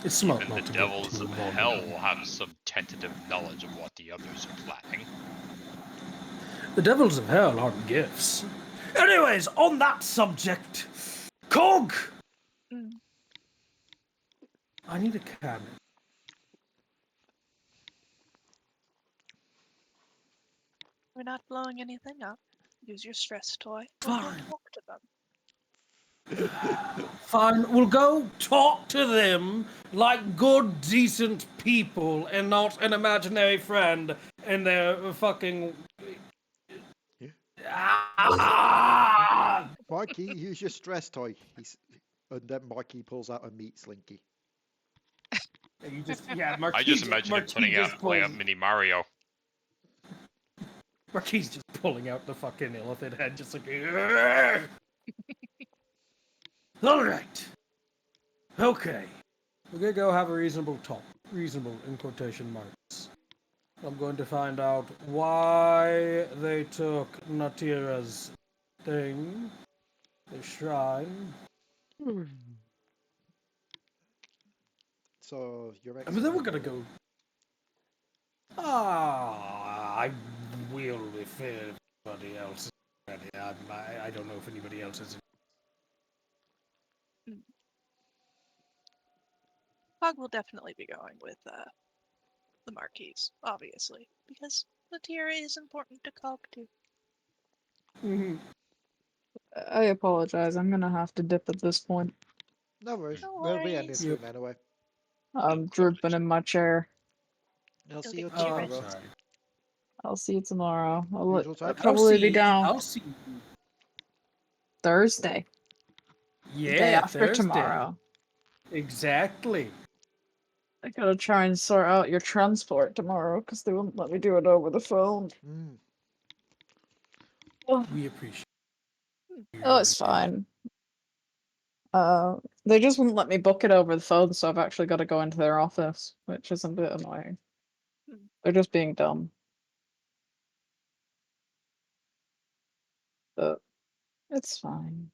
It's smart Even not the to devils get too of involved. hell have some tentative knowledge of what the others are planning. The devils of hell aren't gifts. Anyways, on that subject, Cog! I need a cannon. We're not blowing anything up. Use your stress toy. We'll go Fine. talk to them. Fine, we'll go talk to them like good, decent people and not an imaginary friend and their fucking... Marquis, use your stress toy. And then Marquis pulls out a meat slinky. Marquis I just imagine him pulling out Mini Mario. Marquis just pulling out the fucking elephant head, just like... Alright. Okay. We're gonna go have a reasonable talk. Reasonable in quotation marks. I'm going to find out why they took Natira's thing, the shrine. So, your And then we're gonna go... I will if anybody else is ready. I don't know if anybody else is. Hog will definitely be going with the Marquis, obviously, because the tiara is important to Cog too. Mm-hmm. I apologize. I'm gonna have to dip at this point. No worries. No We'll be ending worries. soon anyway. I'm drooping in my chair. I'll Go see get you your Oh, I'm tomorrow. rest. sorry. I'll see you tomorrow. Usual time? I'll probably be down I'll see. Thursday, the day Yeah, after Thursday. tomorrow. Exactly. I gotta try and sort out your transport tomorrow because they won't let me do it over the phone. Mm. Oh, We appreciate. it's fine. They just wouldn't let me book it over the phone, so I've actually got to go into their office, which is a bit annoying. They're just being dumb. But it's fine.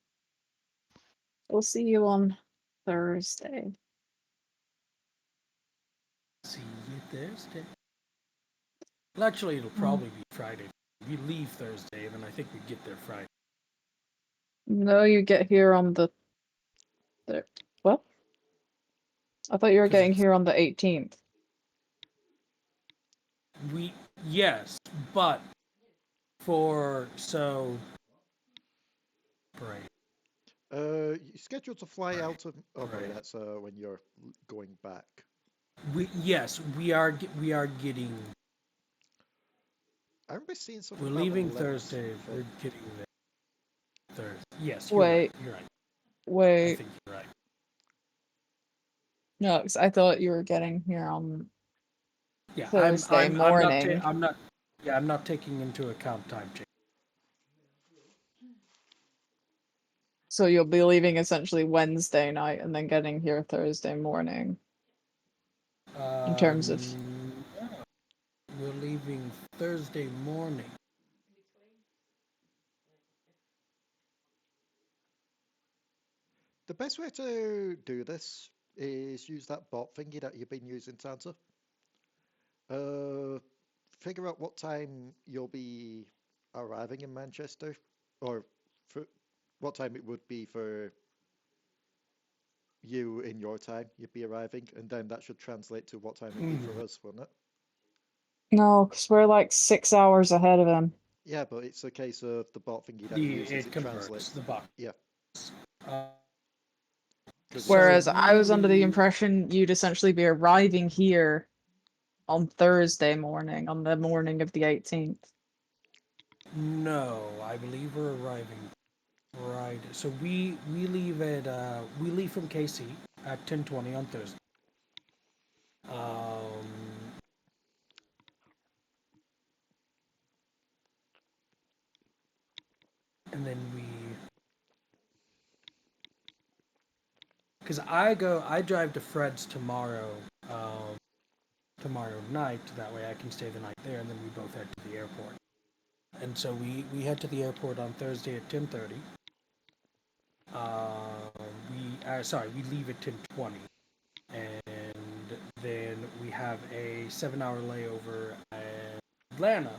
We'll see you on Thursday. See you Thursday. Well, actually, it'll probably be Friday. We leave Thursday, and then I think we get there Friday. No, you get here on the what? I thought you were 'Cause getting it's- here on the 18th. Yes, but right. You're scheduled to fly Right. out of. Oh no, Right. that's when you're going back. We are getting. I remember seeing something We're about the leaving 11th Thursday. from- We're getting there Thursday. Yes, you're Wait, right. You're right. I wait. think you're right. No, 'cause I thought you were getting here on Yeah, Thursday morning. I'm not. Yeah, I'm not taking into account time change. So you'll be leaving essentially Wednesday night and then getting here Thursday morning. In terms of No, we're leaving Thursday morning. The best way to do this is use that bot thingy that you've been using, Santa. Figure out what time you'll be arriving in Manchester, or for what time it would be for you in your time you'd be arriving, and then that should translate to what time it'd be for us, wouldn't it? no, because we're like 6 hours ahead of him. Yeah, but it's a case of the bot thingy that you use as It it converts translates. the box. Yeah. Uh, 'Cause So Whereas we I was under the leave- impression you'd essentially be arriving here on Thursday morning, on the morning of the 18th. No, I believe we're arriving Friday. So we leave we leave from KC at 10:20 on Thursday. And then because I drive to Fred's tomorrow night. That way I can stay the night there, and then we both head to the airport. And so we head to the airport on Thursday at 10:30. We leave at 10:20, and then we have a 7-hour layover at Atlanta,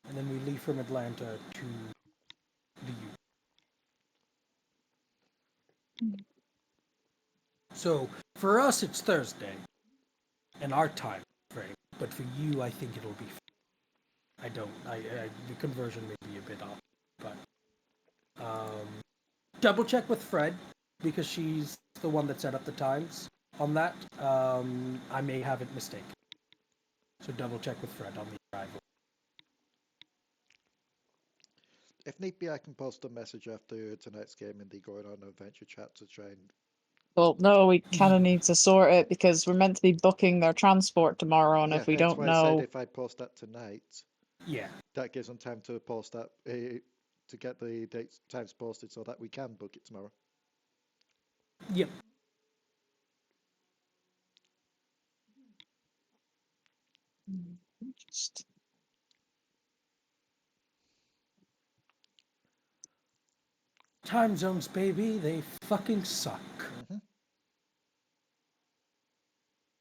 and then we leave from Atlanta to the U. So for us, it's Thursday, in our time frame. But for you, I think it'll be. The conversion may be a bit off, but double check with Fred because she's the one that set up the times on that. I may have it mistaken, so double check with Fred on the arrival. if need be, I can post a message after tonight's game in the Going On Adventure chat to try and. Well, no, we kind of need to sort it because we're meant to be booking their transport tomorrow, and Yeah, if we that's don't why I said know, if I post that tonight, Yeah, that gives them time to post that to get the dates times posted so that we can book it tomorrow. yep. just Time zones, baby, they fucking suck. Mm-hmm.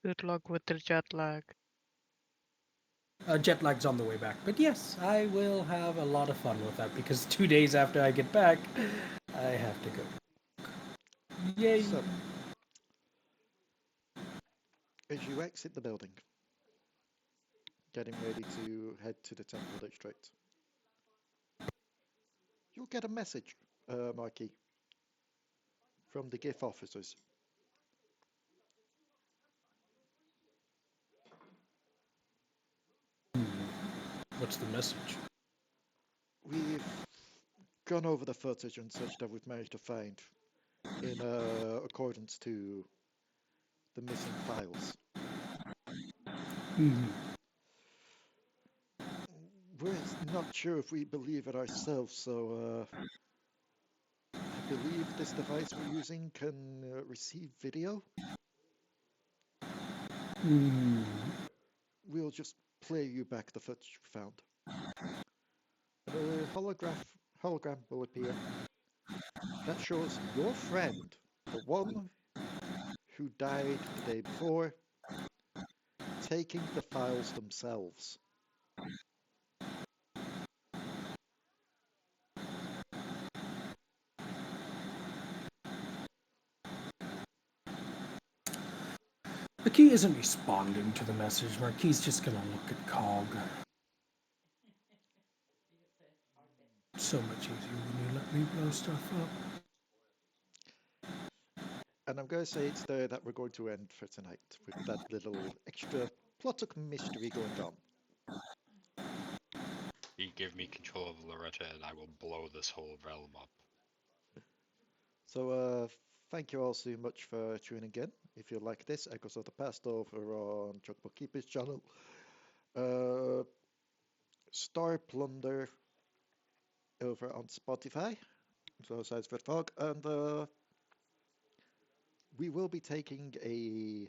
Good luck with the jet lag. Jet lag's on the way back. But yes, I will have a lot of fun with that because 2 days after I get back, I have to go. Yay! So, as you exit the building, getting ready to head to the temple district, you'll get a message, Marquis, from the Giff officers. What's the message? We've gone over the footage and such that we've managed to find in accordance to the missing files. We're not sure if we believe it ourselves, so I believe this device we're using can receive video. We'll just play you back the footage we found. A hologram will appear that shows your friend, the one who died the day before, taking the files themselves. Marquis isn't responding to the message. Marquis is just gonna look at Cog. So much easier when you let me blow stuff up. And I'm going to say it's there that we're going to end for tonight, with that little extra plot of mystery going on. You give me control of Loretta and I will blow this whole realm up. So, thank you all so much for tuning in. If you like this, Echoes of the Past over on Chocobo Keeper's channel. Star Plunder over on Spotify. So, Size for Fog. And we will be taking a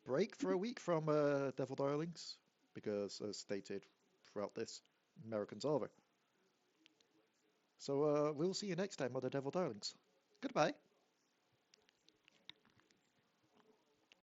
break for a week from Devil Darlings, because as stated throughout this, American's over. So we'll see you next time on the Devil Darlings. Goodbye.